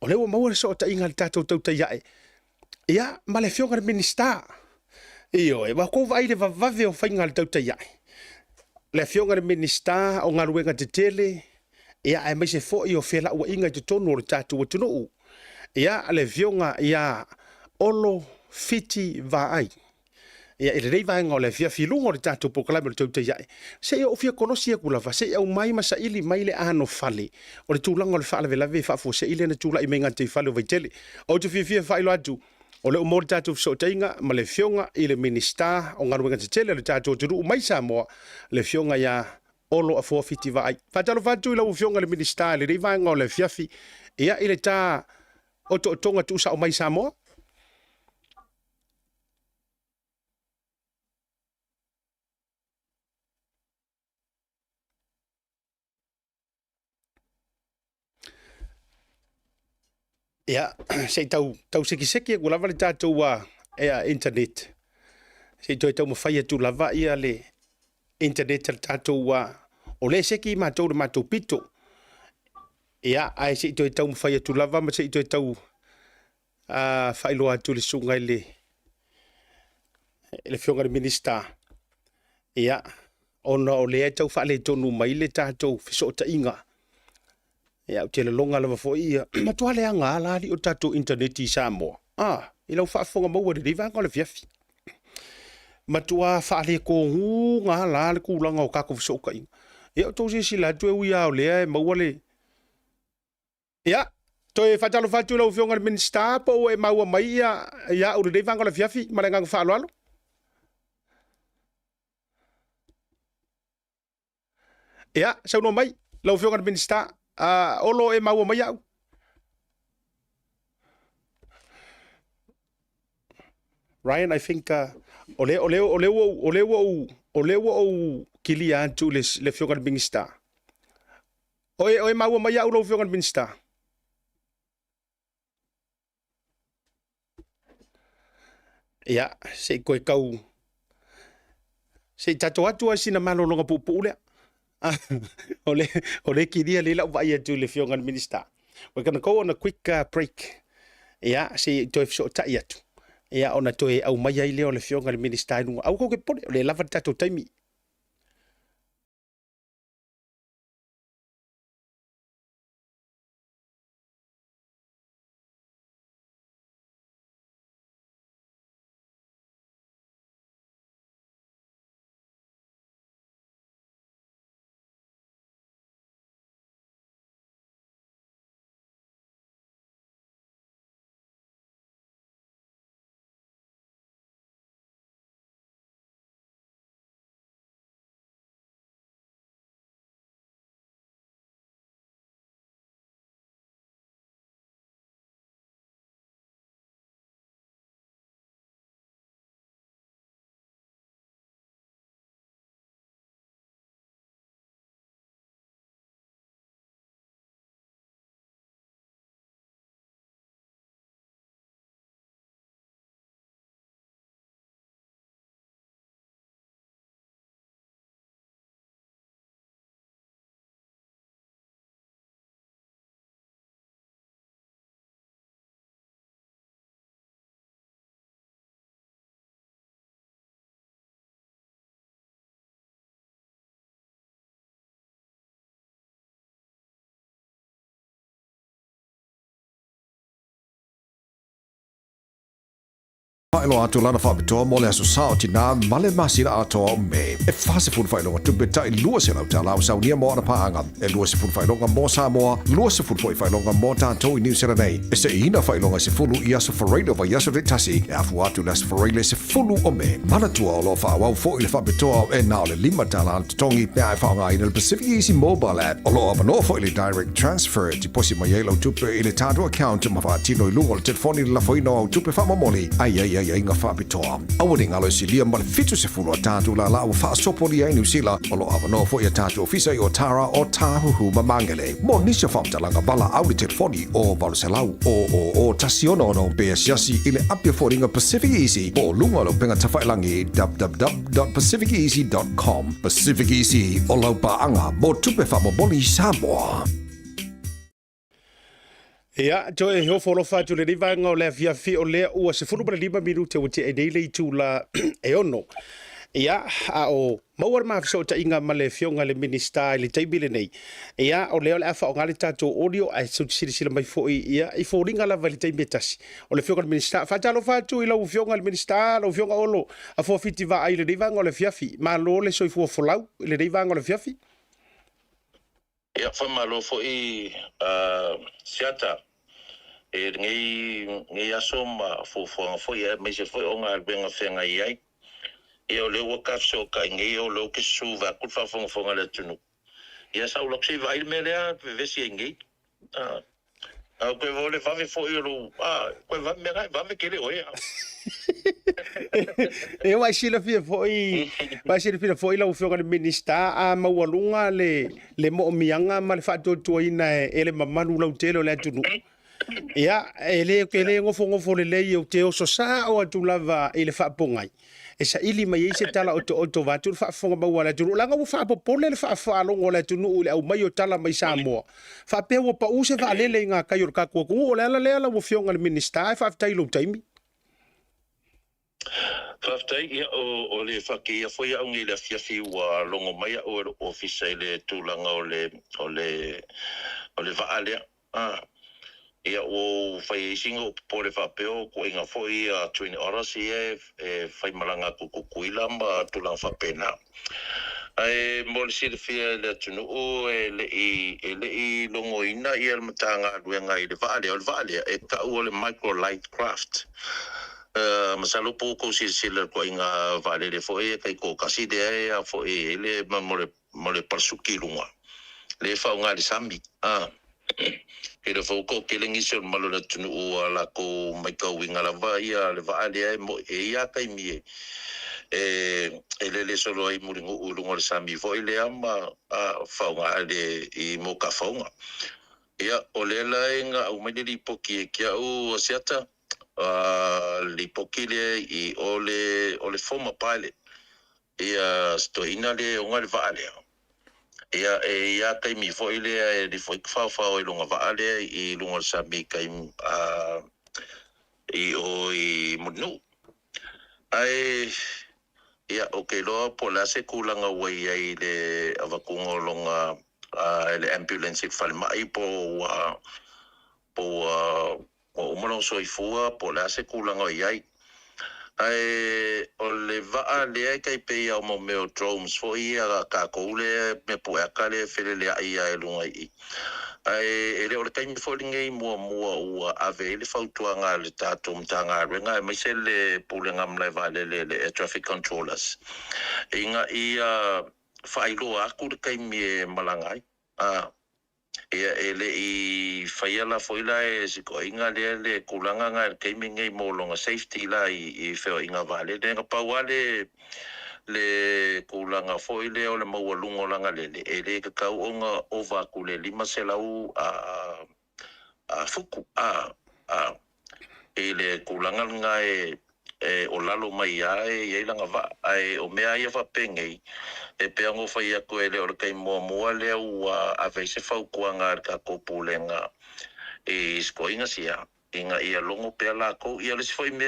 S3: o le maua so tainga le tatu tau tai ia ma le fionga minister iyo e wa ko vai le vavave o fainga le tau tai le fionga minister o ngaruenga te tele ia ai mai se fo I o fela ua inga te tonu o le tatu watunu ia le fionga ia olo fiti vai ia ele rei vai ngole fia filungo le tatu pokalame le tau tai se o fia konosia kula fa se au mai masa ili mai le ano fale o le tulanga le fale lave fa fo se ile na tula I menga te fale o vaitele o te fia fa ilo atu o le umor tatu so tainga ma le fionga I le minister o ngaruenga te tele le tatu turu mai Samoa le fionga ia olo a fo fiti vai fa talo fa tu le fionga le minister le rei vai ngole fiafi ia ile ta o to tonga tu sa o mai Samoa ia se tau seki ko lava le tatou internet se tau mawhai atu lava ia le internet le tatou o le seki matou le matou pito ia ai se tau mawhai atu lava ma se tau whailo atu le sunga le fionga le minister ia ona o le tau whaale tonu mai le tatou fisota inga ia te le longa lava fo ia matua le anga ala li o tatou internet I Samoa I lau whaafonga maua le rivanga o le fiafi matua whaale ko nga la le kulanga o kako fisoka inga ia o tau se sila tu e uia o lea e maua le ia to e whatalo whatu lau fionga le minister po e maua mai ia o le rivanga o le fiafi marenga whaalo alo ia sauno mai lau fionga le minister olo e maua mai au Ryan I think o le kili atu le fionga le minister o e maua mai au lo fionga le minister ia se koe kau se tato atu sina malolonga pupu lea o le kiria le lau vai atu le fionga le minister. We're going to go on a quick break. Ia, se toi so tai atu. Ia, ona toi au mai ai leo le fionga le minister. Au ko ke pone, le lava tato taimi.
S5: Failo atu lana whabitoa mo le aso sao tina male masira atoa o me. E whase fun whailonga tupe tai lua se lau tala au saunia mo ana paanga. E lua se fun whailonga mo Samoa, lua se fun whailonga mo tātou I New Zealand. E se ina whailonga se fulu I aso whareilo wa yaso re tasi. E afu atu las whareile se fulu o me. Mana tua o lo whaawau fo I le whabitoa e nao le lima tala tongi pia e whaonga I le Pacific Easy mobile app. O lo avano fo I le direct transfer ti posi ma yelo tupe I le tātou account ma whaatino I lungo le telefoni la whaino au tupe whamamoli. Ai inga whaapitoa. Awari ngalo silia ma le fitu se fulu a tātou la lau whaasopoli ai New Zealand. O lo avano fo I a tātou ofisa I o Tara o Tāhuhu ma mangele. Mo nisha whamtalanga bala au le telefoni o Valuselau. O tasiono no bea siasi I le apia fōringa Pacific Easy. O lunga lo penga tawhailangi www.pacificeasy.com. Pacific Easy o lau paanga mo tupe whamamoli Samoa.
S3: Ia, jo e ho folo fa tu le riva nga o le via fi o le ua se fulu para 5 minute o te e dele tu la e ono. Ia, a o mauar ma fiso ta inga male fionga le minister le taibile nei. Ia, o leo le afa o ngali tato audio ai su sila mai fo ia I fo ringa la vali taibetasi. O le fionga le minister fa talo fa tu I la fionga le minister, la fionga olo. A fo fiti va ai le riva nga o le fiafi. Ma lo le so fu folau le riva nga o le fiafi.
S8: Ia fa malo fo siata ngai asoma fo ia me se foi onga benga fenga ai ia le waka so ka ngai o lo ke suva ku fa fonga le tunu ia sa lo que vai me le vesi ngai ko vole fa me foi lo ko va me querer oia
S3: E vai sila fia foi la ufionga le minister a mawalunga le mo mianga ma le fa to ina ele mamanu la utelo le tunu. Ia, ele ngofo le lei o te oso sa o atu lava ele fa pongai. E sa ili mai se tala o to vatu fa fonga ba wala tu langa mo fa popole le fa fa longo le tu no au mai o tala mai Samoa. Fa pe wo pa use va le nga ka yor ka ko o le la wo fionga le minister fa tailo taimi.
S8: Faftai ia o le whaki foi au ngi le fiafi wa longo mai o ofisa le tūlanga o le vaalea. Ia o whai singo po le whapeo ko inga foi a 20 horas ia whai malanga kukuila ma tūlanga whapena. Ai mo le sile fia le tunu o le I longo ina ia le matanga luenga I le vaalea e ka o le micro light craft. Masalo po ko sila ko inga vale le foi kai ko kasi de a foi le mo le parsuki lunga le fa nga le sambi e le fo ko ke lengi so malo le tunu o la ko mai ka winga la va ia le vale mo e ia kai mi le solo ai muringo o lunga le sambi foi le ama fa nga le I mo ka fa nga ia o le la inga o mai le poki kia o siata li pokile I ole former pilot ia stoina le onga le vale ia kai mi foi le di foi fa o longa vale I longa sabi kai I munu ai ia okay lo pola se kulanga wai ai le avakungo longa le ambulance falmai po o mono soifua po la se kulanga iai o le vaa le kai pe o mo me drones fo ia ka ko le me po ka le fele le ia lunga I ele o kai mi fo ngai mo o ave le fautuanga le tato mtanga renga mai se le pulenga mle vale le traffic controllers inga ia failo aku kai mi malangai ia ele I faiala foila se ko inga le kulanga nga kai mingai mo longa safety la I feo inga vale le nga pawale le kulanga foile o le mawalungo langa le ele ka kau onga ova kule lima selau a fuku ele kulanga nga o lalo mai ai langa va o mea ia fa pengei e pe ango fai ako ele o kai mua le u a veise fau kuanga ka kopulenga skoinga sia inga ia longo pe la ko ia le foi me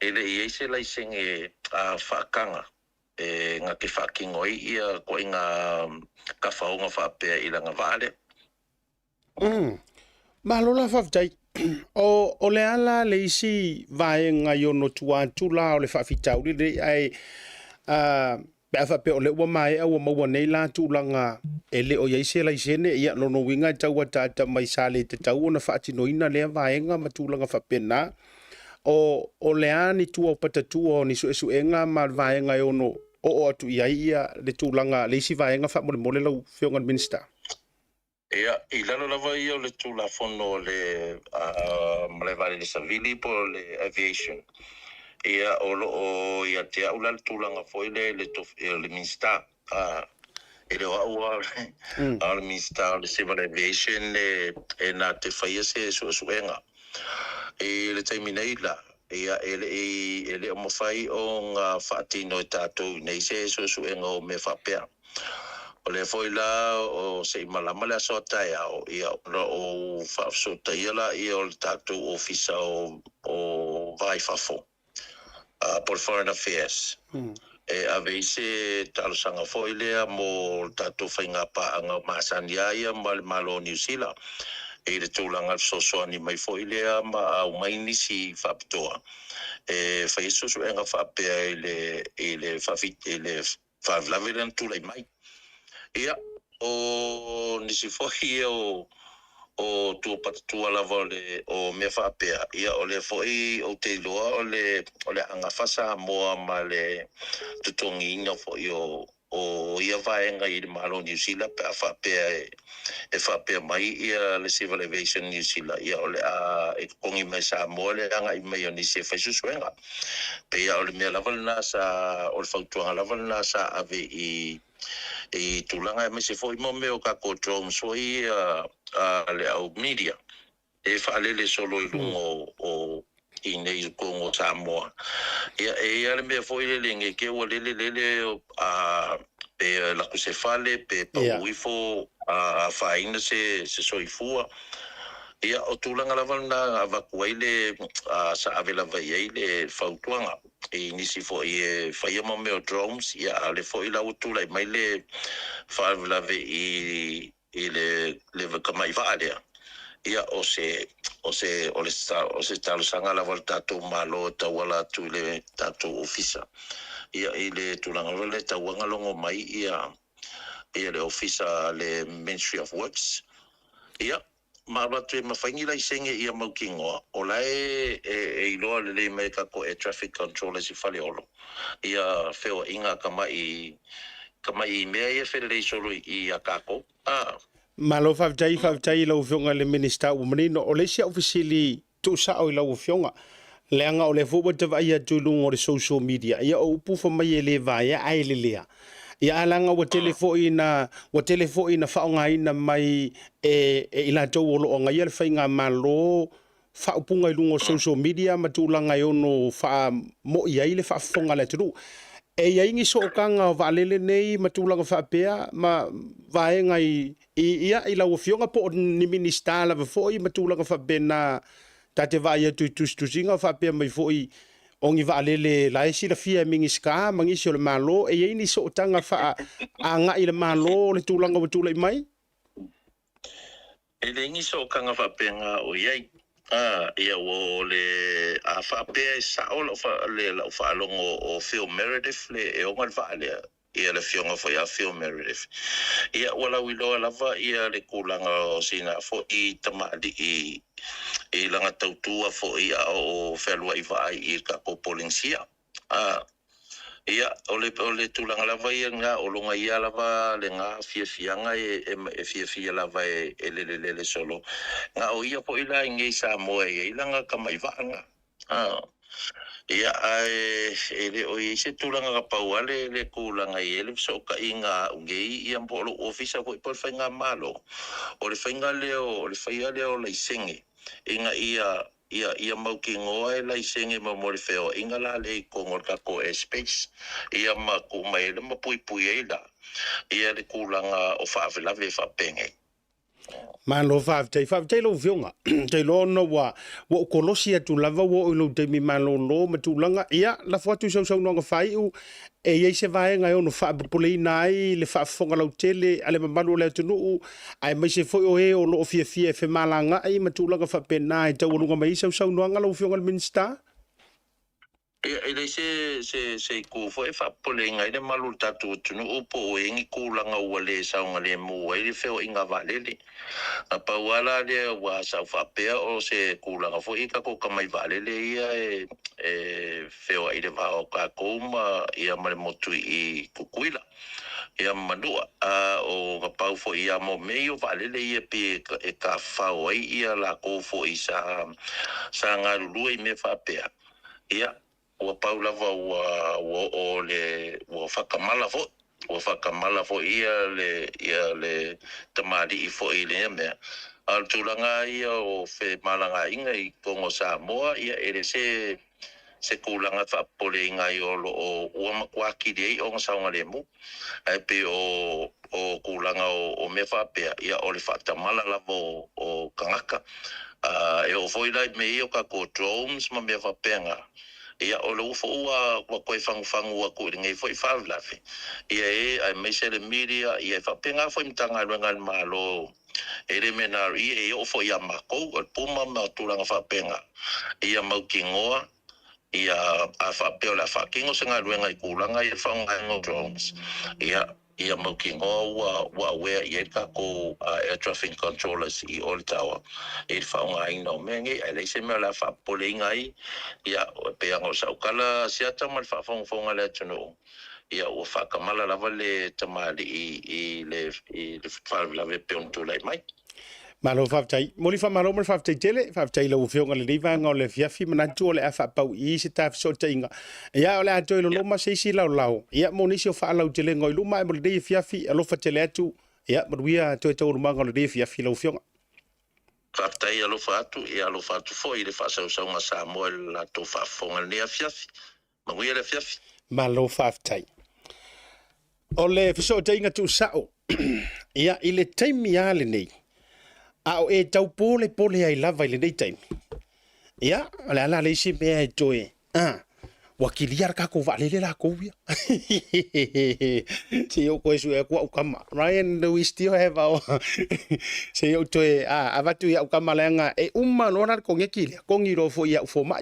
S8: ele I se lai sing a fakanga nga ke fakingo ia ko inga ka faunga fa pe I langa vale
S3: Malola fa tai O le ala le isi vaenga yo no tuatula o le whawhitau le ai pe afa pe o le ua mai au maua nei la tūlanga e le o iaise la isene ia no winga e tau atata mai sale te tau ona whaatinoina lea vaenga ma tūlanga whapena o le ani tua o patatua o ni su enga ma vaenga e ono o atu ia le tūlanga le isi vaenga wha mole lau whiongan minister.
S8: Ia, I lalo lava ia o le tūla fono le Malevale le Savili po le aviation. Ia o ia te aula le tūlanga foi le minister. E le waua le minister le civil aviation e na te whaia se suenga. E le taiminei la. Ia ele o mawhai o ngā whaatino e tātou nei se suenga o me whapea. O le foi la o se malama le aso tai au ia o so tai la ia o tatou ofisa o vai fafo por foreign affairs e ave se talo sanga foi le mo tatou fainga pa anga masania ia malo New Zealand e le tūlanga so ni mai foi le ma au mai nisi faptoa e fai so enga fapea ele fafit ele favlavelan tu mai. Ia, o nisi foi o tua patatua lava o mea whapea. Ia, o le foi o te loa o le anga whasa moa ma le tutongi inga foi o ia vaenga I le malo New Zealand pe a whapea e whapea mai ia le Civil Aviation New Zealand. Ia, o le e kongi mai sa moa le anga I mai o nisi e whaisusuenga. Pe ia, o le mea lava lana sa, o le whautuanga lava lana sa ave I tūlanga me se foi mo meo ka ko drone so le au media e whaalele solo I lungo o I nei kongo Samoa ia le mea foi le nge ke o lele pe la se fale pe uifo whaina se soifua ia o tūlanga lava na avakuaile sa avela vai le whautuanga I nisi fo I whaia mo meo drones ia le fo I la utula I mai le whaavlave I le kamai vaalea ia o se talo sanga lava tatou malo tawala tu le tatou ofisa ia I le tūlanga le tawanga longo mai ia le ofisa le Ministry of Works ia Mabatu e mawhaingi lai senge ia maukingoa. O lai e iloa le mei kako e traffic controllers I whale olo. Ia whewa inga kamai mea ia where solo I a kako.
S3: Malo whawtai lau whionga le minister o manino o le sia ofisili tu sao I lau whionga. Leanga o le fōwa te vai atu lungo o le social media. Ia o upufa mai e le vai ai le lea. Ia alanga wa telefoi na whaonga ina mai ila tau o loo ngai ala whainga malo whaupunga I lungo social media ma tūlanga I ono wha mo I aile whaafonga le turu. E ingi so kanga o waalele nei ma tūlanga whaapea ma vaenga ia I lau whionga po ni minister la foi ma tūlanga whaapena tate vai atu tustusinga whaapea mai foi ongi vaalele la esi la fia mingi ska mangi so le malo e ini so tanga fa anga I le malo le tūlanga wa tūlai mai
S8: e le ingi so kanga fa penga o iai ia o le a fa pe sa o le fa longo o Phil Meredith le e o ngal vaale ia le fionga foi a Phil Meredith ia wala wilo lava ia le kulanga o sina fo I tamadi I langa tautua fo ia o whelua I vai I ka ko polinsia. Ia o le tūlanga lava ia ngā o longa ia lava le ngā fiafianga e fiafia lava e lele solo. Ngā o ia po ila ngei sa moe I langa ka mai vaanga. Ia le o I se tūlanga ka paua le kūlanga I ele so ka inga ngei ia mpolo ofisa ko I por whainga malo. O le whainga leo le senge. Inga ia mauki ngoa e lai senge ma mori wheo inga la le kongor kako e space ia ma kumai le ma pui e la ia le kulanga o whaawelave whapenge
S3: Malo faafetai lo fionga. Tei lo no wa kolosi atu lava wa lo te mi malo lo matulaga ia la fotu sau no fai u e ye se vai ngai ono fa pole nai le fa fonga lo tele ale mamalu le tunu ai mai se foi o e o lo fia fe malanga ai matulaga fa pena e tau lunga mai sau no ngalo fionga le minsta.
S8: Ele se ko foi fa pole ngai le malu tatu tunu upo e ngi kulanga wale sa ngale mo e feo inga valele apa wala le wa sa fa pe o se kulanga foi ka ko mai valele ia e feo ile va o ka koma ia male motu I kukuila ia manua o ka pau fo ia mo meio valele ia pe e ka fa o ia la ko fo isa sa ngalu I me fa pe ia o Paula o le o whakamala fo ia le tamari I fo ile mea al tulanga ia o fe malanga inga I Kongo Samoa ia ele se kulanga fa pole inga I o o makwaki dei o saunga le mu ai pe o kulanga o me fa pe ia o le fatamala lavo o kangaka e o foi lai me o ka ko drones ma me fa penga ia o lo fo wa ko fangu wa ko ngai foi fa lafe ia ai me se le media ia fa penga foi mtanga ngal malo ele menar ia o fo ia mako o puma ma tulanga fa penga ia mau kingoa ia a fa pe la fa kingo senga ngai kulanga ia fa ngai drones ia mau kingoa wa where ia ka ko air traffic controllers I all tower e fa ngai no mengi ele se me la fa pole ngai ia pe ngo sa kala sia tamal fa fonga le tunu ia o fa kamala la vale tamali I le fa la ve pe on to lai mai
S3: Malo faafetai moli fa malo mo faafetai tele faafetai lo fionga le riva nga o le fiafi manatu o le afa pau I se taf so tainga ia o le ato lo ma se si lau ia mo nisi o fa lau tele ngoi lu mai mo le fiafi alo fa tele atu ia maruia to to ma nga le fiafi lo fionga
S8: faafetai alo fatu ia alo fatu fo I le fa sa nga sa mo la to fa fonga le fiafi maruia le fiafi
S3: malo faafetai o le fiso tainga tu sao ia I le taimi ya le nei a o e tau pole ai lava I le nei taimi ia ala le isi mea e toe wakiliar ka ko vale le la ko via se yo ko su e ko kama Ryan do we still have our se yo toe avatu ya kama lenga e umma no na ko ngekile ko ngiro fo ya fo mai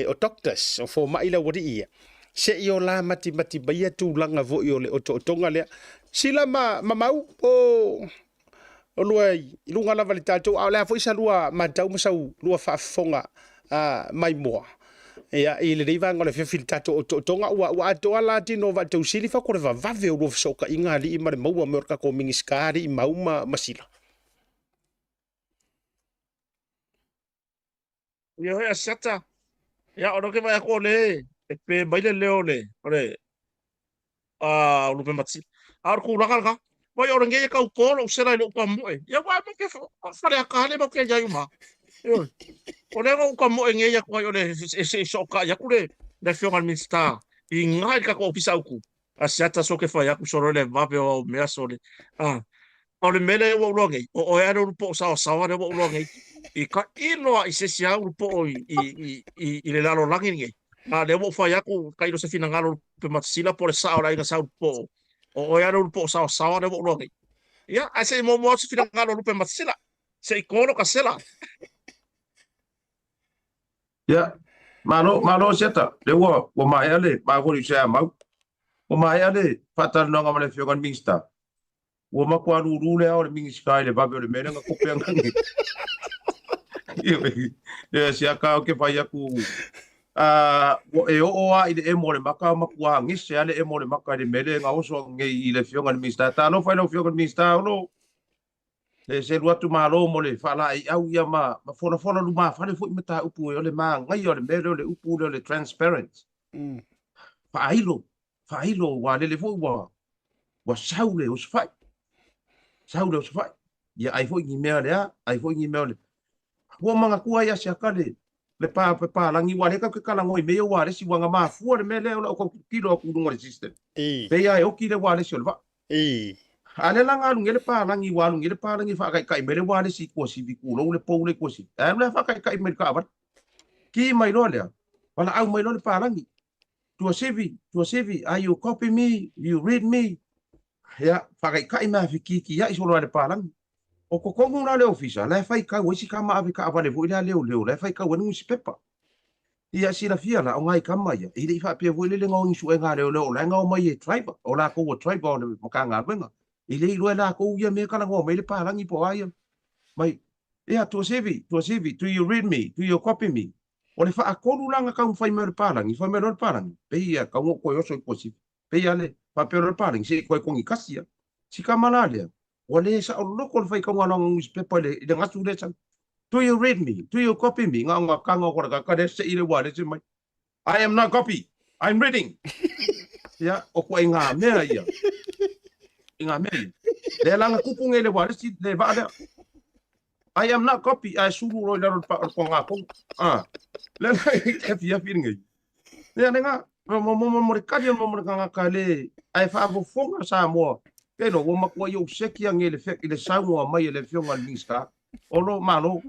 S3: o doctors fo mai la wodi ia se yo la mati bia tu langa vo yo le o tonga le sila mau o luai lunga la valita to ala fo isa lua matau masau lua fa fonga mai moa ia I le riva ngole fe filta to tonga wa to ala tino va to sili fa ko va ve o soka inga li mare mau merka ko mingi skari mau masila
S7: Ia hea sata. Ia oro ke vai ko le. E pe mai le leo le. Ore. Ulu pe matsi. Ar ku raka ka. Vai oro nge ka ko lo sera lo ka mo e. Ia vai mo ke fa ka le mo ke ja yuma. Yo. Ore ko ka mo nge ya ko ore se soka ya ku le. Le fionga minsta. I ngai ka ko ofisa ku. A sata so ke fa ya ku soro le va pe o me asole. O le mele wo longe. O era un po sa le wo longe. I ka inoa I se sia upo I le lalo langi nge. Le wo fa yaku ka ilo se fina ngalo pe matsila por sa ora inga sa upo. O era upo sa le wo longi. Ya, a se mo se fina ngalo pe matsila. Se ikono ka sela.
S6: Ya, malo seta. Le wo ma ele, ma ko ri sa mau. O ma ele, fatal no ngam le fiogan mingsta. Wo ma kwa ru le o le mingskai le babe le mena ko pe ngangi. Ia sia ka ke pai aku e o ai de mo le maka makua ngise ale e mo le maka de mele nga oso ngai I le fionga mista ta no fai no fionga mista no le se luatu malo mo le fala ai au ia ma fona lu ma fa le fo meta upu e le ma ngai o le mele le upu le transparent fa ailo wa le fo wa saule o sfai ia ai fo ngi mea le ai fo ngi mea le Wa manga kua ia sia kale le pa langi wale ka kala ngoi me wale si wanga ma fu le mele o ko kilo ku dunga system pe ia o ki le wale si olva Ale langa lungele pa langi wa lungele pa langi fa kai mele wa si ko si bi ku lo le po le ko si. Le fa kai mele ka ba. Ki mai lo le. Wala au mai lo le pa langi. Tua sevi, you copy me, you read me. Ya, fa kai ma fi ki ya iso lo le pa langi. O ko kongu na le ofisa, le fa kai wo si ka ma ave ka va le vo le le fa kai wo ngu si pepa. Ia si la fia la o ngai kama ia. Ile fa pe vo le ngo ngi su e nga le la ngo mai e driver. O la ko wo driver o le makanga benga. Ile i la ko ia me kala ngo mai le pa langi po ai. Mai ia to sevi, do you read me? Do you copy me? O le fa akolu langa ka fai me le pa langi, fai me le pa langi. Pe ia ka ngo ko yo so ko si. Pe ia le fa pe le pa langi si ko ko ngi kasia. Si ka malale. O le sa o lo ko fai ka ngo ngi pe pa le ngasu le san. Do you read me? Do you copy me? Nga ka ngo ko ka de se ile wa le mai. I am not copy. I'm reading. Ya, o ko nga me ia. Inga me. Le langa kupunge le wa le si le va le. I am not copy. I suru ro le pa ko nga ko. Le e fia firinga. Le nga mo ka nga ka le ai fa vo fonga sa mo. Ke no wo makwa yo seki ngele fe ile sa mo mai le fionga lista. Olo malo.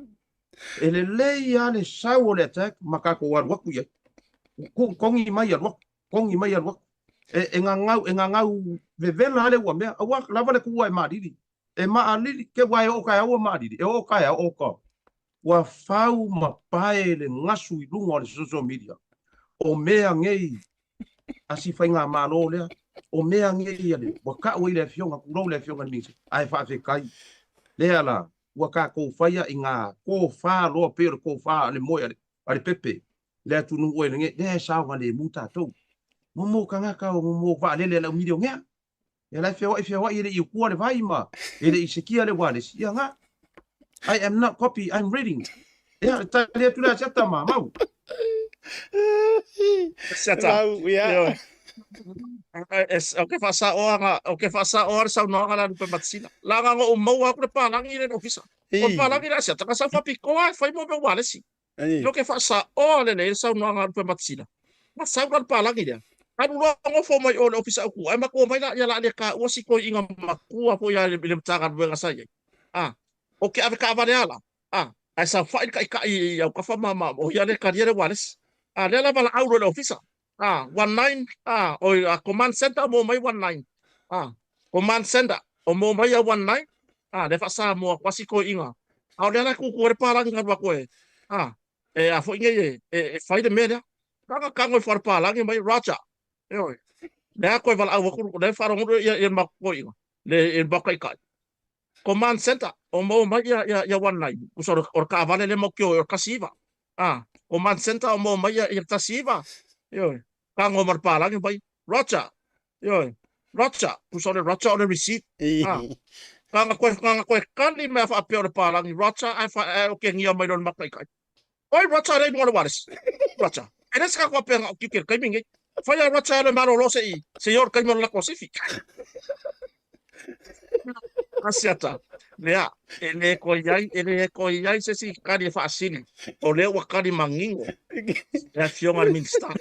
S6: Ele leia le sau le attack makako war waku ye kongi mai wa e nga ngau vevela le wa me wa lava le kuwa ma didi e ma alili ke wa o ka o ma didi e o ka o ko wa fau ma pae le ngasu i lunga le social media o mea ngei asi fa nga malo le o mea ngei le wa ka o le fionga ku lo le fionga ni ai fa fe kai le ala wa ka ko faia inga ko fa lo pe ko fa le moya ale pepe le tu nu o le le sa wa le muta to mo kanga ka mo va le le mi ngea e la fe wa ile i ku le vai ma ile i sekia le wa le sia nga I am not copy I'm reading ya ta le tu la chata ma mau
S7: Seta.
S3: ya
S7: O ke fasa o sa no ala pe matsina. La nga o mo a pre pa langi le ofisa. O pa langi la seta ka sa fa piko ai fai mo be wale si. Lo ke fasa o le sa no ala pe matsina. Ma sa ka pa langi dia. Anu lo ngo fo mai o le ofisa ku. Ai ma ko mai la ya la le ka o si ko inga maku po ya le mtaga be nga sa ye. O ke ave ka va le ala. Ai sa fa ka ya ka fa mama o ya le ka le wale. Le la bala au le ofisa. 19 command center mo mai 19 command center o mo mai 19 le fa sa mo kwasi ko inga au le la ku ko re para nga ba ko e a fo inge e fai de media ka ngo for pa la mai raja yo le ko val au ko le fa ro ye ma ko inga le e ba kai kai command center o mo mai ya 19 usor or ka vale le mo kyo or kasiva command center o mo mai ya tasiva yo kango marpala ngi bai rocha yo rocha pusole rocha on the receipt kanga ko kali me fa pe pala ngi rocha ai fa o ke ngi mai don makai kai oi rocha re mo waris rocha enes ka ko pe ki ke kai mingi fa ya rocha le maro lo sei señor kai mo la cosifi asiata lea ele ko yai se si kari fa asili o le wa kari mangingo e fionga minsta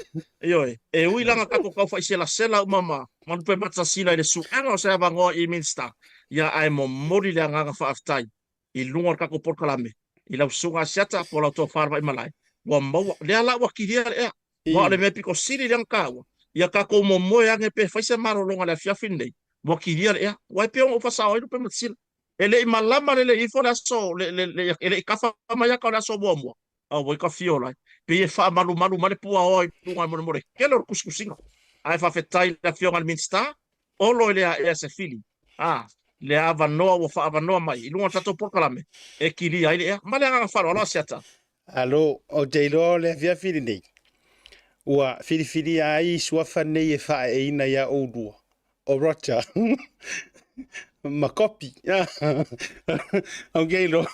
S7: yo e ui langa ka ko fa sela mama man pe matsa sila le su anga se va ngo i minsta ya ai mo mori le nga fa aftai i lunga ka ko por kalame i la sunga siata po la to farva i malai wa mo le ala wa kiria e wa le me piko sili le ka ya ka ko mo mo ya nge pe fa se maro longa le fia finde mo kiria e wa pe o fa sa o pe matsil ele i malama le i fo la so le ka fa ma ya ka la so bo mo o ka fiola pe e fa malu male pua o tunga mo mo ke lo kuskusinga ai fa fetai la fionga al minsta o lo le e se fili le ava no o fa ava no mai lunga tato por kalame e kili ai le male nga fa lo siata
S3: alo o teilo le via fili nei ua fili ai sua fa nei e fa e ina ya o dua o rocha ma copy o geilo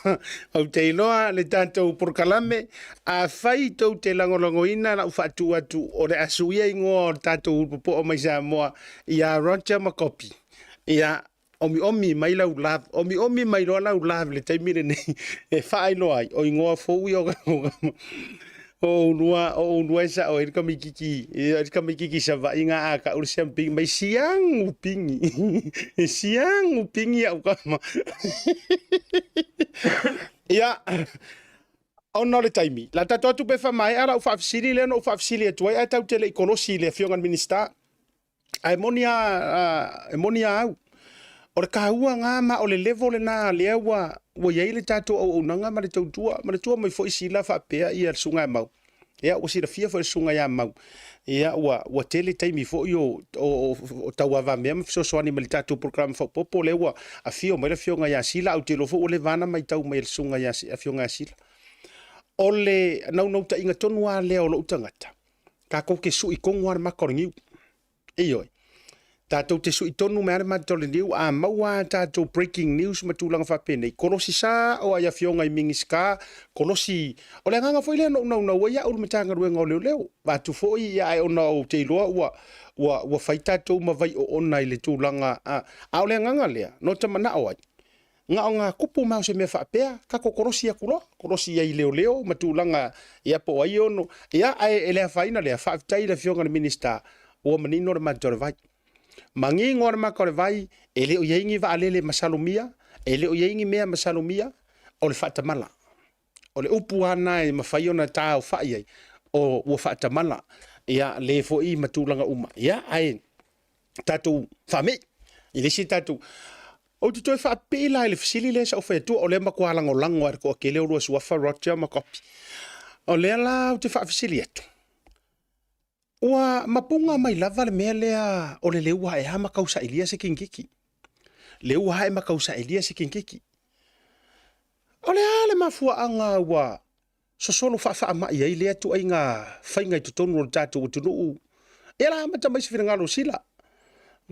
S3: o teilo le tanto por kalame a fai to te langolongo ina na fa tu o le asuia ngo tanto po o mai sa mo ia rocha ma copy ia omi mai lau love omi mai lau love le taimire nei e fai lo ai o ngo fo wi o o unua sa o ka mikiki sa va inga a ka ursiam ping mai siang upingi siang upingi au ka ya ona le taimi la tato tu pe fa mai ara u fa fsili le no fa fsili tu ai tau tele ikolosi le fionga minister ai monia au o le kahua ngā ma o le level le nā lea wa iei le tātou au nanga ma le tautua mai fo isi la whapea i al sunga mau. Ia o si la fia fo le sunga ia mau. Ia wa tele taimi fo i o tau awa mea ma fiso soani ma le tātou program fo popo le wa a fio mai la fionga ia sila au te lo fo o le vana mai tau mai le sunga ia a fionga ia sila. O le nau ta inga tonu a lea o lo utangata. Ka kou ke su i kongwa ma koringiu. Ioi. Tātou te sui tonu mea ma tole niu a maua tātou breaking news matulanga whapene. Kolosi sa o aia fionga i mingiska, kolosi o le nganga foi le no ia ulu matanga ruenga o leo. Watu foi ia ai ona o te iloa ua whai tātou mawai o ona i le tūlanga a o le nganga lea, no tamana o ai. Nga o ngā kupu mau se mea whapea, kako kolosi a kula, kolosi ia i leo matulanga ia po ai ono. Ia ai e lea whaina lea whaafitai le fionga ni minister o manino le matore vai. Mangi ngor ma kore vai ele o yengi va alele masalumia ele o yengi mea masalumia o le fatamala o le upu ana e mafai ona tau fai ai o fatamala ia le fo i matulanga uma ia ai tatu fami ile si tatu o tu toi fa pela ile fisili le sa fe tu o le makwala ngolango ar ko kele o so fa rocha makopi o le la o te fa fisili etu ua mapunga mai lava le mea lea o le leua e hama kausa ilia se kinkiki. Leua hae ma kausa ilia se kinkiki. O le ale mafua anga ua sosolo wha ma ia i lea tu ai ngā whainga i tutonu o le tātou o tunu. E la hama tamai se whina ngalo sila.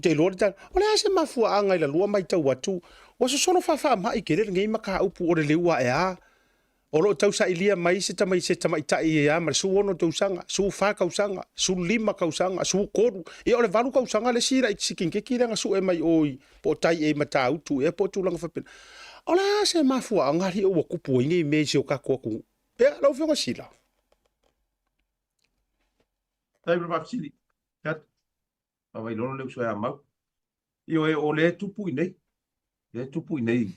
S3: Te lor ta o le ase mafua anga i la lua mai tau atu. Ua sosolo wha ma i kere ngei maka upu o le leua e a. O lo tau sa ilia mai se tamai ta i ama su ono tau sanga su fa kau sanga su lima kau sanga su koru e o le valu kau sanga le sira i sikin ke kiranga su e mai oi po tai e mata utu e po tu langa fa pen ola se mafua ngari o kupu ngi me se o ka ko ku e lo fio sila
S6: Tai bra fsili. Kat. Awai lono le so ya mau. Io e o le tupu nei. Le tupu nei.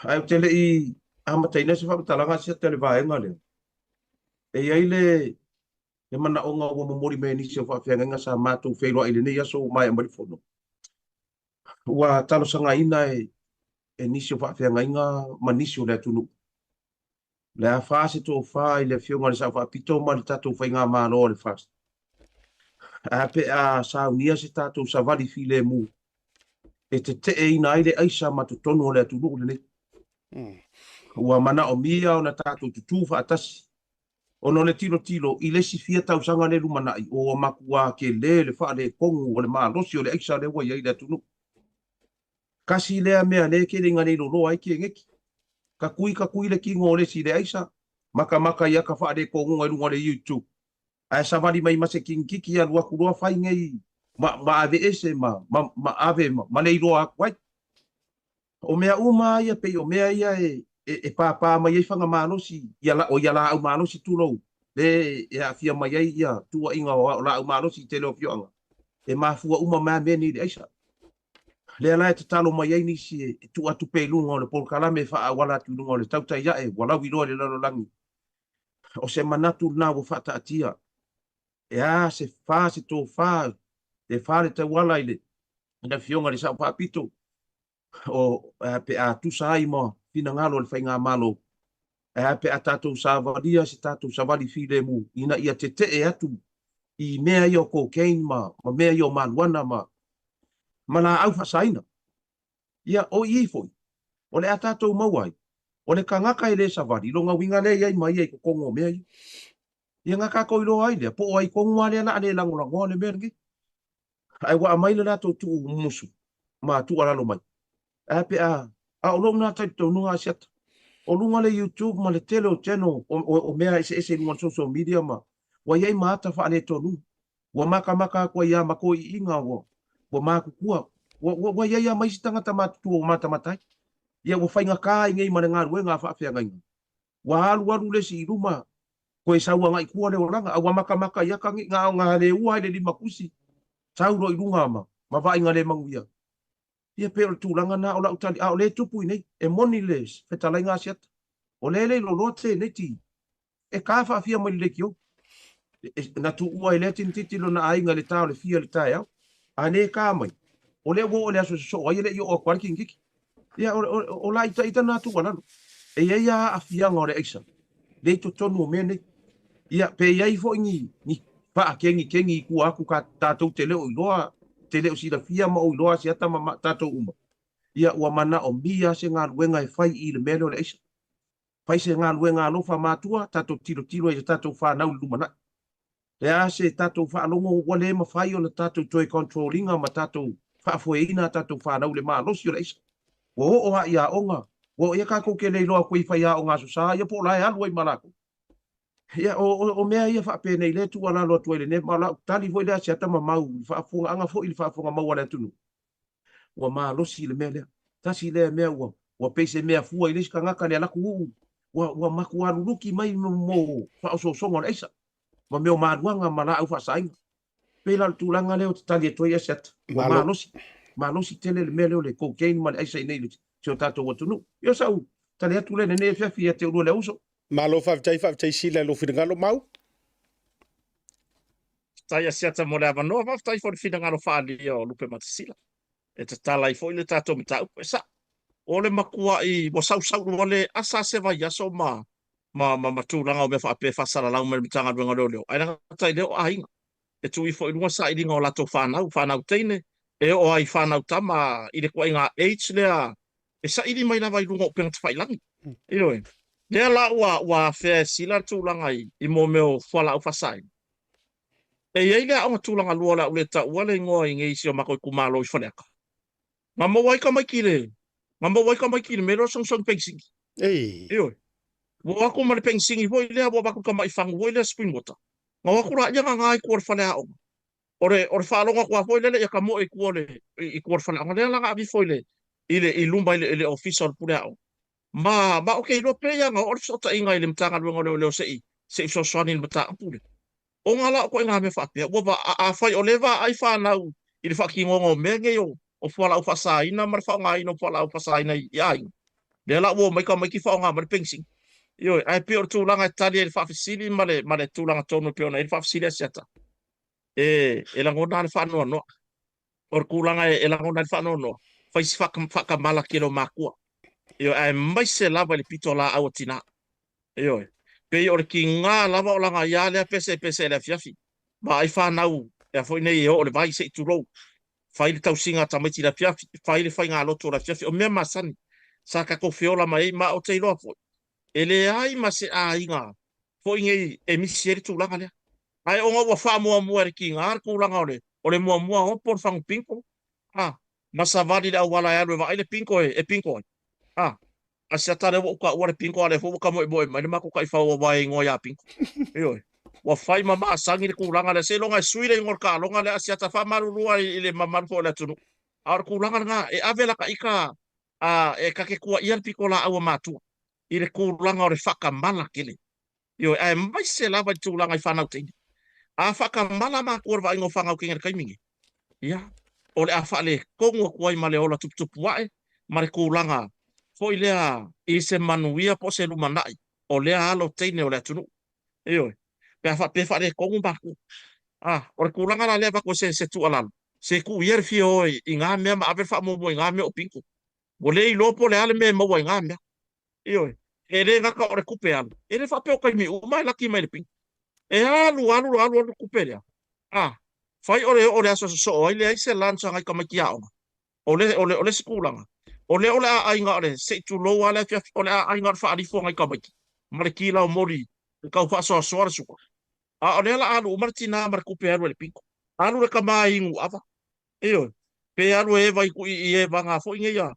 S6: Ai tele i amataina se whakatalanga se tele vaenga le. E iai le mana o ngā ua mamori me ni se whawhianga sa mātou whailoa ile nei aso mai amari whono. Ua talo sanga ina e nisi o whawhianga inga manisi o le atunu. Le a whaase tō wha i le whionga le sa whapito ma le tatou whainga mālo le whaase. A pe a saunia se tatou sa wali file mu. E te ina aile aisa matutonu o le atunu le nei. Ua mana o mia o na tātou tutu whaatasi. Ono le tilo i le sifia tau sanga le lumanai o makua ke le wha le kongu o le mālosi o le aisa le wa iai le atunu. Kasi lea mea le ke le ngane lolo ai ke ngeki. Ka kui le kingo o le si le aisa. Maka ia ka wha le kongu ngai lunga le YouTube. Ai savali mai mase kinkiki a lua kuroa whai ngai. Ma ave ese ma ave ma le iroa kwai. O mea uma ia pe o mea ia e papa mai fanga malosi ia la au malosi tulo le e afia mai ia tua inga o la au malosi te lo fionga e mafua uma ma meni de aisa le la te talo mai ni si tu atu pe lunga le por kala me fa wala tu lunga le tauta ia e wala wi lo le lo langi o se manatu na wo fata atia e a se fa se to fa de fa le te wala ile na fionga le sa papito o pe a tu sai mo fina ngalo le whainga malo. E pe a tātou sāwaria si tātou sāwari file mu. Ina ia te e atu i mea i o cocaine ma mea i o manuana ma la au whasaina. Ia o i foi. O le a tātou mauai. O le kangaka e le sāwari. Longa winga le iai mai ai ko kongo mea i. Ia ngaka ko ilo ai le. Po ai kongo ale na ane langolango le mea nge. Ai wa mai le nato tu musu. Ma tu alalo mai. E pe a o longa tai tau nunga siata. O lunga le YouTube ma le tele o channel o mea ese lunga social media ma. Wa iai maata wha ane tonu. Wa maka kwa ia mako i inga wa maku kua. Wa iai mai si tangata matu o mata matai. Ia wa whainga kā i ngei mana ngā ruenga wha whianga inga. Wa halu le si iruma Koe saua ngai kua le oranga, awa maka ia kangi ngā le ua le lima kusi. Tauro i runga ma vai ngā le manguia. Ia pe o tūranga na o la utali, o le tupu nei, e moni les, fetalai ngā siata. O le lo te nei ti, e ka whaafia mai le kio. Na tu ua i le tintiti lo na ainga le tau le fia le tai au. A ne ka mai. O le wo o le aso so o ile i o kwarki ngiki. Ia o la ita na tu wanalo. E ia a fia ngā o le eisa. Le to tonu o mea nei. Ia pe iai fo ni pa kengi ku aku ka tatou te leo iloa te leo sila fia ma o iloa si ata ma tatou uma. Ia ua mana o mia se ngā luenga e fai i le mele o le eisa. Fai se ngā luenga alofa mātua tatou tiro i tatou whanau lumana. Le a se tatou whaalongo wale ma fai o le tatou joy controllinga ma tatou whaafoeina tatou whanau le maalosi o le eisa. O a ia onga. O ia kako ke le iloa koe fai a o ngā susa. Ia po lai alua i malako. Ia o mea ia whaape nei le tu ala loa tuaile ne ma tali foi le siata ma mau whaafonga anga foi le whaafonga mau ala tunu. Ua ma losi le mea lea. Tasi le mea ua peise mea fua i leska ngaka le alaku uu. Ua maku aluruki mai mo whaososonga le eisa. Ma meo maaruanga ma la au whaasainga. Pela tūlanga leo te tali e toi a siata. Ua ma losi tele le mea leo le cocaine ma le eisa i nei le teo tato watunu. Ia sau tali atu le ne fiafi a te urua le uso.
S3: Malo whawtai sila lo whingalo mau?
S7: Tai a siata mo le avanoa, whaftai fo le whingalo whaali o lupe matasila. E te tala i fo i le tātou me tau. E sa, o le makua i mo sau o le asa se vai aso ma tūranga o me whaape whasara lau me tanga ruenga leo. Aina tai leo a inga. E tu i fo i runga sa i ringa o lato whanau teine. E o ai whanau tama i le kua inga H lea. E sa i ri mai lawa i runga o penga te whailangi. Iroe. Lea la ua whea sila tūlanga i mo meo whala au whasai. E iei lea aunga tūlanga lua la ule ta ua le ngoa i ngeisi o mako i kumalo i whaneaka. Ngā mo waika mai kile, mero song pengsingi.
S3: Ei.
S7: Ioi. Wa aku male pengsingi hoi lea, wa waku kama i whangu hoi lea spring water. Ngā waku ra ia ngai kuar whanea o. Ore whalonga kua hoi lea, ia ka mo i kuar whanea. Ngā lea langa avi hoi le, i lumba i le official pulea o. Ma okay lo pe nga or so ta inga ile mtanga lo leo sei so swani le mta pule o ngala ko nga me fa pe wo ba a fai o leva ai fa na ile fa ki ngo me nge yo o fa la o fa sa ina mar fa nga ino fa la o fa sa ina ya le la wo mai ka mai ki fa nga mar pensing yo ai pe o tu langa tali ile fa fisili male tu langa tono pe ona ile fa fisili seta e la ngona le fa no or ku langa e la ngona le fa no fa si fa ka mala kilo makua. Yo ai mai se lava le pito la au tina. Yo. Pe or ki ngā lava o langa ia lea pese le fiafi. Ma ai whanau. E foi nei o le vai se i turo. Fai le tausinga tamaiti la fiafi. Fai le fai ngā loto la fiafi. O mea masani. Sa ka ko fiola mai ma o te iloa foi. E le ai ma se a inga. Foi ngei e misi eri tūlanga lea. Ai o ngā ua wha mua re ki ngā kūlanga o le. O le mua o por whangu pinko. Ma sa vali le au wala e alu e va. Ai le pinko e pinko e. Asia tare wo ka ora pinko ale fo ka mo mai ma ko kai fa wa vai ngo ya pinko yo wa fai mama sangi le kulanga le se longa suile ngor ka longa le asia ta fa maru lua ile mama fo le tunu ar kulanga nga e avela ka ika e ka ke kua ian piko la au matu ile kulanga ore faka mala kile yo ai mai se la va tulanga i fana tini a faka mala ma ko va ngo fanga kinga kai mingi ya ole a fa le kongo kuai male ola tup wae mare kulanga foi lea i se manuia po se lumanai o lea alo teine o lea tunu iyo pe fa le kongu baku ore kulanga la lea bako se tu alalo se ku ier fio i ngā mea ma aver fa mo i ngā mea o pinko o le i lopo le ale mea mo i ngā mea iyo e le ngaka ore kupe alu e le fa pe o kaimi umai laki mai le pinko e alu kupe lea fai ore aso so o ile i se lansa ngai kamaki a ole se kulanga ole a inga ole se tu lo ala fia ole a inga fa ali fo ngai ka mai mare kila o mori ka fa so su ole la alu martina mar ku pe alu le pinko alu le ka mai ingu ava iyo pe alu e vai ku i e vanga fo inga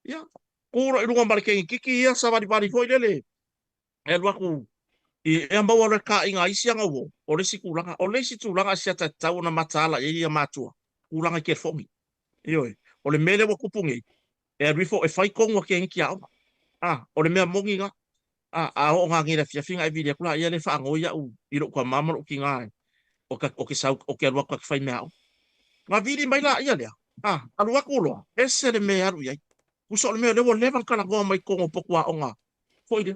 S7: ya kuro i runga mare ke kiki ia sa vari fo ile e lu aku i e mbawa le ka inga isi anga wo ole si kulanga sia ta tau na matala e ia matua kulanga ke fo mi iyo ole mele wo kupungi e rifo e fai kongo ke nki au o le mea mongi nga a o nga ngira fia finga video kula ia le fa ngoia u i ro kwa mama o ki ngai o ke sau o ke alua ka fai mea nga vidi mai la ia le alua kulo ese le me aru ia kuso le me le wo levan kala go mai ko pokwa onga foi de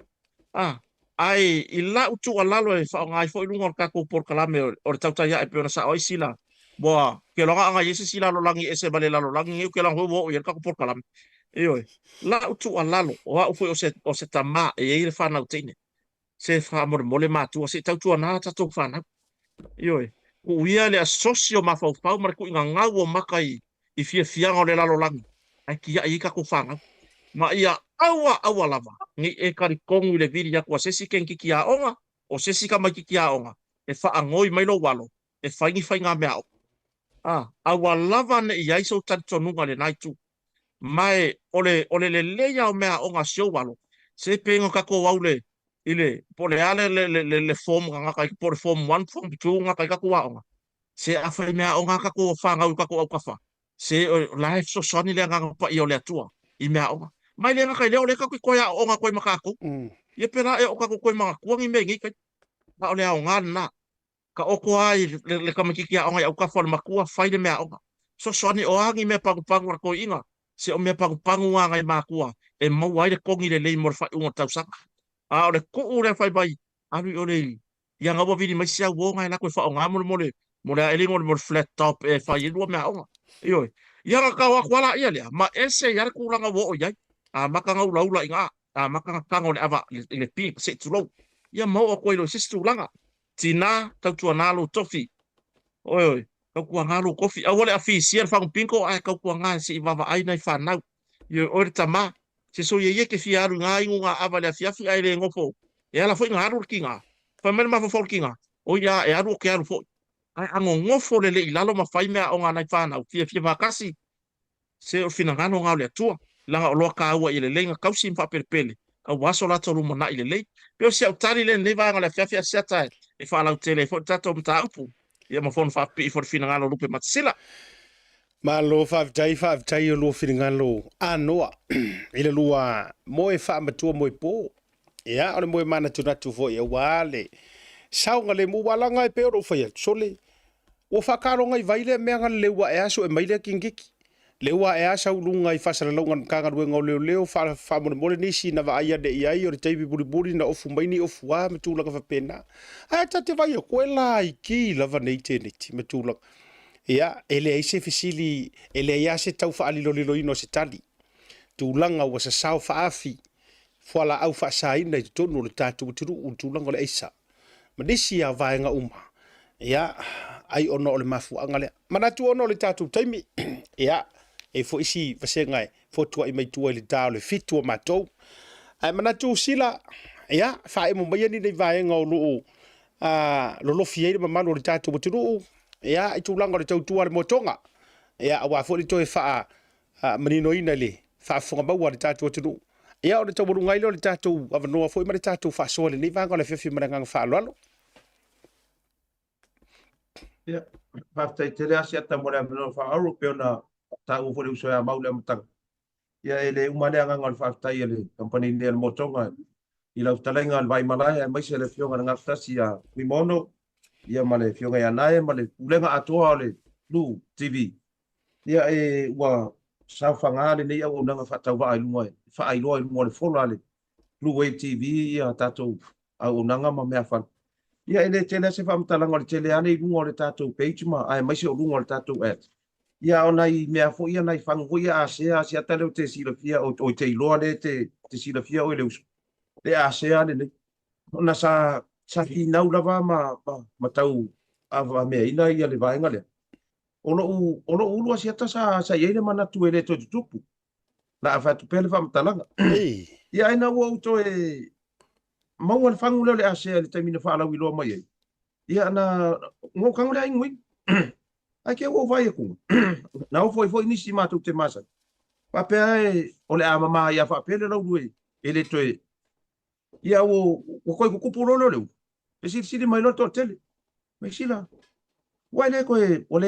S7: ai i la utu alalo e fa ngai foi lungo ka ko por kala me o tauta ia e pe sa oi sila boa ke longa anga yesi sila lo langi ese bale lalo langi ke lang ho o ia ka ko por kala oi la utu alalo o foi o se tama e ia fa na utine se fa mo mole matu se tautu na ta to fa na oi o ia le socio ma fa fa mar ku nga ngau makai i fia o le lalo langi ai ki ia ka ko fa ma ia awa lava ni e kari kongu le viri ya kwa sesi ken kiki a onga o sesi ka mai kiki a onga e fa angoi mai lo walo e fai nga mea awa lava ne ia iso tantonunga le naitu mai ole le ya o mea onga sio walo se pengo ka ko waule ile pole ale le form nga ka por form 1 form 2 nga ka ko onga se a fai mea onga ka ko fa nga ka ko fa se life so soni le nga pa i ole tua i mea onga mai le nga leo le ka ko ya o nga ko makako ye pera e o ka ko makako ngi me ngi ka na ole o nga na ka o ko ai le ka miki ya o nga o ka fo makua fai de me o so soni o angi me pa ko inga se o me pa nga ngai makua e mo wai de ko ngi le mor fa un tau sa o le ko o le fai bai ari o le ya nga bo vidi mai sia wo nga na ko fa o nga mo le ele mo flat top e fai do me o yo ya ka wa kwala ia le ma ese ya ku langa wo o ya maka ngau laula inga maka kango le ava le pi se tulo ia mo o koilo sistu langa tina tau tua nalo tofi oi kau kua ngalo kofi a wole afisian fa pinko ai kau kua nga si vava ai nai fa nau yo or tama se so ye ke fiaru nga inga ava le fiafi ai le ngofo e ala foi nga aru kinga fa men ma fo kinga o ya e aru ke aru fo ai ango ngofo le ilalo ma fai mea o nga nai fa nau fia vakasi se o fina ngano nga le tua langa o loa kaua i le lenga kausi mfa perpele a waso la tolu mona i le lei peo si au tari le neva ngale fiafia siata e fa lau tele fo tato mta upu ia ma fon fa pi for fina ngalo lupe matsila
S3: ma lo fa tai o lo fina ngalo anoa ile lua mo e fa matua mo e po ia ole mo e mana tunatu fo ia wale sau ngale mu wala ngai pe ro fa ia sole o fa karo ngai vaile me ngale lewa e aso e maile kingiki lewa e asa ulunga I fasara longa kanga ruenga leo fa mo nisi na va ia de ia o teibi buri na ofu mai ni ofu wa metula ka pena a tate vai ko la iki lava nei teneti metula ia ele ise fisili ele ia se tau fa ali lolo ino se tali tulanga wa sa sau fa afi fola au fa sai na tonu le tatu turu tulanga le isa manisi ya vaenga ia ai ono le mafu angale manatu ono le tatu taimi ia e fo isi vasengai fo tua I mai tua le tau le fitu matou ai manatu sila ia fa e mo mai ni nei vaenga o lo fiere mamano le tatu turu ia I tulanga le tau tua le motonga ia wa fo le toe fa manino ina le fa fonga ba wa le tatu turu ia o le tau ngai le tatu avanoa fo I mai tatu fa so le nei vanga le fefi maranga fa lalo
S6: ia paftai tele asia tamora no fa aru peona ta u fo le so ya maule mtang ia ele umane anga ngal paftai ele company le motonga I lau talenga vai malai mai se le fionga nga tasi ya mimono ia male fionga ya nae male ulenga atoa le lu tv ia e wa sa fanga le nei au nga fatau vai lunga fa ai loi mo le fola le lu wave tv ia tato au nga ma me fa ia ele tele se fam talanga le tele ane lunga le tato page ma ai mai se lunga le tato at ia ona I me fo ia nai fango ia asia tele te silafia o te iloa le te silafia o le le asea le ona sa ki nau lava ma tau ava me ina ia le vaenga le ono ulu asiata sa ia le mana tu ele to tupu la fa tu pele fam talanga ia ina wo to e mau al fangu le asea le tamina fa la wilo mai ia na ngo kangu le ingui ai ke wo vai ku na foi ni si matu te masa pa pe ole a mama ia fa pele lo lui ele to ia o koi ku pulolo le e si mai lo to tele me sila wai le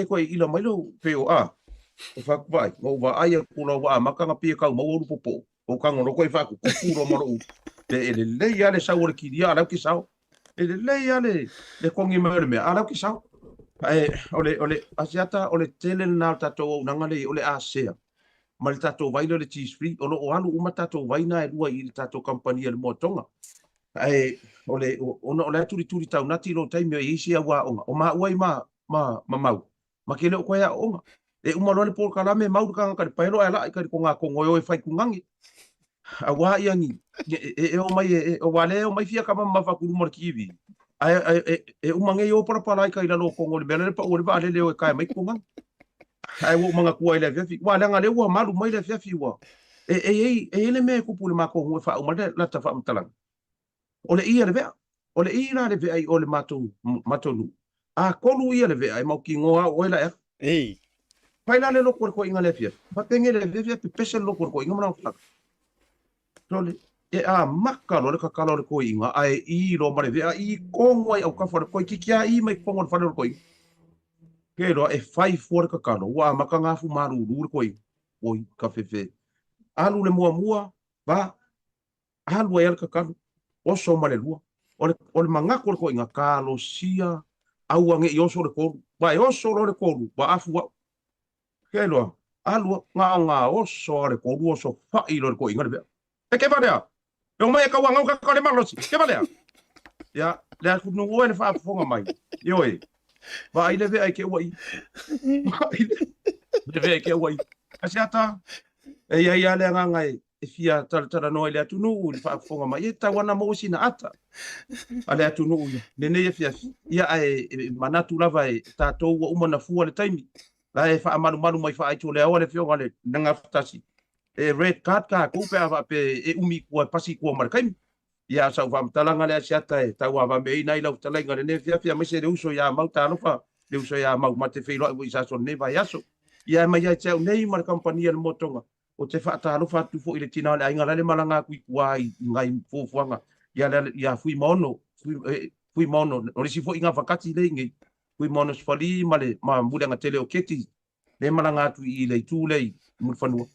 S6: ko ilo mai lo pe o fa vai mo va ai ku lo wa maka nga pi ka mo ru popo o ka ngo ko fa ku pulo mo le le ya le sa ore ki dia ala ki sa le ya le kongi me ala ki sa ole asiata ole tele na tato nanga le ole asea mal tato vaina le cheese free o alu uma tato vaina e lua i tato company le motonga ole ole turi tau nati lo time e isi wa o ma wai ma mau ma kele ko ya onga uma lo le por kala me mau ka paelo ala ka ko nga ko ngoyo e fai kungangi awa yangi o mai o wale o mai fia kama mafakuru mo kiwi umange yo para para ka ila lo ko ngol bele pa o ba le o ka mai kungang ai wo manga kuai le fi wa langa le wa malu mai le fi wa le me ku pule ma ko ho fa o mate la ta fa mtalang o le ia le vea o le ira le vea o le matolu a kolu ia le vea e mau ki ngoa o ela
S3: ei
S6: pai la le lo ko inga le fia pa tenge le vea pe pese lo ko inga mana fa tole a maka lo le ka kala le ko inga ai I lo mare vea I kongo ai au ka fa ko kikia I mai kongo fa lo ko inga ke lo e fai for ka kala wa maka nga fu maru ru ko inga oi ka fefe alu le mua ba alu ai ka kala o so male lua o le manga ko inga kalo sia au ange yo so le ko ba yo so le ko ba afu ke lo alu nga o so le ko o so fa I lo ko inga be e ke vale yo mai ka wanga ka le malo ke vale ya le ku no o le fa fonga mai yo ba ile ve ai ke wai le ve ke wai asiata ya le nga ngai fia tara no ile atunu le fa fonga mai ta wana mo sina ata ale atunu le ne fia ia manatu lava tato wa umana fu le taimi la fa manu mai fa ai le ole fionga le nga ftasi red card ka ku pe ava pe umi ku pasi ku markai ia sa va talanga le asiata ta wa va me ina ila talanga le ne fia me se de uso ya mau ta no fa de uso ya mau mate filo i sa so ne va yaso ia mai ya tau nei mar company le motonga o te whata alo whatu fo I le tina le ainga lale malanga kui kuai ngai fuanga ia fui mono o le si fo inga whakati le ngai fui mono sfali male ma mbulanga tele o keti le malanga tu I le tu le mulfanua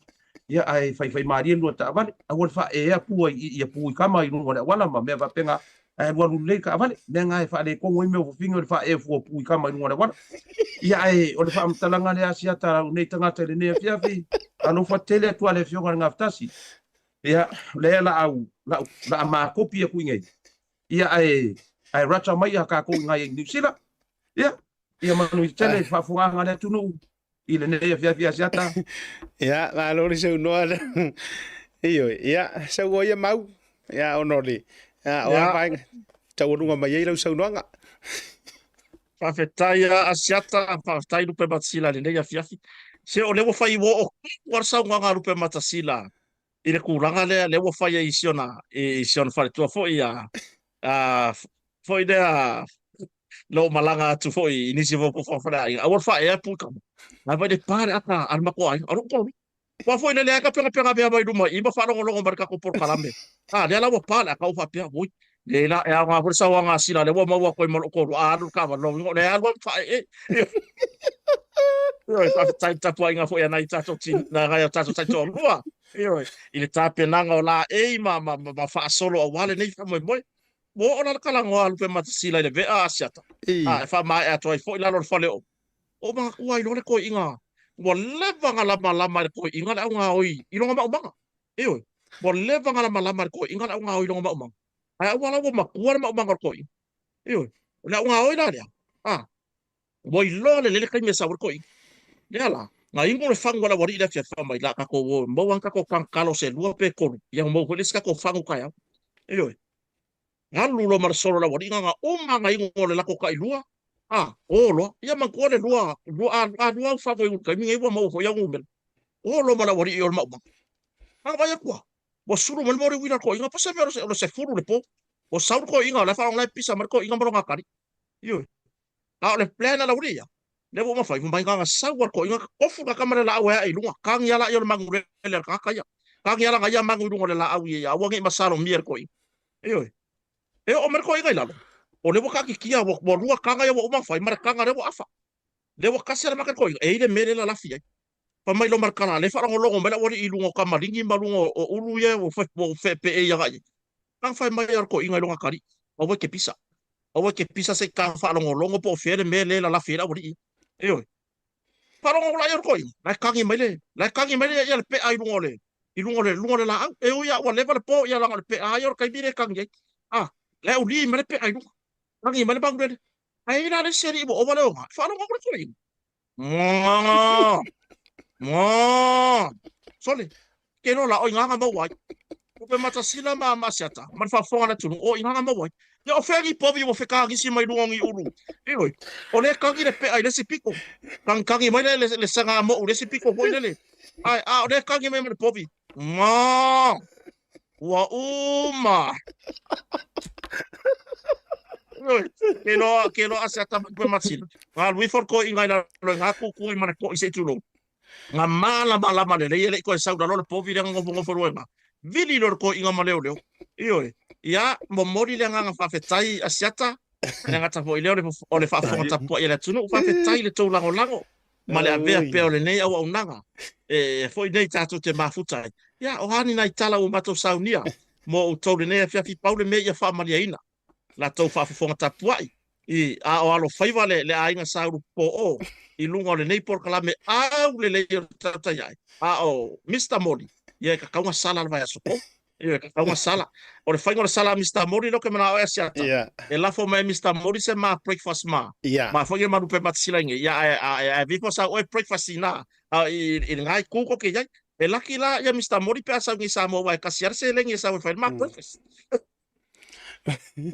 S6: ia ai fai maria lua ta vale a wal fa pua ia pui kama I lunga wala ma me va penga walu le ka vale le ngai fa le kongo me o fingo fa fu pui kama I lunga wala ia o le fa mtalanga le asia ta nei tanga tele ne fia fi alo fa tele tu ale fio nga ftasi ia le la ma kopia ku ngai ia ai racha mai ka ko ngai New Zealand ia manu tele fa funga nga le tunu ile ne fia siata
S3: ya la lo se no iyo ya sa go ya mau ya onoli ya wa pa ta wonga mai ia so no nga
S7: fa fetaia asiata fa tai lupe matasila le ya fiafi se o lewo fai wo war sa nga lupe matasila ile kuranga le lewo fai isiona fa tu fo ia fo idea lo malanga tu fo inisi vo po fa a war fa pu kam na vai de pare ata arma ko ai aro ko wa fo ile le ka penga be mai duma I ba fa lo marka ko por kalambe de la wo pala ka fa pia wo le la e nga por sa nga sila le wo ma wa ko mo ko aru ka lo le alwa fa yo fa ta po nga fo ya na ita to tin na ga ta to to lua yo ile ta penanga ola ma fa solo o wale nei fa mo wo ona kala ngo lupe matasila le ve asiata fa mai ato fo ila lo fa le o ma kuai lo le ko inga mo leva nga lama ko inga la nga oi I longa ma yo mo leva nga lama ko inga la nga oi longa ma ai wala wo ma kuar ma ko yo la nga oi la ya mo lo le kai me sa ko ya la nga ingo le fango la wari la fia fa mai la ka ko mo wan ka ko kan kalo se lu pe ko yang mo ko le ska ko fango ka ya yo ngalu lo mar solo la wari nga nga ingo le la ko ka ilua lo ia ma ko le lua fa ko ka mi ngai mo fo ya ngumel lo mala wari yo ma ba ya kwa bo suru mo mo wina ko inga pasa mero se furu le po o saur ko inga la fa la pisa mar ko inga mo nga kari yo le plena la wari ya le bo ma fa mo nga sa war ko inga ofu ka kamera la wa ai lunga kang ya la yo mangure le ka ka ya kang ya la ga ya mangure la awi ya wa ngi masalo mier ko yo o mer ko inga la o le boka kia wo lua kanga ya wo ma fai mar kanga le wo afa le wo kasera ma ko le mele la fia pa mai lo mar kana le fa ngo lo mele wo I lungo ka maringi malungo o ulu ye wo fe pe ya ga Kang fai mai ar ko inga longa kari. O ke pisa. O ke pisa se ka fa longo po fere me le la fera wori. Eoi. Parongo la yor koi. La kangi mai le. La kangi mai le ya le pe ai lungo le. I lungo le la. E o ya wa level po ya la pe ai yor kai bire kangi. Ah, le o li mai le pe ai lungo. Kangi mai le bang le. Ai la le seri bo o wale o. Parongo ko koi. Mo. Mo. Sole. Ke no la o nganga mo wai. Upe mata sila ma masiata. Man fa fonga na tunu. O nganga mo wai. Ya o feri povi o fekagi si mai luongi ulu. Eoi. O le kangi le pe ai le si piko. Kangi mai le sanga mo le si piko hoi le. Ai a o le kangi mai le povi. Ma. Wa uma. Ke no asiata pe matsina. Nga lui for ko ingai na nga ku mana ko ise tulo. Nga mala le ko sa lo povi le ngo for Vili lor ko inga maleo. Ioi. Ya mo mori le nga fa fetai asiata. Nga ta foi le o le fa fonga po ile tunu fa fetai le tau lango. Male avea pe o le nei au nanga. Foi nei tatu te mafutai. Ya o hani nai tala o mato saunia. Mo o tau le nei fia fi paule me ia fa maliaina. La tau fa fonga tapuai. A o alo faiva le ainga sauru po o. I lunga le nei por kala me au le tau tai. A o Mr. Mori. Ia ka kaunga sala le vai asopo. Ia ka kaunga sala. O le whaingo le sala Mr. Mori no ke mana o asiata. E lafo mai Mr. Mori se ma breakfast ma. Ma whaingo manu pe matisila inge. Ia a vipo sa oe breakfast ina. I ngai kuko ke iai. E laki la ia Mr. Mori pe asa ngi sa mo wai kasiar se lengi sa oe whaingo ma breakfast.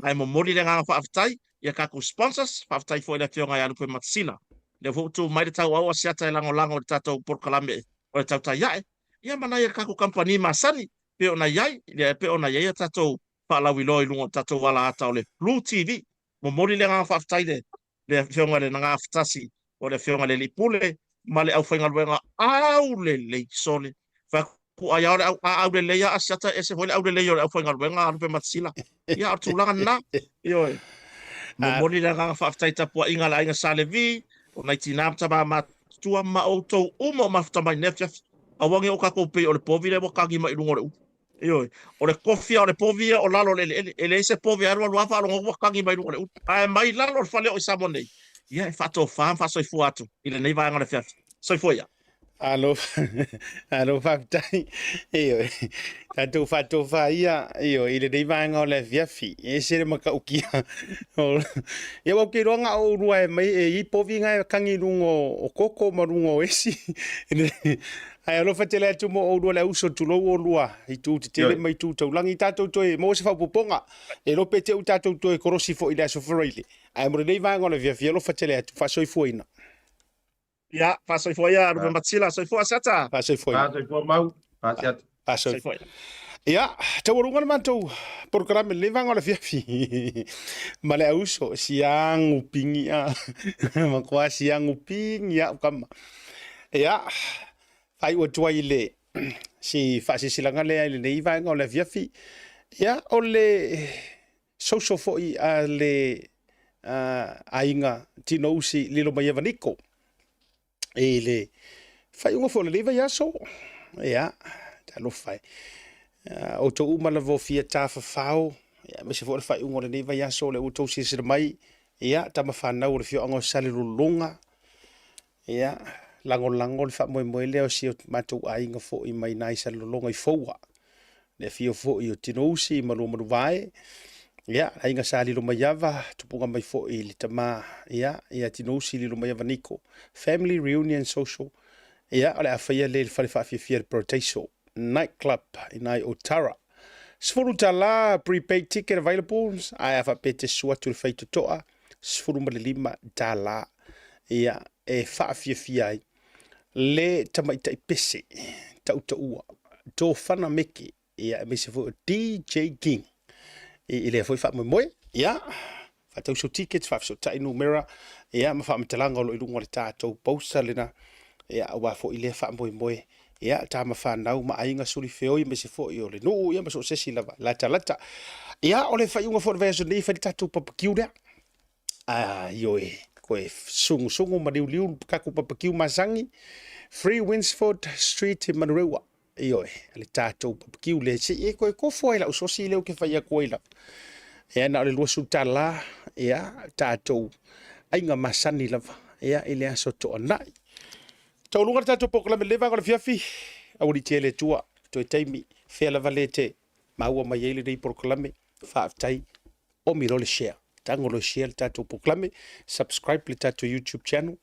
S7: Ai mo Mori le nganga whaafitai. Ia ka ku sponsors. Whaafitai fo ina teo ngai anu pe matisila. Le futu mai le tau au asiata e lango le tatou porkalame. O le tau tai iae. Ia mana ia kako company masani pe ona yai pe ona yai tatou pa la wilo i lungo tatou wala ata o le Blue TV mo mori le nga faaftai le fionga le nga aftasi o le fionga le lipule ma le au whainga luenga au le sole fa ku ai au le ya asiata ese hole au le yo au whainga luenga anu pe matsila ia atulanga na ioi mo mori le nga faaftai tapua inga la inga salevi o nai tinamta ma tua ma o tou umo mafta mai nefia awangi o kako pe o le povi le wakagi mai lungo le u. Ioi, o le kofia o le povi o lalo le se povi arwa luafa o wakagi mai lungo le u. Ai mai lalo o fale o isamo nei. Ia e fato fam fa soi fuatu. Ile nei vai ngale fiafi. Soi fuia.
S3: Alo faafetai io tatou faatofaia io i le nei vaega o le afiafi e se le makaukia ia ua keiloaga o urua e mai e i poviga e kagi lugo o koko ma lugo o esi ai alofa tele atu mo o urua le auso tulou o lua i tutetele mai tutaulagi tatou toe mo se faupopoga e lope teʻu tatou toe korosi foʻi le asofaraile ae mo lenei vaega o le afiafi alofa tele atu faasoifuaina.
S7: Ya, pasoi foia, rupa matsila, soi foia sata.
S3: Pasoi foia.
S6: Pasoi foia mau. Pasiat.
S3: Pasoi foia. Ia, tau runga na mantou programa le vanga la fiafi. Male auso siang upingi a. Makwa siang upingi a kama. Ia, fai o tua ile. Si fasi silanga le ile nei vanga la fiafi. Ia, o le social foi a le ainga tinousi lilo mai vaniko. Ele fai unha fola leva ia so ia ta lo fai o to uma la vo fia ta fa fao ia me se fola fai unha leva ia so le o to si se mai ia ta ma fa na o le fio anga sale lunga ia lango le fa mo le o si ma tu ai nga fo i mai nai sale lunga i foa le fio fo i o tinosi ma lo vai ia ai nga sali lo maiava tupunga mai fo i le tama ia tinosi li lo maiava niko family reunion social ia ole afia le fale fa fia proteso nightclub in Otara sfuru tala prepaid ticket available ai afa pete sua tu fai to toa sfuru malima tala ia e fa fia ai le tama i pese tau ua to fana meki ia me se fo DJ King ile foi fa mo ia fa tau so tickets fa so tai numera ia ma fa mtelanga lo ilungo le tatou pausa lena ia wa fo ile fa mo ia ta ma fa nau ma ainga suli feoi me se fo i ole no ia ma so se silava lata ia ole fa unga for version ni fa tatou papakiu le yo ko sungu ma liu ka ku papakiu masangi Free Winsford Street in Manurewa Ioe, le tātou papakiu le se e koe kofo ila usosi leo ke whaia koe ila. Ea na o le lua sutala, ea tātou ainga masani lava, ea ele aso to anai. Tau lunga tātou pokalame lewa kona fiafi, awuri te le tua, toi taimi, whea lava le te, maua mai eile rei pokalame, whaaftai, o miro le share. Tango lo share le tātou pokalame, subscribe le tātou YouTube channel,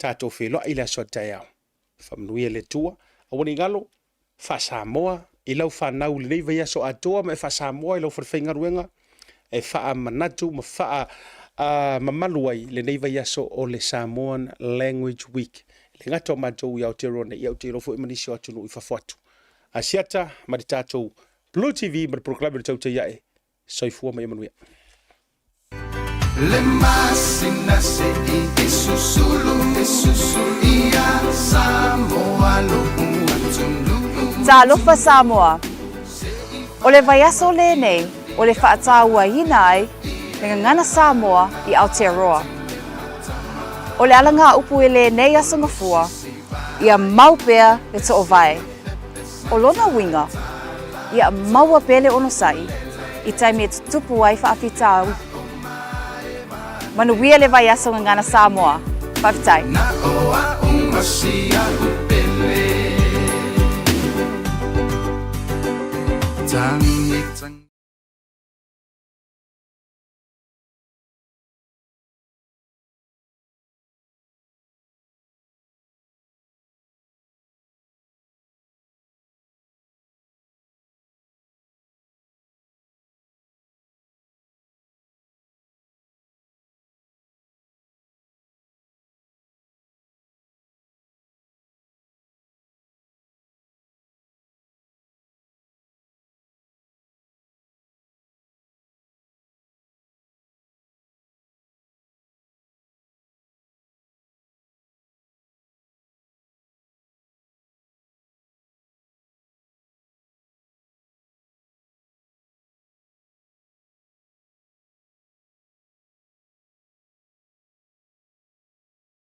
S3: tātou wheloa ile aso tai au. Whamnuia le tua, awani ngalo, fa Samoa i lau whanau le nei vai aso atoa ma e fa Samoa i lau whawhainga ruenga e wha manatu ma wha mamaluai le nei vai aso o le Samoan Language Week le ngata o matou i Aotearoa i Aotearoa i manisi o atunu i whawhatu asiata ma di tātou Blue TV ma di proklame le tauta iae soifua mai manuia
S1: Le masina se i susulu ia Samoa lo atunu
S2: Talofa Samoa. O le vaiaso le nei, o le whaataua hina ai, le ngana Samoa i Aotearoa. O le alanga upu e le nei aso ngafua, ia maupea le to o vai. O lona winga, ia maua pele ono sai, i taimi e tutupu ai whaafitau. Manuia le vaiaso ngana Samoa, whaafitai.
S1: Na oa umasia upele Tangi